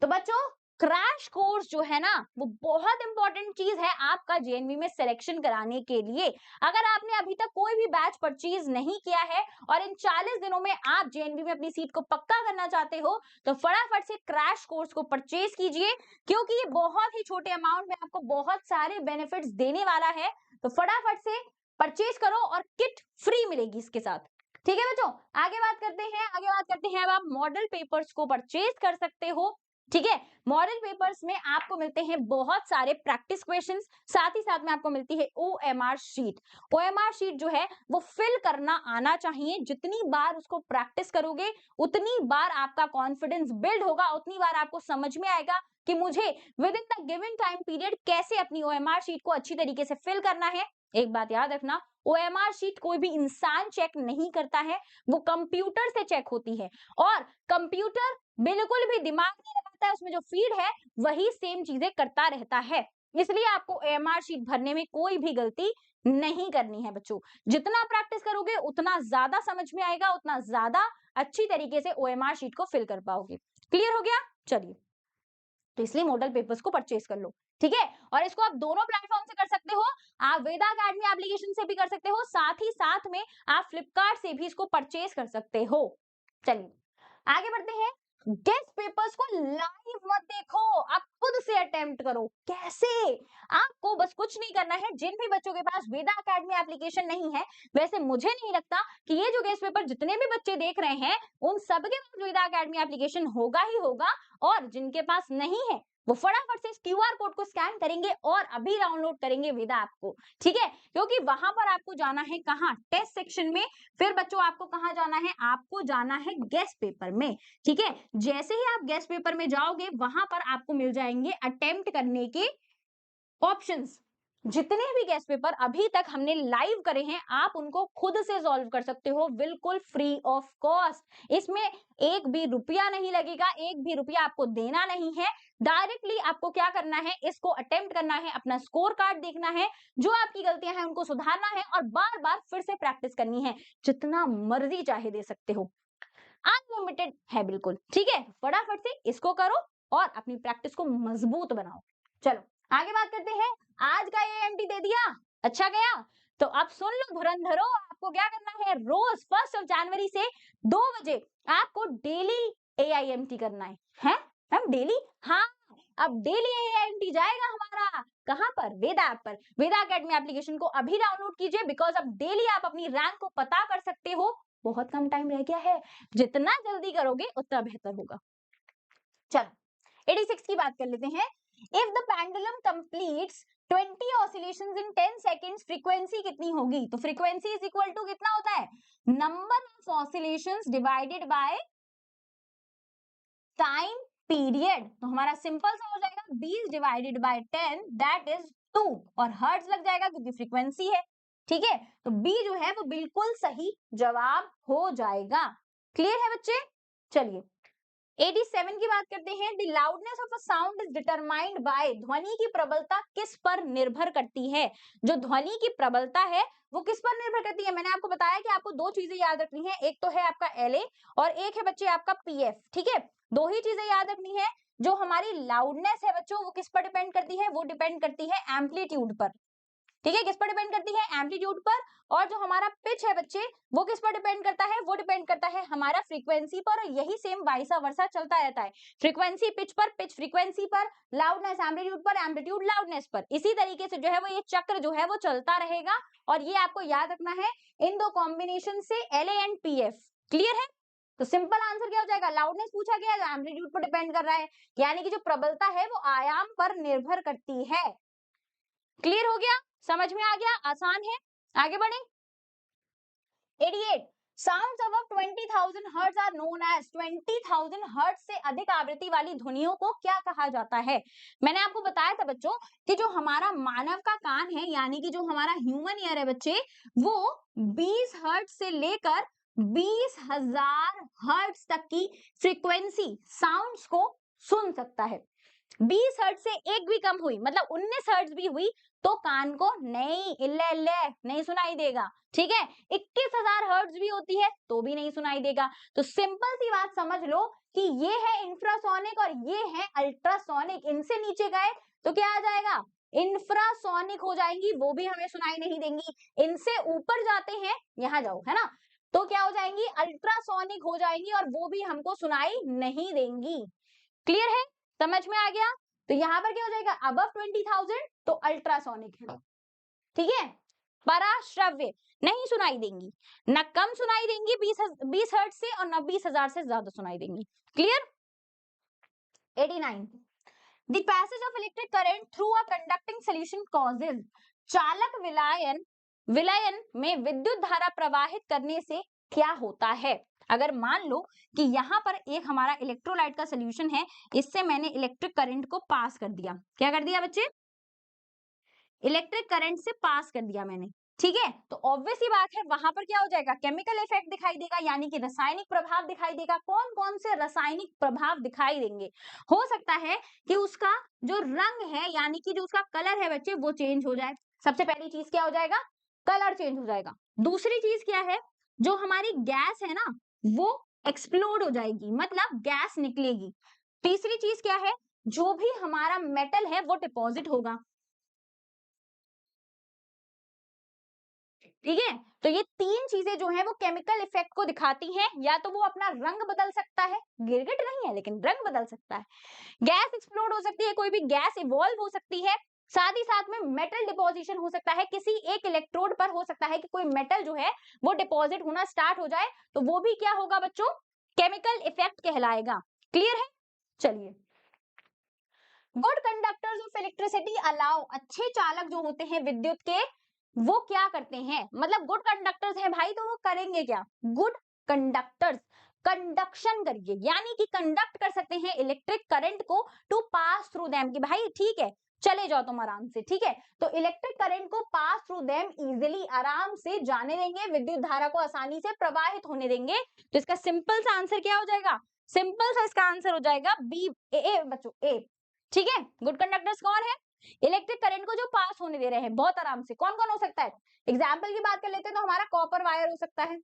तो बच्चों क्रैश कोर्स जो है ना, वो बहुत इंपॉर्टेंट चीज है आपका जेएनवी में सिलेक्शन कराने के लिए। अगर आपने अभी तक कोई भी बैच परचेज नहीं किया है और इन 40 दिनों में आप जेएनवी में अपनी सीट को पक्का करना चाहते हो, तो फटाफट से क्रैश कोर्स को परचेज कीजिए, क्योंकि ये बहुत ही छोटे अमाउंट में आपको बहुत सारे बेनिफिट्स देने वाला है। तो फटाफट से परचेज करो और किट फ्री मिलेगी इसके साथ। ठीक है बच्चों, आगे बात करते हैं, अब आप मॉडल पेपर्स को परचेज कर सकते हो। ठीक है, मॉडल पेपर्स में आपको मिलते हैं बहुत सारे प्रैक्टिस क्वेश्चंस, साथ ही साथ में आपको मिलती है ओएमआर शीट। ओएमआर शीट जो है वो फिल करना आना चाहिए। जितनी बार उसको प्रैक्टिस करोगे, उतनी बार आपका कॉन्फिडेंस बिल्ड होगा, उतनी बार आपको समझ में आएगा कि मुझे with in the given time period कैसे अपनी ओएमआर शीट को अच्छी तरीके से फिल करना है। एक बात याद रखना, ओएमआर शीट कोई भी इंसान चेक नहीं करता है, वो कंप्यूटर से चेक होती है, और कंप्यूटर बिल्कुल भी दिमाग नहीं लगाता है, उसमें जो फीड है वही सेम चीजें करता रहता है। इसलिए आपको ओएमआर शीट भरने में कोई भी गलती नहीं करनी है बच्चों। जितना प्रैक्टिस करोगे उतना ज्यादा समझ में आएगा, उतना ज्यादा अच्छी तरीके से ओएमआर शीट को फिल कर पाओगे। क्लियर हो गया? चलिए, तो इसलिए मॉडल पेपर्स को परचेज कर लो, ठीक है। और इसको आप दोनों प्लेटफॉर्म से कर सकते हो, आप वेदा अकेडमी एप्लीकेशन से भी कर सकते हो, साथ ही साथ में आप फ्लिपकार्ट से भी इसको परचेज कर सकते हो। चलिए आगे बढ़ते हैं। गेस्ट पेपर्स को लाइव मत देखो, आप खुद से अटेम्प्ट करो। कैसे? आपको बस कुछ नहीं करना है। जिन भी बच्चों के पास वेदा अकेडमी एप्लीकेशन नहीं है, वैसे मुझे नहीं लगता कि ये जो गेस्ट पेपर जितने भी बच्चे देख रहे हैं उन सबके पास वेदा अकेडमी एप्लीकेशन होगा ही होगा। और जिनके पास नहीं है वो फटाफट से इस क्यूआर कोड को स्कैन करेंगे और अभी डाउनलोड करेंगे वेदा ऐप को, ठीक है। क्योंकि वहां पर आपको जाना है कहाँ? टेस्ट सेक्शन में। फिर बच्चों आपको कहाँ जाना है? आपको जाना है गेस्ट पेपर में, ठीक है। जैसे ही आप गेस्ट पेपर में जाओगे, वहां पर आपको मिल जाएंगे अटेम्प्ट करने के ऑप्शंस। जितने भी गेस्ट पेपर अभी तक हमने लाइव करे हैं, आप उनको खुद से सॉल्व कर सकते हो, बिल्कुल फ्री ऑफ कॉस्ट। इसमें एक भी रुपया नहीं लगेगा, एक भी रुपया आपको देना नहीं है। डायरेक्टली आपको क्या करना है? इसको अटेम्प्ट करना है, अपना स्कोर कार्ड देखना है, जो आपकी गलतियां हैं उनको सुधारना है और बार बार फिर से प्रैक्टिस करनी है। जितना मर्जी चाहे दे सकते हो, अनलिमिटेड है बिल्कुल, ठीक है। फटाफट से इसको करो और अपनी प्रैक्टिस को मजबूत बनाओ। चलो आगे बात करते हैं। आज का एएमटी दे दिया, अच्छा गया। तो अब सुन लो धुरंधरो, आपको क्या करना है? रोज 1 जनवरी से 2 बजे आपको डेली एआईएमटी करना है मैम? डेली? हाँ, अब डेली एआईएमटी जाएगा हमारा कहां पर? वेदा ऐप पर। वेदा अकेडमी एप्लीकेशन को अभी डाउनलोड कीजिए, बिकॉज अब डेली आप अपनी रैंक को पता कर सकते हो। बहुत कम टाइम रह गया है, जितना जल्दी करोगे उतना बेहतर होगा। चलो 86 की बात कर लेते हैं। If the pendulum completes 20 oscillations in 10 seconds, frequency कितनी होगी? तो फ्रीक्वेंसी इज इक्वल टू कितना होता है? Number of oscillations divided by time period. तो हमारा सिंपल सा हो जाएगा 20 डिवाइडेड बाय 10, दैट इज 2, और हर्ट्ज लग जाएगा क्योंकि फ्रीक्वेंसी है, ठीक है। तो बी जो है वो बिल्कुल सही जवाब हो जाएगा। क्लियर है बच्चे? चलिए 87 की बात करते हैं। The loudness of a sound is determined by, ध्वनि की प्रबलता किस पर निर्भर करती है? जो ध्वनि की प्रबलता है वो किस पर निर्भर करती है? मैंने आपको बताया कि आपको दो चीजें याद रखनी है, एक तो है आपका एलए और एक है बच्चे आपका पीएफ, ठीक है। दो ही चीजें याद रखनी है। जो हमारी लाउडनेस है बच्चों, वो किस पर डिपेंड करती है? वो डिपेंड करती है एम्पलीट्यूड पर, ठीक है। किस पर डिपेंड करती है? एम्पलीट्यूड पर। और जो हमारा पिच है बच्चे, वो किस पर डिपेंड करता है? वो डिपेंड करता है हमारा फ्रीक्वेंसी पर, और यही सेम वाइसा वर्सा चलता रहता है। फ्रीक्वेंसी पिच पर, पिच फ्रीक्वेंसी पर, लाउडनेस एम्पलीट्यूड पर, एम्पलीट्यूड लाउडनेस पर। इसी तरीके से जो है वो ये चक्र जो है वो चलता रहेगा, और ये आपको याद रखना है इन दो कॉम्बिनेशन से, एल एंड पीएफ। क्लियर है? तो सिंपल आंसर क्या हो जाएगा? लाउडनेस पूछा गया है, एम्पलीट्यूड पर डिपेंड कर रहा है, यानी कि जो प्रबलता है वो आयाम पर निर्भर करती है। क्लियर हो गया? समझ में आ गया? आसान है। आगे बढ़े। 88 sounds above 20,000 hertz are known as 20,000 hertz से अधिक आवृत्ति वाली ध्वनियों को क्या कहा जाता है? मैंने आपको बताया था बच्चों कि जो हमारा मानव का कान है, यानी कि जो हमारा ह्यूमन ईयर है बच्चे, वो 20 हर्ट्ज से लेकर 20,000 हर्ट्ज तक की फ्रीक्वेंसी साउंड्स को सुन सकता है। 20 हर्ट्ज से एक भी कम हुई, मतलब 19 हर्ट्ज भी हुई, तो कान को नहीं, इल्ले इल्ले नहीं सुनाई देगा। ठीक है? 21,000 हर्ट्ज भी होती है तो भी नहीं सुनाई देगा। तो सिंपल सी बात समझ लो कि ये है इंफ्रासोनिक और ये है अल्ट्रासोनिक। इनसे नीचे गए तो क्या आ जाएगा? इंफ्रासोनिक हो जाएंगी, वो भी हमें सुनाई नहीं देंगी। इनसे ऊपर जाते हैं, यहां जाओ, है ना, तो क्या हो जाएंगी? अल्ट्रासोनिक हो जाएंगी और वो भी हमको सुनाई नहीं देंगी। क्लियर है? समझ में आ गया? तो यहां पर क्या हो जाएगा? अबव 20,000 तो अल्ट्रासोनिक है। ठीक है? पराश्रव्य नहीं सुनाई देंगी, न कम सुनाई देंगी 20 हर्ट्ज से और न 20,000 से ज्यादा सुनाई देंगी। Clear? 89 the passage of electric current through a conducting solution causes चालक विलयन विलयन में विद्युत धारा प्रवाहित करने से क्या होता है? अगर मान लो कि यहाँ पर एक हमारा इलेक्ट्रोलाइट का सोल्यूशन है, इससे मैंने इलेक्ट्रिक करंट को पास कर दिया। क्या कर दिया बच्चे? इलेक्ट्रिक करंट से पास कर दिया मैंने। ठीक है? तो ऑब्वियस ही बात है, वहां पर क्या हो जाएगा? केमिकल इफेक्ट दिखाई देगा, यानी कि रासायनिक प्रभाव दिखाई देगा। कौन कौन से रासायनिक प्रभाव दिखाई देंगे? हो सकता है कि उसका जो रंग है, यानी कि जो उसका कलर है बच्चे, वो चेंज हो जाए। सबसे पहली चीज क्या हो जाएगा? कलर चेंज हो जाएगा। दूसरी चीज क्या है? जो हमारी गैस है ना, वो एक्सप्लोड हो जाएगी, मतलब गैस निकलेगी। तीसरी चीज क्या है? जो भी हमारा मेटल है वो डिपॉजिट होगा। ठीक है? तो ये तीन चीजें जो है वो केमिकल इफेक्ट को दिखाती हैं। या तो वो अपना रंग बदल सकता है, गिरगिट नहीं है लेकिन रंग बदल सकता है, गैस एक्सप्लोड हो सकती है, कोई भी गैस इवॉल्व हो सकती है, साथ ही साथ में मेटल डिपोजिशन हो सकता है, किसी एक इलेक्ट्रोड पर हो सकता है कि कोई मेटल जो है वो डिपॉजिट होना स्टार्ट हो जाए, तो वो भी क्या होगा बच्चों? केमिकल इफेक्ट कहलाएगा। क्लियर है? चलिए, good conductors of electricity allow, अच्छे चालक जो होते हैं विद्युत के, वो क्या करते हैं? मतलब गुड कंडक्टर्स हैं भाई, तो वो करेंगे क्या? गुड कंडक्टर्स कंडक्शन करिए, यानी कि कंडक्ट कर सकते हैं इलेक्ट्रिक करंट को टू पास थ्रू देम, कि भाई ठीक है चले जाओ तुम आराम से। ठीक है? तो इलेक्ट्रिक करंट को पास थ्रू देम इजिली, आराम से जाने देंगे, विद्युत धारा को आसानी से प्रवाहित होने देंगे। तो इसका सिंपल सा आंसर क्या हो जाएगा? सिंपल सा इसका आंसर हो जाएगा बी, ए बच्चों, ए। ठीक है? गुड कंडक्टर्स कौन है? इलेक्ट्रिक करंट को जो पास होने दे रहे हैं बहुत आराम से। कौन कौन हो सकता है? एग्जाम्पल की बात कर लेते हैं तो हमारा कॉपर वायर हो सकता है।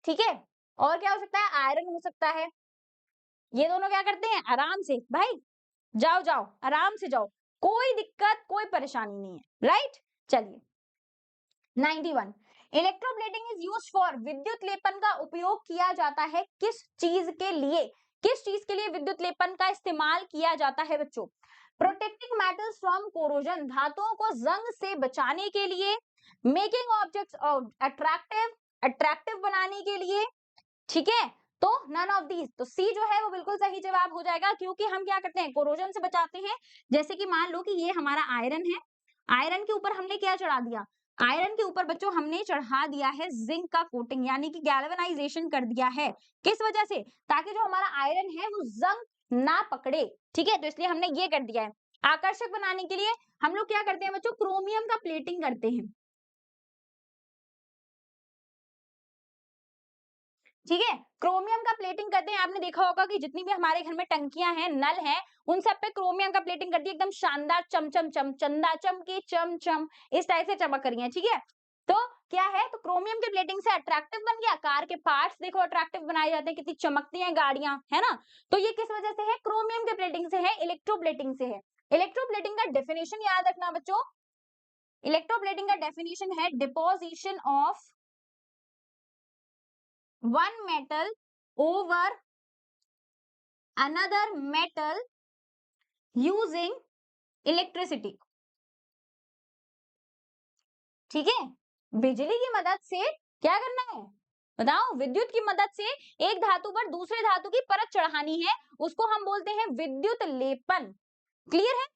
ठीक है? और क्या हो सकता है? आयरन हो सकता है। ये दोनों क्या करते हैं? आराम से भाई जाओ जाओ, आराम से जाओ, कोई दिक्कत कोई परेशानी नहीं है। राइट? चलिए, 91 इलेक्ट्रोप्लेटिंग इज यूज्ड फॉर, विद्युत लेपन का उपयोग किया जाता है किस चीज के लिए? किस चीज के लिए विद्युत लेपन का इस्तेमाल किया जाता है बच्चों? प्रोटेक्टिंग मेटल्स फ्रॉम कोरोजन, धातुओं को जंग से बचाने के लिए, मेकिंग ऑब्जेक्ट्स अट्रैक्टिव, अट्रैक्टिव बनाने के लिए। ठीक है? तो नन ऑफ दीज, तो सी जो है वो बिल्कुल सही जवाब हो जाएगा, क्योंकि हम क्या करते हैं? कोरोजन से बचाते हैं। जैसे कि मान लो कि ये हमारा आयरन है, आयरन के ऊपर हमने क्या चढ़ा दिया? आयरन के ऊपर बच्चों हमने चढ़ा दिया है जिंक का कोटिंग, यानी कि गैल्वेनाइजेशन कर दिया है। किस वजह से? ताकि जो हमारा आयरन है वो जंग ना पकड़े। ठीक है? तो इसलिए हमने ये कर दिया है। आकर्षक बनाने के लिए हम लोग क्या करते हैं बच्चों? क्रोमियम का प्लेटिंग करते हैं। ठीक है? क्रोमियम का प्लेटिंग करते हैं। आपने देखा होगा कि जितनी भी हमारे घर में टंकियां हैं, नल हैं, उन सब पे क्रोमियम का प्लेटिंग कर दी, एकदम शानदार चमचम चम, चंदा चमकी चमचम, इस टाइप से चमक रही है। ठीक है? तो क्या है? तो क्रोमियम के प्लेटिंग से अट्रैक्टिव बन गया। कार के पार्ट्स देखो अट्रैक्टिव बनाए जाते हैं, कितनी चमकती हैं गाड़ियां, है ना? तो ये किस वजह से है? क्रोमियम के प्लेटिंग से है, इलेक्ट्रोप्लेटिंग से है। इलेक्ट्रोप्लेटिंग का डेफिनेशन याद रखना बच्चों। इलेक्ट्रोप्लेटिंग का डेफिनेशन है deposition of one metal over another metal using electricity। ठीक है? बिजली की मदद से क्या करना है? बताओ, विद्युत की मदद से एक धातु पर दूसरे धातु की परत चढ़ानी है, उसको हम बोलते हैं विद्युत लेपन। क्लियर है?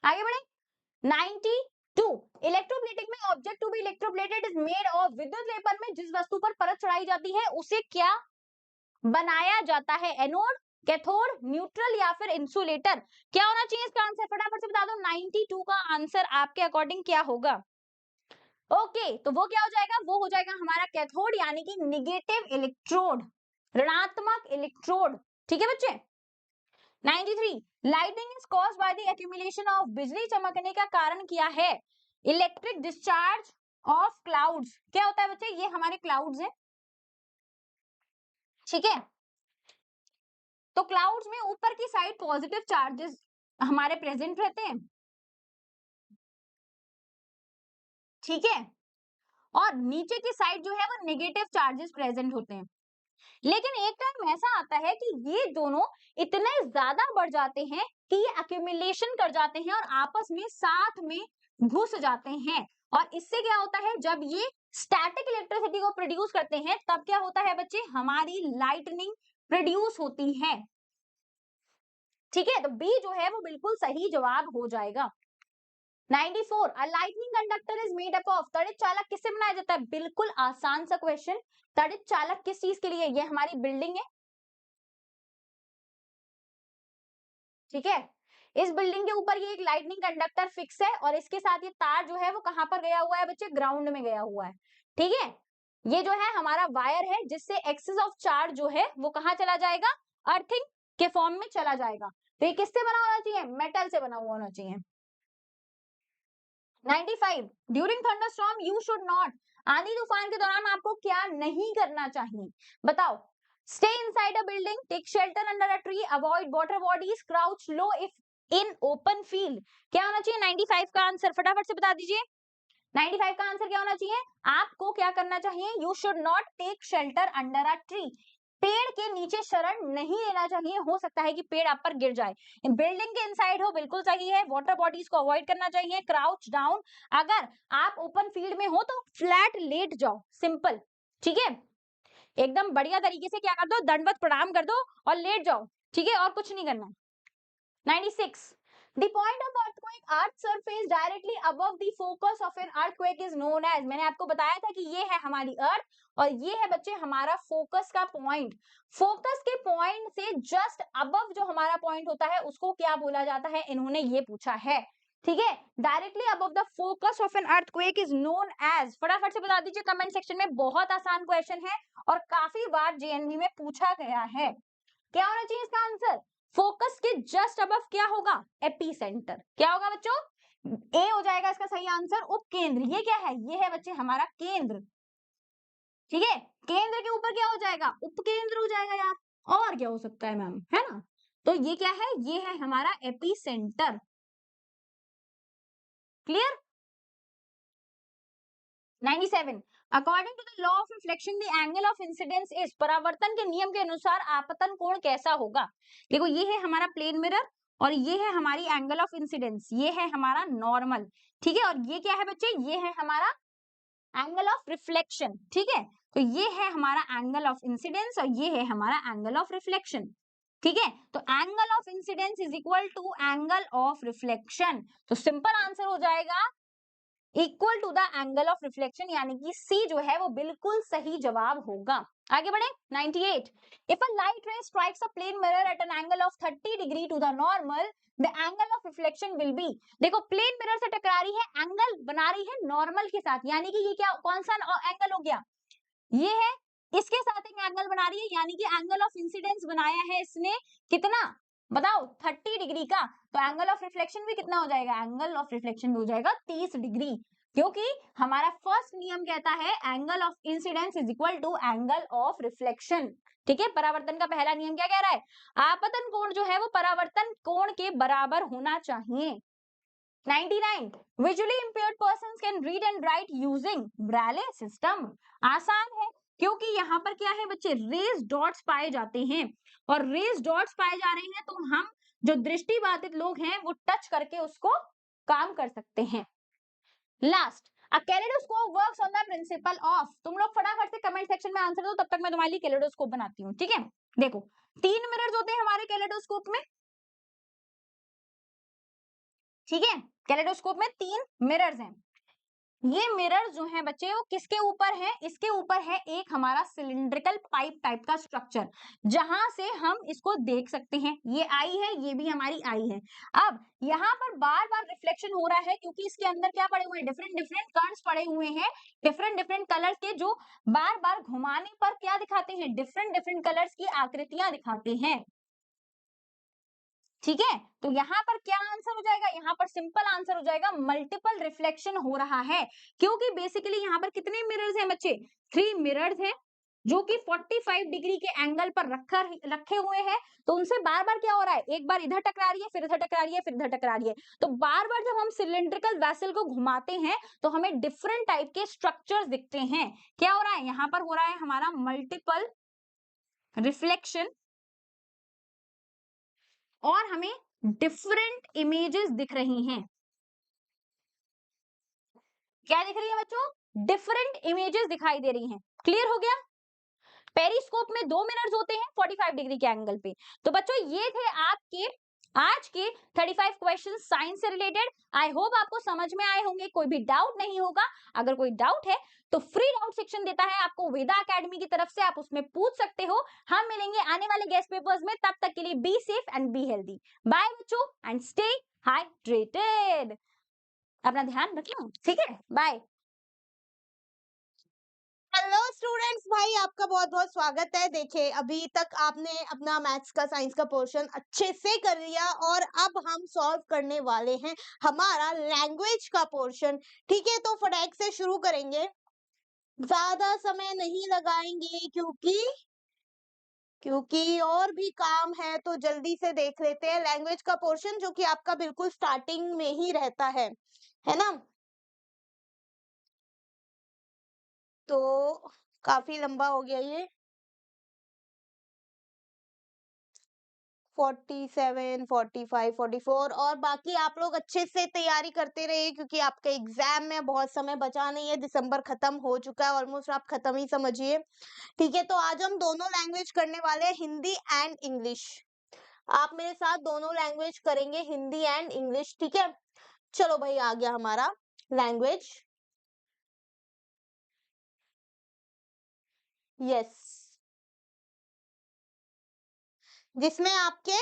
आगे बढ़े। 92, इलेक्ट्रोप्लेटिंग में object to be electroplated is made of, विद्युत लेपन में जिस वस्तु पर परत चढ़ाई जाती है उसे क्या बनाया जाता है? एनोड, कैथोड, न्यूट्रल या फिर इंसुलेटर? क्या होना चाहिए इसका आंसर? फटाफट से बता दो। 92 का आंसर आपके अकॉर्डिंग क्या होगा? ओके, तो वो क्या हो जाएगा? वो हो जाएगा हमारा कैथोड, यानी कि निगेटिव इलेक्ट्रोड, ऋणात्मक इलेक्ट्रोड। ठीक है बच्चे। 93, lightning is caused by the accumulation of, बिजली चमकने का कारण क्या है? Electric discharge of clouds. क्या होता है बच्चे? ये हमारे क्लाउड्स हैं, ठीक है। तो क्लाउड्स में ऊपर की साइड पॉजिटिव चार्जेस हमारे प्रेजेंट रहते हैं, ठीक है, और नीचे की साइड जो है वो नेगेटिव चार्जेस प्रेजेंट होते हैं। लेकिन एक टाइम ऐसा आता है कि ये दोनों इतने ज्यादा बढ़ जाते हैं कि ये अक्यूमुलेशन कर जाते हैं और आपस में साथ में घुस जाते हैं। और इससे क्या होता है? जब ये स्टैटिक इलेक्ट्रिसिटी को प्रोड्यूस करते हैं तब क्या होता है बच्चे? हमारी लाइटनिंग प्रोड्यूस होती है। ठीक है, तो बी जो है वो बिल्कुल सही जवाब हो जाएगा। 94, a lightning conductor is made up of, तड़ित चालक किससे बनाया जाता है? बिल्कुल आसान सा क्वेश्चन। तड़ित चालक किस चीज के लिए? ये हमारी बिल्डिंग है, ठीक है। इस बिल्डिंग के ऊपर ये एक लाइटनिंग कंडक्टर फिक्स है और इसके साथ ये तार जो है वो कहां पर गया हुआ है बच्चे? ग्राउंड में गया हुआ है, ठीक है। ये जो है हमारा वायर है जिससे एक्सेस ऑफ चार्ज जो है वो कहां चला जाएगा? अर्थिंग के फॉर्म में चला जाएगा। तो ये किससे बना होना चाहिए? मेटल से बना हुआ होना चाहिए। 95, during thunderstorm you should not, आंधी तूफान के दौरान आपको क्या नहीं करना चाहिए? बताओ। Stay inside a building, take shelter under a tree, avoid water bodies, crouch low if in open field. क्या होना चाहिए 95 का आंसर? फटाफट से बता दीजिए। 95 का आंसर क्या होना चाहिए? आपको क्या करना चाहिए? You should not take shelter under a tree, पेड़ के नीचे शरण नहीं लेना चाहिए, हो सकता है कि पेड़ आप पर गिर जाए। बिल्डिंग के इनसाइड हो, बिल्कुल सही है। वाटर बॉडीज को अवॉइड करना चाहिए। क्राउच डाउन, अगर आप ओपन फील्ड में हो तो फ्लैट लेट जाओ, सिंपल, ठीक है। एकदम बढ़िया तरीके से क्या कर दो? दंडवत प्रणाम कर दो और लेट जाओ, ठीक है, और कुछ नहीं करना। 96, the point of earthquake, earth surface directly above the focus of an earthquake is known as, मैंने आपको बताया था कि ये है हमारी अर्थ और ये है बच्चे हमारा फोकस का पॉइंट। फोकस के पॉइंट से जस्ट अबव जो हमारा पॉइंट होता है उसको क्या बोला जाता है? इन्होंने ये पूछा है, ठीक है। Directly above the focus of an earthquake is known as, फटाफट से बता दीजिए कमेंट सेक्शन में। बहुत आसान क्वेश्चन है और काफी बार जेएनवी में पूछा गया है। क्या होना चाहिए इसका आंसर? फोकस के जस्ट अबव क्या होगा? AP centre. क्या होगा बच्चों? ए हो जाएगा इसका सही आंसर। उपकेंद्र, ये क्या है? ये है बच्चे हमारा केंद्र, ठीक है। केंद्र के ऊपर क्या हो जाएगा? उपकेंद्र हो जाएगा यार, और क्या हो सकता है मैम, है ना। तो ये क्या है? ये है हमारा epicentre. Clear. 97, according to the law of reflection the angle of incidence is, परावर्तन के नियम के अनुसार आपतन कोण कैसा होगा? देखो ये है हमारा प्लेन मिरर और ये है हमारी एंगल ऑफ इंसिडेंस, ये है हमारा नॉर्मल, ठीक है। और ये क्या है बच्चे? ये है हमारा एंगल ऑफ रिफ्लेक्शन, ठीक है। तो ये है हमारा एंगल ऑफ इंसिडेंस और ये है हमारा एंगल ऑफ रिफ्लेक्शन, ठीक है। तो angle of incidence is equal to angle of reflection. तो सिंपल आंसर हो जाएगा equal to the angle of reflection, यानी कि सी जो है वो बिल्कुल सही जवाब होगा। आगे बढ़े। 98, if a light ray strikes a plane mirror at an angle of 30 degree to the normal, the angle of reflection will be, देखो प्लेन मिरर से टकरा रही है, एंगल बना रही है नॉर्मल के साथ, यानी कि ये क्या कौन सा एंगल हो गया? ये है, इसके साथ एक एंगल बना रही है, यानी कि एंगल ऑफ इंसिडेंस बनाया है इसने कितना? बताओ 30 डिग्री का। तो एंगल ऑफ रिफ्लेक्शन भी कितना हो जाएगा? एंगल ऑफ रिफ्लेक्शन भी हो जाएगा 30 डिग्री, क्योंकि हमारा फर्स्ट नियम कहता है angle of incidence is equal to angle of reflection, ठीक है। परावर्तन का पहला नियम क्या कह रहा है? आपतन कोण जो है वो परावर्तन कोण के बराबर होना चाहिए। 99, visually impaired persons can read and right using Braille system, आसान है क्योंकि यहाँ पर क्या है बच्चे? रेज डॉट्स पाए जाते हैं और रेज डॉट्स पाए जा रहे हैं तो हम जो दृष्टिबाधित लोग हैं वो टच करके उसको काम कर सकते हैं। Last, a kaleidoscope works on the principle of, तुम लोग फटाफट से कमेंट सेक्शन में आंसर दो, तब तक मैं तुम्हारे लिए कैलेडोस्कोप बनाती हूँ, ठीक है। देखो 3 मिरर्स होते हैं हमारे कैलेडोस्कोप में, ठीक है। कैलेडोस्कोप में 3 मिरर्स हैं। ये मिरर जो है बच्चे वो किसके ऊपर है, इसके ऊपर है एक हमारा सिलिंड्रिकल पाइप टाइप का स्ट्रक्चर, जहां से हम इसको देख सकते हैं। ये आई है, ये भी हमारी आई है। अब यहाँ पर बार बार रिफ्लेक्शन हो रहा है क्योंकि इसके अंदर क्या पड़े हुए हैं, डिफरेंट डिफरेंट कर्व्स पड़े हुए हैं, डिफरेंट डिफरेंट कलर्स के, जो बार बार घुमाने पर क्या दिखाते हैं, डिफरेंट डिफरेंट कलर्स की आकृतियां दिखाते हैं, ठीक है। तो यहाँ पर क्या आंसर हो जाएगा, यहाँ पर सिंपल आंसर हो जाएगा मल्टीपल रिफ्लेक्शन हो रहा है, क्योंकि बेसिकली यहाँ पर कितने मिरर्स हैं बच्चे, 3 मिरर्स हैं, जो कि 45 डिग्री के एंगल पर रखे हुए हैं। तो उनसे बार बार क्या हो रहा है, एक बार इधर टकरा रही है, फिर इधर टकरा रही है, फिर इधर टकरा रही है। तो बार बार जब हम सिलिंड्रिकल वेसल को घुमाते हैं तो हमें डिफरेंट टाइप के स्ट्रक्चर्स दिखते हैं। क्या हो रहा है, यहाँ पर हो रहा है हमारा मल्टीपल रिफ्लेक्शन, और हमें डिफरेंट इमेजेस दिख रही हैं। क्या दिख रही है बच्चों, डिफरेंट इमेजेस दिखाई दे रही हैं। क्लियर हो गया। पेरिस्कोप में 2 मिरर्स होते हैं 45 डिग्री के एंगल पे। तो बच्चों ये थे आपके आज के 35 क्वेश्चन साइंस से रिलेटेड। आई होप आपको समझ में आए होंगे, कोई भी डाउट नहीं होगा। अगर कोई डाउट है तो फ्री डाउट सेक्शन देता है आपको वेदा एकेडमी की तरफ से, आप उसमें पूछ सकते हो। हम मिलेंगे आने वाले गेस्ट पेपर्स में, तब तक के लिए be safe and be healthy. Bye बच्चों एंड स्टे हाइड्रेटेड। अपना ध्यान रखना, ठीक है, बाय। हेलो स्टूडेंट्स, भाई आपका बहुत बहुत स्वागत है। देखिए अभी तक आपने अपना मैथ्स का साइंस का पोर्शन अच्छे से कर लिया और अब हम सॉल्व करने वाले हैं हमारा लैंग्वेज का पोर्शन, ठीक है। तो फटाक से शुरू करेंगे, ज्यादा समय नहीं लगाएंगे क्योंकि और भी काम है, तो जल्दी से देख लेते हैं लैंग्वेज का पोर्शन, जो कि आपका बिल्कुल स्टार्टिंग में ही रहता है ना। तो काफी लंबा हो गया ये, 47, 45, 44, और बाकी आप लोग अच्छे से तैयारी करते रहिए क्योंकि आपके एग्जाम में बहुत समय बचा नहीं है। दिसंबर खत्म हो चुका है, ऑलमोस्ट आप खत्म ही समझिए, ठीक है। तो आज हम दोनों लैंग्वेज करने वाले हैं, हिंदी एंड इंग्लिश। आप मेरे साथ दोनों लैंग्वेज करेंगे, हिंदी एंड इंग्लिश, ठीक है। चलो भाई, आ गया हमारा लैंग्वेज। यस, जिसमें आपके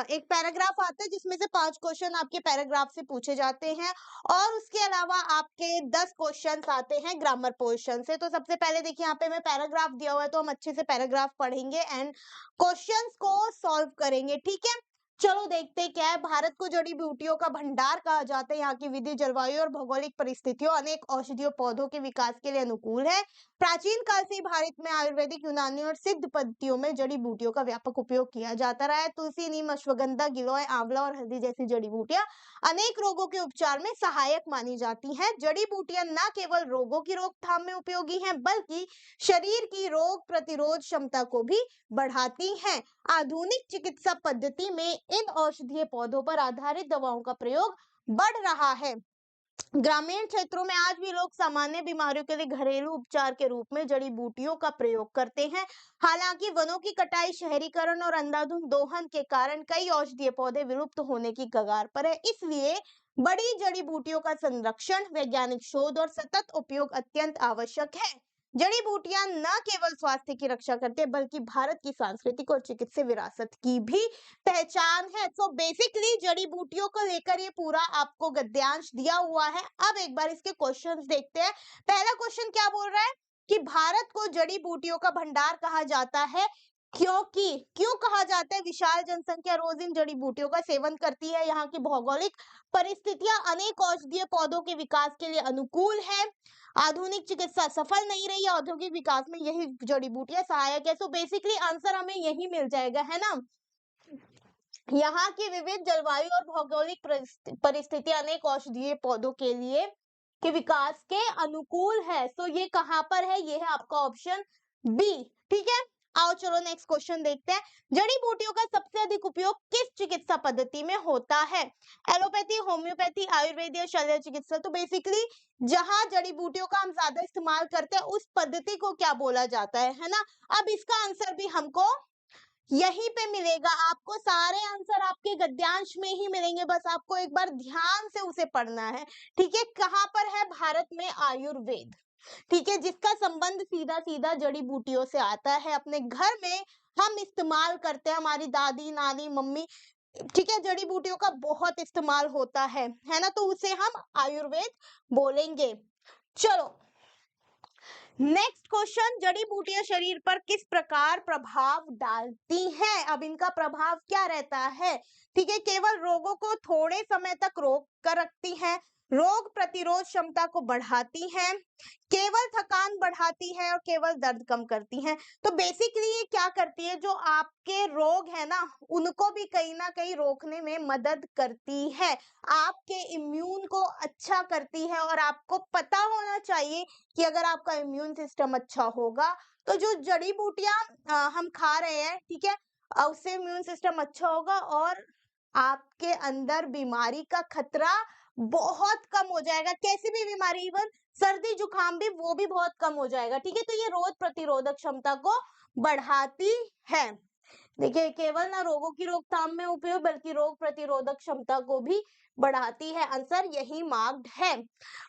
एक पैराग्राफ आता है जिसमें से 5 क्वेश्चन आपके पैराग्राफ से पूछे जाते हैं, और उसके अलावा आपके 10 क्वेश्चंस आते हैं ग्रामर पोर्शन से। तो सबसे पहले देखिए यहाँ पे मैं पैराग्राफ दिया हुआ है, तो हम अच्छे से पैराग्राफ पढ़ेंगे एंड क्वेश्चंस को सॉल्व करेंगे, ठीक है। चलो देखते हैं क्या है। भारत को जड़ी बूटियों का भंडार कहा जाता है। यहाँ की विधि, जलवायु और भौगोलिक परिस्थितियों अनेक औषधीय पौधों के विकास के लिए अनुकूल है। प्राचीन काल से ही भारत में आयुर्वेदिक, यूनानी और सिद्ध पद्धतियों में जड़ी बूटियों का व्यापक उपयोग किया जाता रहा है। तुलसी, नीम, अश्वगंधा, गिलोय, आंवला और हल्दी जैसी जड़ी बूटियां अनेक रोगों के उपचार में सहायक मानी जाती हैं। जड़ी बूटियां न केवल रोगों की रोकथाम में उपयोगी हैं, बल्कि शरीर की रोग प्रतिरोध क्षमता को भी बढ़ाती हैं। आधुनिक चिकित्सा पद्धति में इन औषधीय पौधों पर आधारित दवाओं का प्रयोग बढ़ रहा है। ग्रामीण क्षेत्रों में आज भी लोग सामान्य बीमारियों के लिए घरेलू उपचार के रूप में जड़ी बूटियों का प्रयोग करते हैं। हालांकि वनों की कटाई, शहरीकरण और अंधाधुंध दोहन के कारण कई औषधीय पौधे विलुप्त होने की कगार पर है। इसलिए बड़ी जड़ी बूटियों का संरक्षण, वैज्ञानिक शोध और सतत उपयोग अत्यंत आवश्यक है। जड़ी बूटियां न केवल स्वास्थ्य की रक्षा करते हैं, बल्कि भारत की सांस्कृतिक और चिकित्सीय विरासत की भी पहचान है। तो बेसिकली जड़ी बूटियों को लेकर ये पूरा आपको गद्यांश दिया हुआ है। अब एक बार इसके क्वेश्चंस देखते हैं। पहला क्वेश्चन क्या बोल रहा है कि भारत को जड़ी बूटियों का भंडार कहा जाता है, क्यों कहा जाता है? विशाल जनसंख्या रोज इन जड़ी बूटियों का सेवन करती है। यहाँ की भौगोलिक परिस्थितियां अनेक औषधीय पौधों के विकास के लिए अनुकूल है। आधुनिक चिकित्सा सफल नहीं रही है, औद्योगिक विकास में यही जड़ी बूटियां सहायक है। सो बेसिकली आंसर हमें यही मिल जाएगा, है ना। यहाँ की विविध जलवायु और भौगोलिक परिस्थितियां अनेक औषधीय पौधों के लिए के विकास के अनुकूल है। तो ये कहाँ पर है? ये है आपका ऑप्शन बी, ठीक है। आओ चलो नेक्स्ट क्वेश्चन देखते हैं। जड़ी बूटियों का सबसे अधिक उपयोग किस चिकित्सा पद्धति में होता है? एलोपैथी, होम्योपैथी, आयुर्वेद या शल्य चिकित्सा? तो बेसिकली जहां जड़ी बूटियों का हम ज्यादा इस्तेमाल करते हैं उस पद्धति को क्या बोला जाता है ना? अब इसका आंसर भी हमको यहीं पे मिलेगा। आपको सारे आंसर आपके गद्यांश में ही मिलेंगे, बस आपको एक बार ध्यान से उसे पढ़ना है। ठीक है, कहाँ पर है भारत में आयुर्वेद? ठीक है, जिसका संबंध सीधा सीधा जड़ी बूटियों से आता है। अपने घर में हम इस्तेमाल करते हैं, हमारी दादी, नानी, मम्मी, ठीक है, जड़ी बूटियों का बहुत इस्तेमाल होता है ना? तो उसे हम आयुर्वेद बोलेंगे। चलो नेक्स्ट क्वेश्चन, जड़ी बूटियां शरीर पर किस प्रकार प्रभाव डालती हैं? अब इनका प्रभाव क्या रहता है? ठीक है, केवल रोगों को थोड़े समय तक रोक कर रखती हैं, रोग प्रतिरोध क्षमता को बढ़ाती हैं, केवल थकान बढ़ाती है और केवल दर्द कम करती हैं। तो बेसिकली ये क्या करती है, जो आपके रोग है ना उनको भी कहीं ना कहीं रोकने में मदद करती है, आपके इम्यून को अच्छा करती है। और आपको पता होना चाहिए कि अगर आपका इम्यून सिस्टम अच्छा होगा तो जो जड़ी बूटियां हम खा रहे हैं, ठीक है, उससे इम्यून सिस्टम अच्छा होगा और आपके अंदर बीमारी का खतरा बहुत कम हो जाएगा। कैसी भी बीमारी, इवन सर्दी जुकाम भी, वो भी बहुत कम हो जाएगा। ठीक है, तो ये रोग प्रतिरोधक क्षमता को बढ़ाती है। देखिए, केवल ना रोगों की रोकथाम में उपयोग बल्कि रोग प्रतिरोधक क्षमता को भी बढ़ाती है। आंसर यही मार्क्ड है।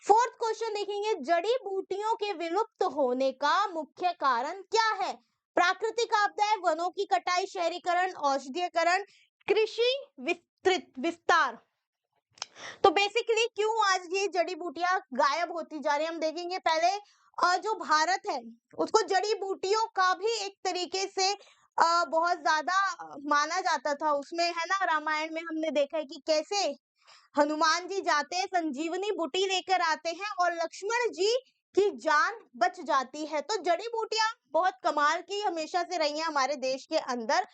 फोर्थ क्वेश्चन देखेंगे, जड़ी बूटियों के विलुप्त होने का मुख्य कारण क्या है? प्राकृतिक आपदाएं, वनों की कटाई, शहरीकरण, औषधीयकरण, कृषि विस्तार? तो बेसिकली क्यों आज ये जड़ी बूटियां गायब होती जा रही है, हम देखेंगे। पहले जो भारत है उसको जड़ी बूटियों का भी एक तरीके से बहुत ज्यादा माना जाता था। उसमें है ना, रामायण में हमने देखा है कि कैसे हनुमान जी जाते हैं, संजीवनी बूटी लेकर आते हैं और लक्ष्मण जी की जान बच जाती है। तो जड़ी बूटियां बहुत कमाल की हमेशा से रही हैं हमारे देश के अंदर।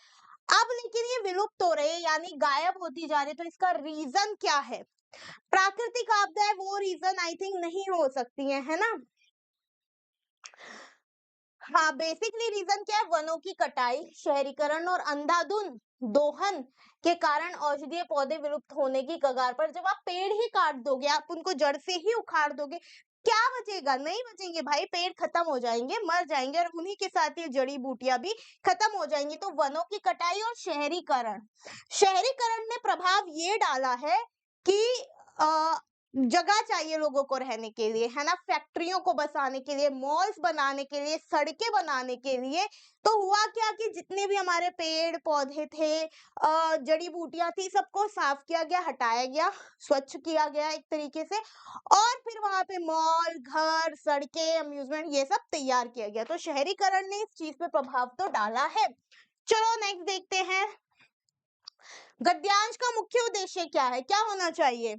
अब लेकिन ये विलुप्त हो रहे हैं, यानी गायब होती जा रही है। तो इसका रीजन क्या है? प्राकृतिक आपदाएं वो रीजन आई थिंक नहीं हो सकती है ना? हाँ, बेसिकली रीजन क्या है? वनों की कटाई, शहरीकरण और अंधाधुंध दोहन के कारण औषधीय पौधे विलुप्त होने की कगार पर। जब आप पेड़ ही काट दोगे, आप उनको जड़ से ही उखाड़ दोगे, क्या बचेगा? नहीं बचेंगे भाई, पेड़ खत्म हो जाएंगे, मर जाएंगे और उन्हीं के साथ ये जड़ी बूटियां भी खत्म हो जाएंगी। तो वनों की कटाई और शहरीकरण, शहरीकरण ने प्रभाव ये डाला है कि जगह चाहिए लोगों को रहने के लिए, है ना, फैक्ट्रियों को बसाने के लिए, मॉल्स बनाने के लिए, सड़कें बनाने के लिए। तो हुआ क्या कि जितने भी हमारे पेड़ पौधे थे, जड़ी बूटियां थी, सबको साफ किया गया, हटाया गया, स्वच्छ किया गया एक तरीके से, और फिर वहां पे मॉल, घर, सड़कें, अम्यूजमेंट, ये सब तैयार किया गया। तो शहरीकरण ने इस चीज पे प्रभाव तो डाला है। चलो नेक्स्ट देखते हैं, गद्यांश का मुख्य उद्देश्य क्या है? क्या होना चाहिए?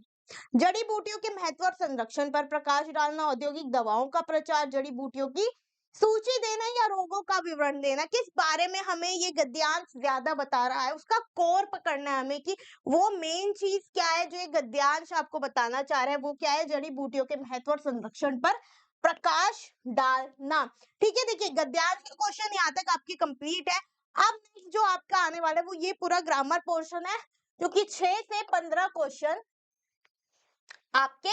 जड़ी बूटियों के महत्व और संरक्षण पर प्रकाश डालना, औद्योगिक दवाओं का प्रचार, जड़ी बूटियों की सूची देना या रोगों का विवरण देना। किस बारे में हमें ये गद्यांश ज्यादा बता रहा है, उसका कोर पकड़ना है हमें कि वो मेन चीज क्या है जो ये गद्यांश आपको बताना चाह रहा है, वो क्या है? जड़ी बूटियों के महत्व और संरक्षण पर प्रकाश डालना। ठीक है, देखिए गद्यांश का क्वेश्चन यहाँ तक आपकी कंप्लीट है। अब next जो आपका आने वाला है वो ये पूरा ग्रामर पोर्शन है, जो कि 6 से 15 क्वेश्चन आपके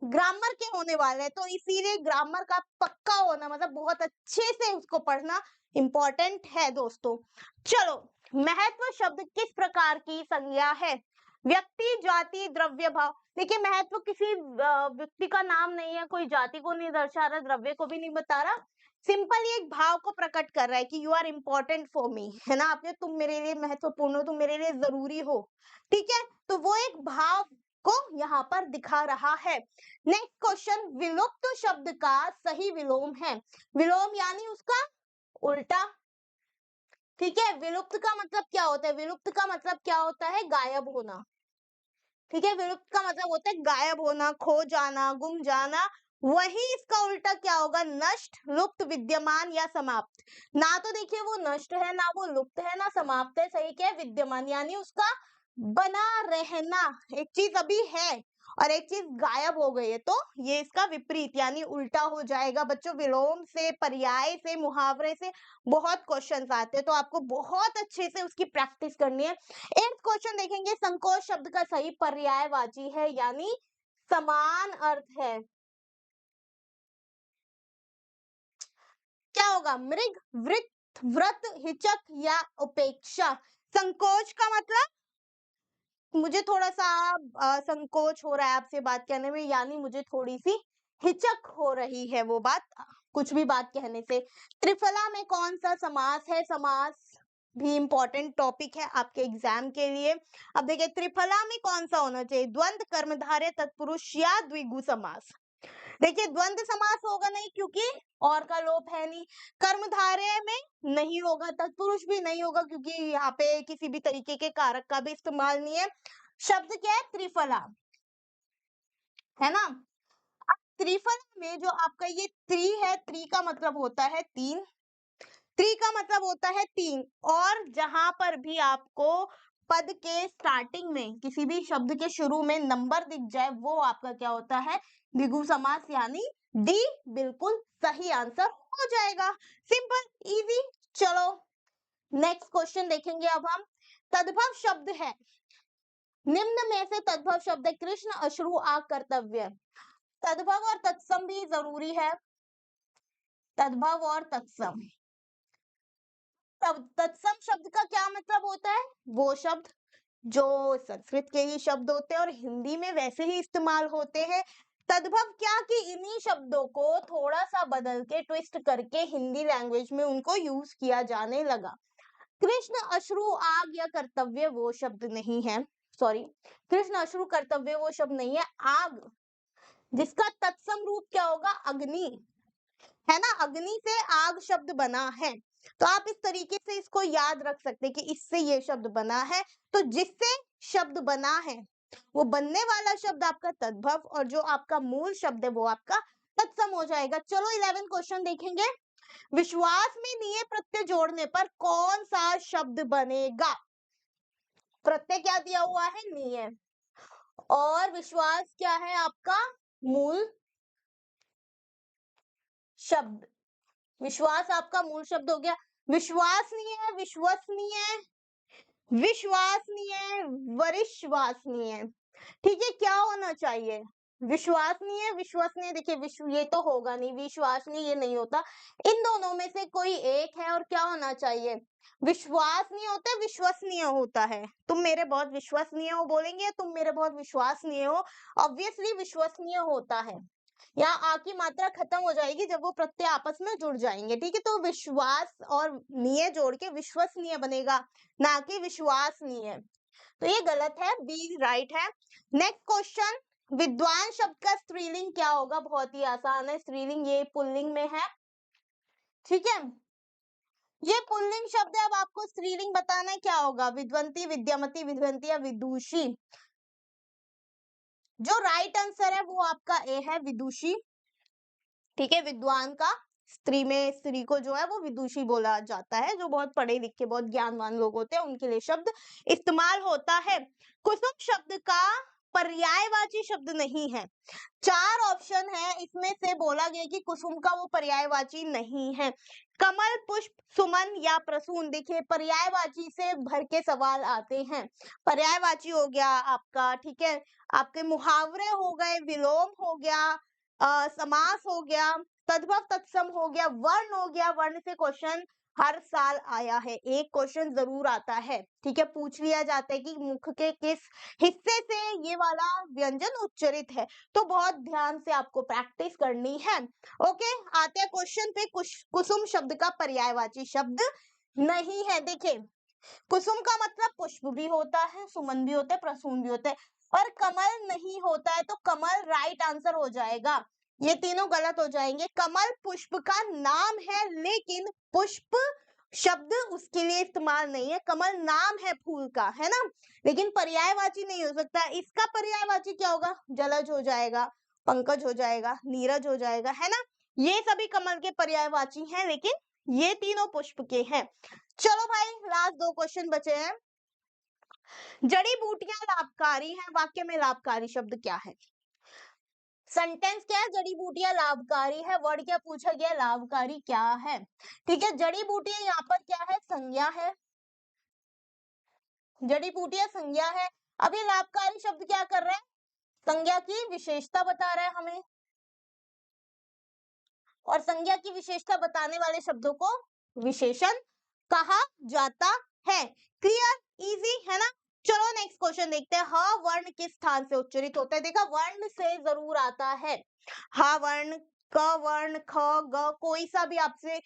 ग्रामर के होने वाले हैं। तो इसीलिए ग्रामर का पक्का होना, मतलब बहुत अच्छे से उसको पढ़ना इंपॉर्टेंट है दोस्तों। चलो, महत्व शब्द किस प्रकार की संज्ञा है? व्यक्ति, जाति, द्रव्य, भाव। देखिए, महत्व किसी व्यक्ति का नाम नहीं है, कोई जाति को नहीं दर्शा रहा, द्रव्य को भी नहीं बता रहा, सिंपल एक भाव को प्रकट कर रहा है कि you are important for me, है ना, आपने, तुम मेरे लिए महत्वपूर्ण हो, तुम मेरे लिए जरूरी हो। ठीक है, तो वो एक भाव को यहाँ पर दिखा रहा है। नेक्स्ट क्वेश्चन, विलुप्त शब्द का सही विलोम है? विलोम यानी उसका उल्टा। ठीक है, विलुप्त का मतलब क्या होता है? विलुप्त का मतलब क्या होता है? गायब होना। ठीक है, विलुप्त का मतलब होता है गायब होना, खो जाना, गुम जाना। वही इसका उल्टा क्या होगा? नष्ट, लुप्त, विद्यमान या समाप्त। ना तो देखिए वो नष्ट है, ना वो लुप्त है, ना समाप्त है। सही क्या है? विद्यमान, यानी उसका बना रहना। एक चीज अभी है और एक चीज गायब हो गई है तो ये इसका विपरीत यानी उल्टा हो जाएगा। बच्चों विलोम से, पर्याय से, मुहावरे से बहुत क्वेश्चंस आते हैं तो आपको बहुत अच्छे से उसकी प्रैक्टिस करनी है। 8th क्वेश्चन देखेंगे, संकोच शब्द का सही पर्यायवाची है यानी समान अर्थ है। क्या होगा? मृग, वृत, व्रत, हिचक या उपेक्षा। संकोच का मतलब मुझे थोड़ा सा संकोच हो रहा है आपसे बात करने में यानी मुझे थोड़ी सी हिचक हो रही है वो बात कुछ भी बात कहने से। त्रिफला में कौन सा समास है? समास भी इंपॉर्टेंट टॉपिक है आपके एग्जाम के लिए। अब देखिए त्रिफला में कौन सा होना चाहिए? द्वंद्व, कर्मधारय, तत्पुरुष या द्विगु समास। देखिए द्वंद्व समास होगा नहीं क्योंकि और का लोप है नहीं, कर्मधारय में नहीं होगा, तत्पुरुष भी नहीं होगा क्योंकि यहाँ पे किसी भी तरीके के कारक का भी इस्तेमाल नहीं है। शब्द क्या है? त्रिफला, है ना। अब त्रिफला में जो आपका ये त्रि है, त्रि का मतलब होता है तीन, त्रि का मतलब होता है तीन, और जहां पर भी आपको पद के स्टार्टिंग में किसी भी शब्द के शुरू में नंबर दिख जाए वो आपका क्या होता है? द्विगु समास यानी डी बिल्कुल सही आंसर हो जाएगा। Simple easy. चलो नेक्स्ट क्वेश्चन देखेंगे अब हम। तद्भव शब्द है, निम्न में से तद्भव शब्द है कृष्ण, अश्रु, आग, कर्तव्य। तद्भव और तत्सम भी जरूरी है, तद्भव और तत्सम। तब तत्सम शब्द का क्या मतलब होता है? वो शब्द जो संस्कृत के ही शब्द होते हैं और हिंदी में वैसे ही इस्तेमाल होते हैं। तद्भव क्या कि इन्हीं शब्दों को थोड़ा सा बदल के ट्विस्ट करके हिंदी लैंग्वेज में उनको यूज किया जाने लगा। कृष्ण, अश्रु, आग या कर्तव्य वो शब्द नहीं है, सॉरी, कृष्ण, अश्रु, कर्तव्य वो शब्द नहीं है। आग जिसका तत्सम रूप क्या होगा? अग्नि, है ना। अग्नि से आग शब्द बना है तो आप इस तरीके से इसको याद रख सकते हैं कि इससे ये शब्द बना है। तो जिससे शब्द बना है वो बनने वाला शब्द आपका तद्भव और जो आपका मूल शब्द है वो आपका तत्सम हो जाएगा। चलो 11 क्वेश्चन देखेंगे। विश्वास में निये प्रत्यय जोड़ने पर कौन सा शब्द बनेगा? प्रत्यय क्या दिया हुआ है? निये, और विश्वास क्या है आपका? मूल शब्द। विश्वास आपका मूल शब्द हो गया। विश्वसनीय, विश्वसनीय, विश्वसनीय, वरिश्वसनीय। ठीक है, क्या होना चाहिए? विश्वसनीय, विश्वसनीय। देखिए विश्व ये तो होगा नहीं, विश्वसनीय ये नहीं होता, इन दोनों में से कोई एक है और क्या होना चाहिए? विश्वसनीय होता है, विश्वसनीय होता है। तुम मेरे बहुत विश्वसनीय हो बोलेंगे, तुम मेरे बहुत विश्वसनीय हो, ऑब्वियसली विश्वसनीय होता है। यहाँ आ की मात्रा खत्म हो जाएगी जब वो प्रत्यय आपस में जुड़ जाएंगे। ठीक है, तो विश्वास और निय जोड़ के विश्वसनीय बनेगा, ना कि विश्वसनीय। तो ये गलत है, बी राइट है। नेक्स्ट क्वेश्चन, विद्वान शब्द का स्त्रीलिंग क्या होगा? बहुत ही आसान है, स्त्रीलिंग ये पुल्लिंग में है। ठीक है, ये पुल्लिंग शब्द है। अब आपको स्त्रीलिंग बताना है, क्या होगा? विद्वंती, विद्यामती, विद्वंती या विदुषी। जो राइट आंसर है वो आपका ए है, विदुषी। ठीक है, विद्वान का स्त्री में स्त्री को जो है वो विदुषी बोला जाता है। जो बहुत पढ़े लिखे बहुत ज्ञानवान लोग होते हैं उनके लिए शब्द इस्तेमाल होता है। कुसुम शब्द का पर्यायवाची शब्द नहीं है। 4 ऑप्शन है, इसमें से बोला गया कि कुसुम का वो पर्यायवाची नहीं है। कमल, पुष्प, सुमन या प्रसून। देखिए पर्यायवाची से भर के सवाल आते हैं। पर्यायवाची हो गया आपका, ठीक है, आपके मुहावरे हो गए, विलोम हो गया, समास हो गया, तद्भव तत्सम हो गया, वर्ण हो गया। वर्ण से क्वेश्चन हर साल आया है, एक क्वेश्चन जरूर आता है। ठीक है, पूछ लिया जाता है कि मुख के किस हिस्से से ये वाला व्यंजन उच्चरित है, तो बहुत ध्यान से आपको प्रैक्टिस करनी है। ओके, आते हैं क्वेश्चन पे। कुसुम शब्द का पर्यायवाची शब्द नहीं है। देखिए कुसुम का मतलब पुष्प भी होता है, सुमन भी होता है, प्रसून भी होता है, और कमल नहीं होता है, तो कमल राइट आंसर हो जाएगा। ये तीनों गलत हो जाएंगे। कमल पुष्प का नाम है लेकिन पुष्प शब्द उसके लिए इस्तेमाल नहीं है। कमल नाम है फूल का, है ना, लेकिन पर्यायवाची नहीं हो सकता। इसका पर्यायवाची क्या होगा? जलज हो जाएगा, पंकज हो जाएगा, नीरज हो जाएगा, है ना। ये सभी कमल के पर्यायवाची हैं लेकिन ये तीनों पुष्प के हैं। चलो भाई लास्ट 2 क्वेश्चन बचे हैं। जड़ी बूटियां लाभकारी हैं, वाक्य में लाभकारी शब्द क्या है? सेंटेंस क्या है? जड़ी बूटियां लाभकारी है, वर्ड क्या पूछा गया? लाभकारी क्या है? ठीक है, जड़ी बूटियां यहाँ पर क्या है? संज्ञा है, जड़ी बूटियां संज्ञा है। अब ये लाभकारी शब्द क्या कर रहा है? संज्ञा की विशेषता बता रहा है हमें, और संज्ञा की विशेषता बताने वाले शब्दों को विशेषण कहा जाता है। क्लियर, इजी है ना? चलो नेक्स्ट क्वेश्चन देखते हैं। ह वर्ण किस स्थान से उच्चारित होता है? देखा, वर्ण से जरूर आता है। ह वर्ण, क वर्ण, ख, ग, कोई सा भी आपसे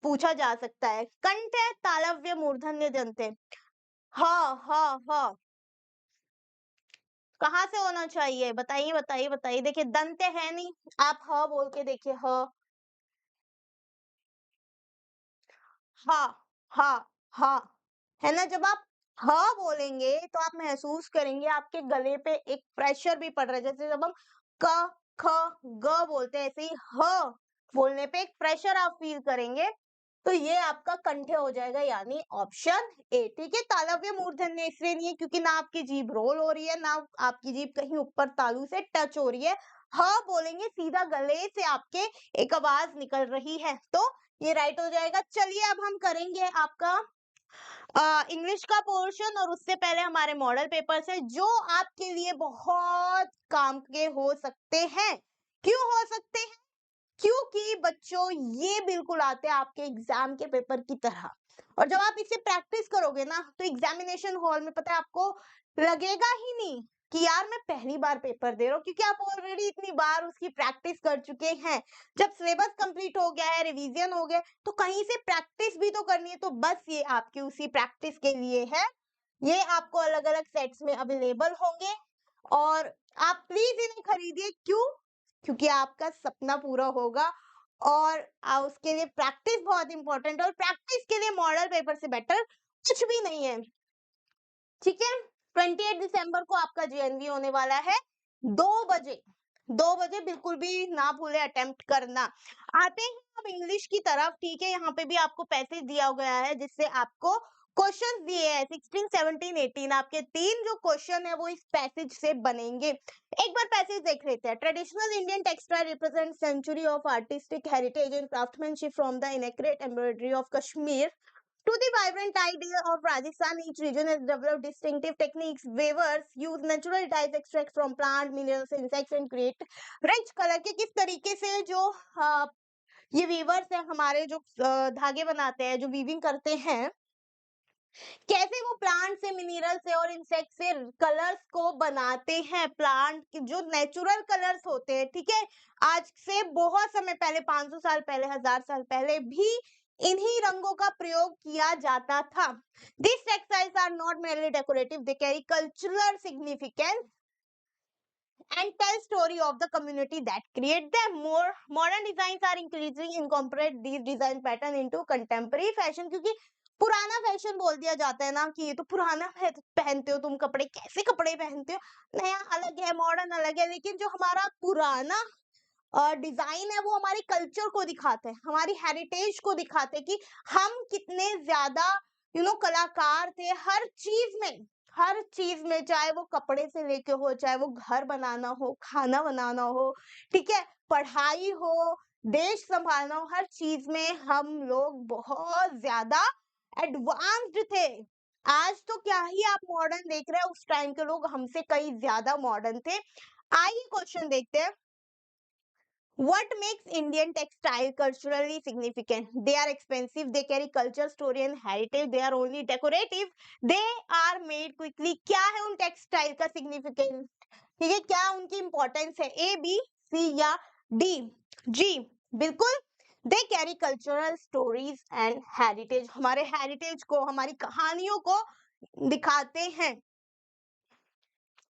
पूछा जा सकता है। कंठ है, तालव्य, मूर्धन्य, दंत है। ह ह कहाँ से होना चाहिए? बताइए बताइए बताइए। देखिए, दंत है नहीं, आप ह बोल के देखिए। ह हा हा हा, है ना? जब आप ह बोलेंगे तो आप महसूस करेंगे आपके गले पे एक प्रेशर भी पड़ रहा है। जैसे जब हम क ख ग बोलते हैं, ऐसे ही ह बोलने पे एक प्रेशर आप फील करेंगे। तो ये आपका कंठे हो जाएगा, यानी ऑप्शन ए। ठीक है, तालव्य मूर्धन्य इसलिए नहीं है क्योंकि ना आपकी जीभ रोल हो रही है, ना आपकी जीभ कहीं ऊपर तालू से टच हो रही है। ह बोलेंगे सीधा गले से आपके एक आवाज निकल रही है, तो ये राइट हो जाएगा। चलिए अब हम करेंगे आपका इंग्लिश का पोर्शन, और उससे पहले हमारे मॉडल पेपर्स है जो आपके लिए बहुत काम के हो सकते हैं। क्यों हो सकते हैं? क्योंकि बच्चों ये बिल्कुल आते हैं आपके एग्जाम के पेपर की तरह, और जब आप इसे प्रैक्टिस करोगे ना तो एग्जामिनेशन हॉल में पता है आपको लगेगा ही नहीं कि यार मैं पहली बार पेपर दे रहा हूँ, क्योंकि आप ऑलरेडी इतनी बार उसकी प्रैक्टिस कर चुके हैं। जब सिलेबस कंप्लीट हो गया है, रिवीजन हो गया, तो कहीं से प्रैक्टिस भी तो करनी है। तो बस ये आपकी उसी प्रैक्टिस के लिए है। ये आपको अलग अलग सेट्स में अवेलेबल होंगे, और आप प्लीज इन्हें खरीदिए। क्यों? क्योंकि आपका सपना पूरा होगा, और उसके लिए प्रैक्टिस बहुत इंपॉर्टेंट है, और प्रैक्टिस के लिए मॉडल पेपर से बेटर कुछ भी नहीं है। ठीक है, 28 दिसंबर को आपका जेएनवी होने वाला है 2 बजे। 2 बजे बिल्कुल भी ना भूले अटेम्प्ट करना। आते हैं अब इंग्लिश की तरफ। ठीक है, यहाँ पे भी आपको पैसेज दिया गया है जिससे आपको क्वेश्चंस दिए हैं 16, 17, 18। आपके 3 जो क्वेश्चन है वो इस पैसेज से बनेंगे। एक बार पैसेज देख लेते हैं। Traditional Indian textile represent century of artistic heritage and craftsmanship from the intricate embroidery of Kashmir to the vibrant idea of Rajasthan. Each region has developed distinctive techniques. Weavers use natural dyes extract from plant, minerals, insects and create rich color. के किस तरीके से जो ये viewers है हमारे, जो धागे बनाते हैं, जो वीविंग करते हैं, कैसे वो प्लांट से, मिनरल से और इंसेक्ट से कलर्स को बनाते हैं। प्लांट के जो नेचुरल कलर्स होते हैं, ठीक है, आज से बहुत समय पहले, 500 साल पहले, 1000 साल पहले भी इन्हीं रंगों का प्रयोग किया जाता था। These textiles are not merely decorative, they carry cultural significance and tell story of the community that create them. More modern designs are increasingly incorporate these design pattern into contemporary fashion, क्योंकि पुराना fashion बोल दिया जाता है ना कि ये तो पुराना है, पहनते हो तुम कपड़े, कैसे कपड़े पहनते हो, नया अलग है, मॉडर्न अलग है। लेकिन जो हमारा पुराना डिजाइन है वो हमारी कल्चर को दिखाते हैं, हमारी हेरिटेज को दिखाते हैं कि हम कितने ज्यादा कलाकार थे हर चीज में। हर चीज में, चाहे वो कपड़े से लेके हो, चाहे वो घर बनाना हो, खाना बनाना हो, ठीक है, पढ़ाई हो, देश संभालना हो, हर चीज में हम लोग बहुत ज्यादा एडवांस्ड थे। आज तो क्या ही आप मॉडर्न देख रहे हैं, उस टाइम के लोग हमसे कई ज्यादा मॉडर्न थे। आइए क्वेश्चन देखते हैं। What makes Indian textile culturally significant? They are expensive, they carry culture, story and heritage, they are only decorative, they are made quickly. क्या है उन टेक्सटाइल का सिग्निफिकेंस? ठीक है, क्या उनकी इंपॉर्टेंस है? ए, बी, सी या डी? जी, बिल्कुल। They carry cultural stories and heritage, हमारे हेरिटेज को, हमारी कहानियों को दिखाते हैं।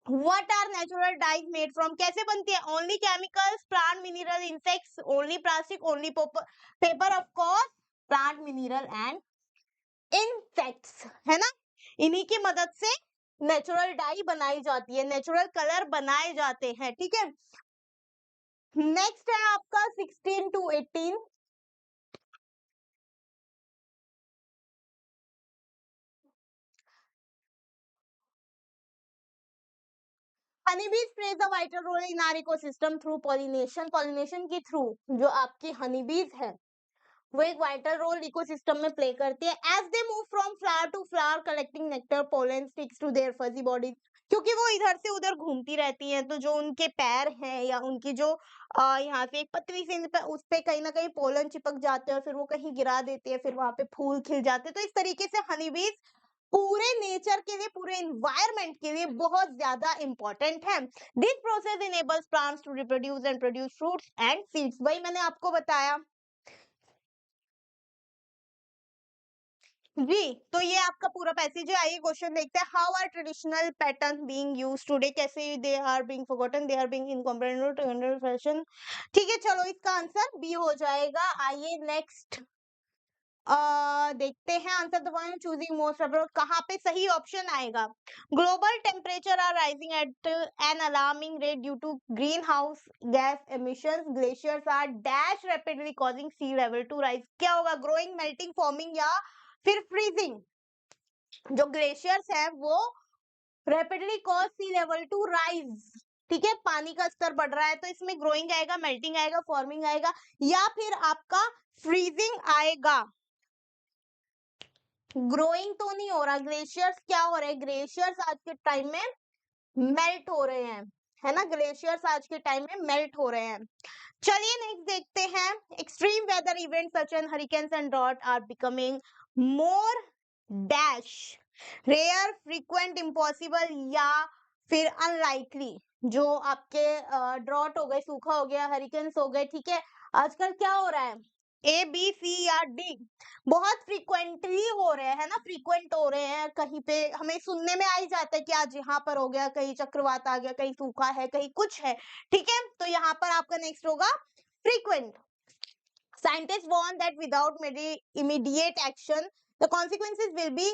What are natural dyes made from? कैसे बनती है? Only chemicals, plant, mineral, insects, only plastic, only paper, of course, plant, mineral and insects, है ना? इन्हीं की मदद से नेचुरल डाई बनाई जाती है, नेचुरल कलर बनाए जाते हैं। ठीक है, नेक्स्ट है आपका 16 to 18। Honeybees plays a vital role in our ecosystem through pollination. Pollination के थ्रू जो आपकी honeybees है वो एक वाइटल रोल इकोसिस्टम में प्ले करती है as they move from flower to flower collecting nectar pollen sticks to their fuzzy bodies. क्योंकि वो इधर से उधर घूमती रहती हैं तो जो उनके पैर हैं या उनकी जो यहाँ से एक पतली सी उस पे कहीं ना कहीं पोलन चिपक जाते हैं और फिर वो कहीं गिरा देते हैं, फिर वहां पे फूल खिल जाते हैं। तो इस तरीके से हनीबीज पूरे नेचर के लिए, पूरे इन्वायरमेंट के लिए बहुत ज्यादा इंपॉर्टेंट है। This process enables plants to reproduce and produce fruits and seeds. वही मैंने आपको बताया जी। तो ये आपका पूरा पैसेज है। आइए क्वेश्चन देखते हैं। How are traditional pattern being used today? कैसे they are being forgotten, they are being incomprehensible fashion. ठीक है, चलो इसका आंसर बी हो जाएगा। आइए नेक्स्ट देखते हैं answer the one choosing most approach. कहाँ पे सही ऑप्शन आएगा? Global temperature are rising at an alarming rate due to greenhouse gas emissions. Glaciers are dash rapidly causing sea level to rise. क्या होगा? Growing, melting, forming या फिर freezing. जो glaciers है वो rapidly cause sea level to rise. ठीक है, पानी का स्तर बढ़ रहा है तो इसमें ग्रोइंग आएगा, मेल्टिंग आएगा, फॉर्मिंग आएगा या फिर आपका फ्रीजिंग आएगा। ग्रोइंग तो नहीं हो रहा। ग्लेशियर्स क्या हो रहे हैं? ग्लेशियर्स आज के टाइम में मेल्ट हो रहे हैं, है ना। ग्लेशियर्स आज के टाइम में मेल्ट हो रहे हैं। चलिए नेक्स्ट देखते हैं। Extreme weather events such as hurricanes and drought are becoming more dash rare, frequent, impossible या फिर अनलाइकली। जो आपके ड्रॉट हो गए, सूखा हो गया, हरिकेन्स हो गए, ठीक है, आजकल क्या हो रहा है? ए, बी, सी या डी? बहुत फ्रीक्वेंटली हो रहे हैं ना, फ्रीक्वेंट हो रहे हैं। कहीं पे हमें सुनने में आ ही जाता है कि आज यहाँ पर हो गया, कहीं चक्रवात आ गया, कहीं सूखा है, कहीं कुछ है। ठीक है, तो यहाँ पर आपका नेक्स्ट होगा frequent. Scientists warn that without immediate action, the consequences will be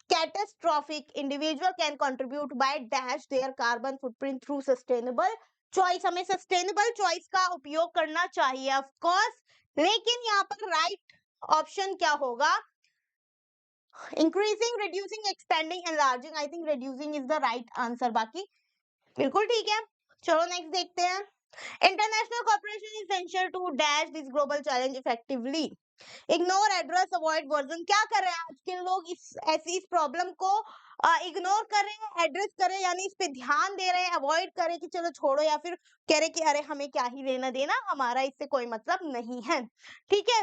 catastrophic. Individual can contribute by dash their carbon footprint through sustainable choice. हमें sustainable choice का उपयोग करना चाहिए of course, लेकिन यहाँ पर right option क्या होगा? Increasing, reducing, expanding, enlarging. I think reducing is the right answer. बाकी बिल्कुल ठीक है। चलो नेक्स्ट देखते हैं। International corporation is essential to dash this global challenge effectively. Ignore, address, avoid, version. क्या कर रहे हैं आज के लोग? इस प्रॉब्लम को इग्नोर कर रहे हैं, एड्रेस कर रहे हैं यानी इस पे ध्यान दे रहे हैं, अवॉइड कर रहे हैं कि चलो छोड़ो, या फिर कह रहे कि अरे हमें क्या ही लेना देना, हमारा इससे कोई मतलब नहीं है। ठीक है,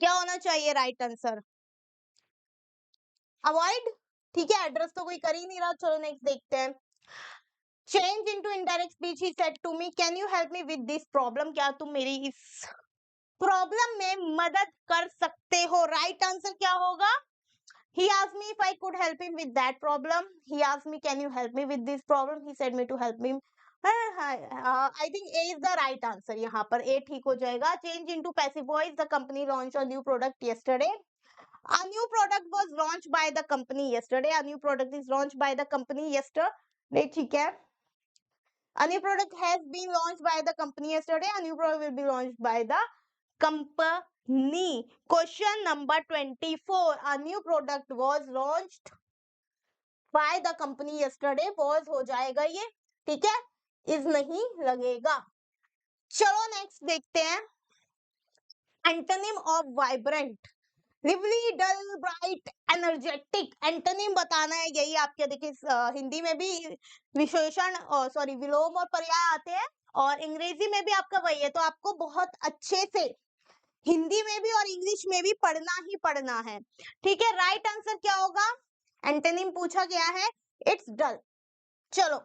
क्या होना चाहिए राइट आंसर? अवॉइड। ठीक है, एड्रेस तो कोई कर ही नहीं रहा। चलो नेक्स्ट देखते हैं। Change into indirect speech. He said to me can you help me with this problem? क्या तुम मेरी इस प्रॉब्लम में मदद कर सकते हो? राइट आंसर क्या होगा? He asked me if I could help him with that problem. He asked me, can you help me with this problem? He said me to help him. I think A is the right answer. यहाँ पर A ठीक हो जाएगा। Change into passive voice. The company launched a new product yesterday. A new product was launched by the company yesterday. A new product is launched by the company yesterday. ठीक है। A new product has been launched by the company yesterday. A new product will be launched by the company. Question number 24. A new product was launched by the company yesterday. Was हो जाएगा ये, ठीक है, is नहीं लगेगा। चलो next देखते हैं। Antonym of vibrant. Lively, dull, bright, energetic. Antonym बताना है, यही आपके देखिए हिंदी में भी विशेषण विलोम और पर्याय आते हैं और अंग्रेजी में भी आपका वही है। तो आपको बहुत अच्छे से हिंदी में भी और इंग्लिश में भी पढ़ना ही पढ़ना है। ठीक है, राइट आंसर क्या होगा? एंटोनिम पूछा गया है, इट्स डल। चलो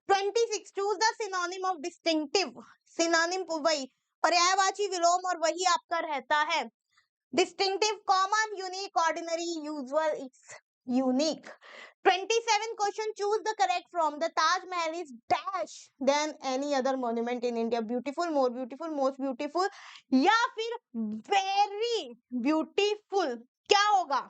26 choose the synonym of distinctive. Synonym वही पर्यायवाची, विलोम और वही आपका रहता है। Distinctive, common, unique, ordinary, usual, it's unique. 27 question choose the correct from. The Taj Mahal is dash than any other monument in India. Beautiful, more beautiful, most beautiful या फिर वेरी ब्यूटीफुल। क्या होगा?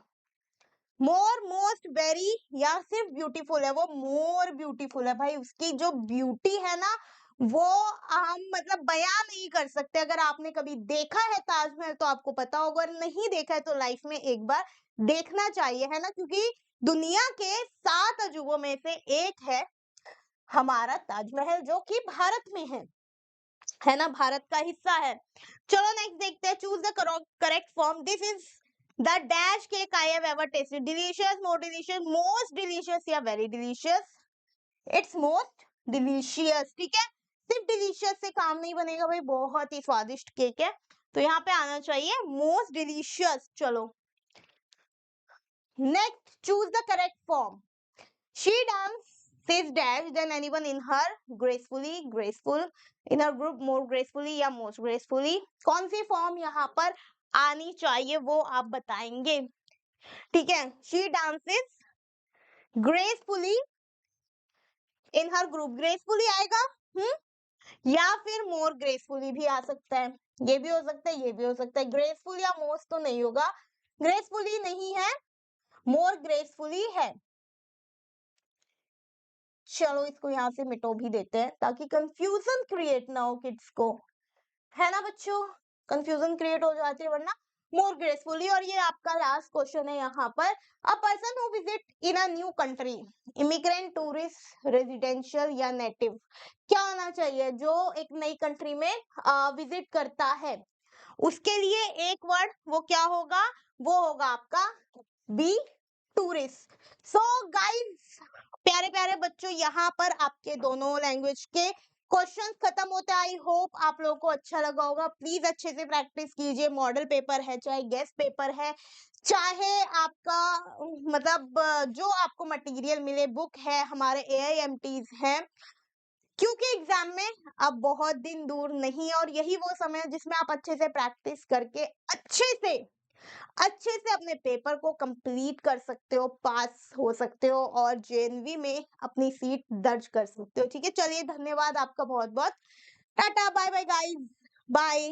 मोर, मोस्ट, वेरी या सिर्फ ब्यूटीफुल है? वो more beautiful है भाई। उसकी जो ब्यूटी है ना वो हम मतलब बयां नहीं कर सकते। अगर आपने कभी देखा है ताजमहल तो आपको पता होगा, और नहीं देखा है तो लाइफ में एक बार देखना चाहिए, है ना, क्योंकि दुनिया के 7 अजूबों में से एक है हमारा ताजमहल, जो कि भारत में है ना, भारत का हिस्सा है। चलो नेक्स्ट देखते हैं, choose the correct form. This is the dash cake I have ever tasted, delicious, more delicious, most delicious या very delicious. It's most delicious, ठीक है। सिर्फ डिलीशियस से काम नहीं बनेगा भाई, बहुत ही स्वादिष्ट केक है, तो यहाँ पे आना चाहिए मोस्ट डिलीशियस। चलो next, choose the correct form. She dances dash than anyone in her, gracefully, graceful, in her group, more gracefully या most gracefully। कौन सी फॉर्म यहाँ पर आनी चाहिए वो आप बताएंगे, ठीक है। she dances gracefully in her group, gracefully आएगा, या फिर more gracefully भी आ सकता है, ये भी हो सकता है, ये भी हो सकता है। graceful या most तो नहीं होगा, gracefully नहीं है, more gracefully है। चलो इसको यहाँ से मिटो भी देते हैं ताकि कंफ्यूजन क्रिएट ना हो किड्स को, है ना बच्चों, कंफ्यूजन क्रिएट हो जाती है वरना। मोर ग्रेसफुली, और ये आपका लास्ट क्वेश्चन है यहाँ पर। A person who visit in a new country, immigrant, tourist, residential या नेटिव, क्या होना चाहिए जो एक नई कंट्री में विजिट करता है, उसके लिए एक वर्ड वो क्या होगा, वो होगा आपका बी टूरिस्ट। सो गाइस, प्यारे प्यारे बच्चों, यहाँ पर आपके दोनों लैंग्वेज के क्वेश्चंस खत्म होते हैं। आई होप आप लोगों को अच्छा लगा होगा। प्लीज अच्छे से प्रैक्टिस कीजिए, मॉडल पेपर है, चाहे गेस्ट पेपर है, चाहे आपका मतलब जो आपको मटेरियल मिले, बुक है, हमारे AIMTs हैं, क्योंकि एग्जाम में अब बहुत दिन दूर नहीं है, और यही वो समय है जिसमें आप अच्छे से प्रैक्टिस करके अच्छे से अपने पेपर को कंप्लीट कर सकते हो, पास हो सकते हो, और JNV में अपनी सीट दर्ज कर सकते हो, ठीक है। चलिए धन्यवाद आपका बहुत बहुत, टाटा, बाय बाय गाइस, बाय।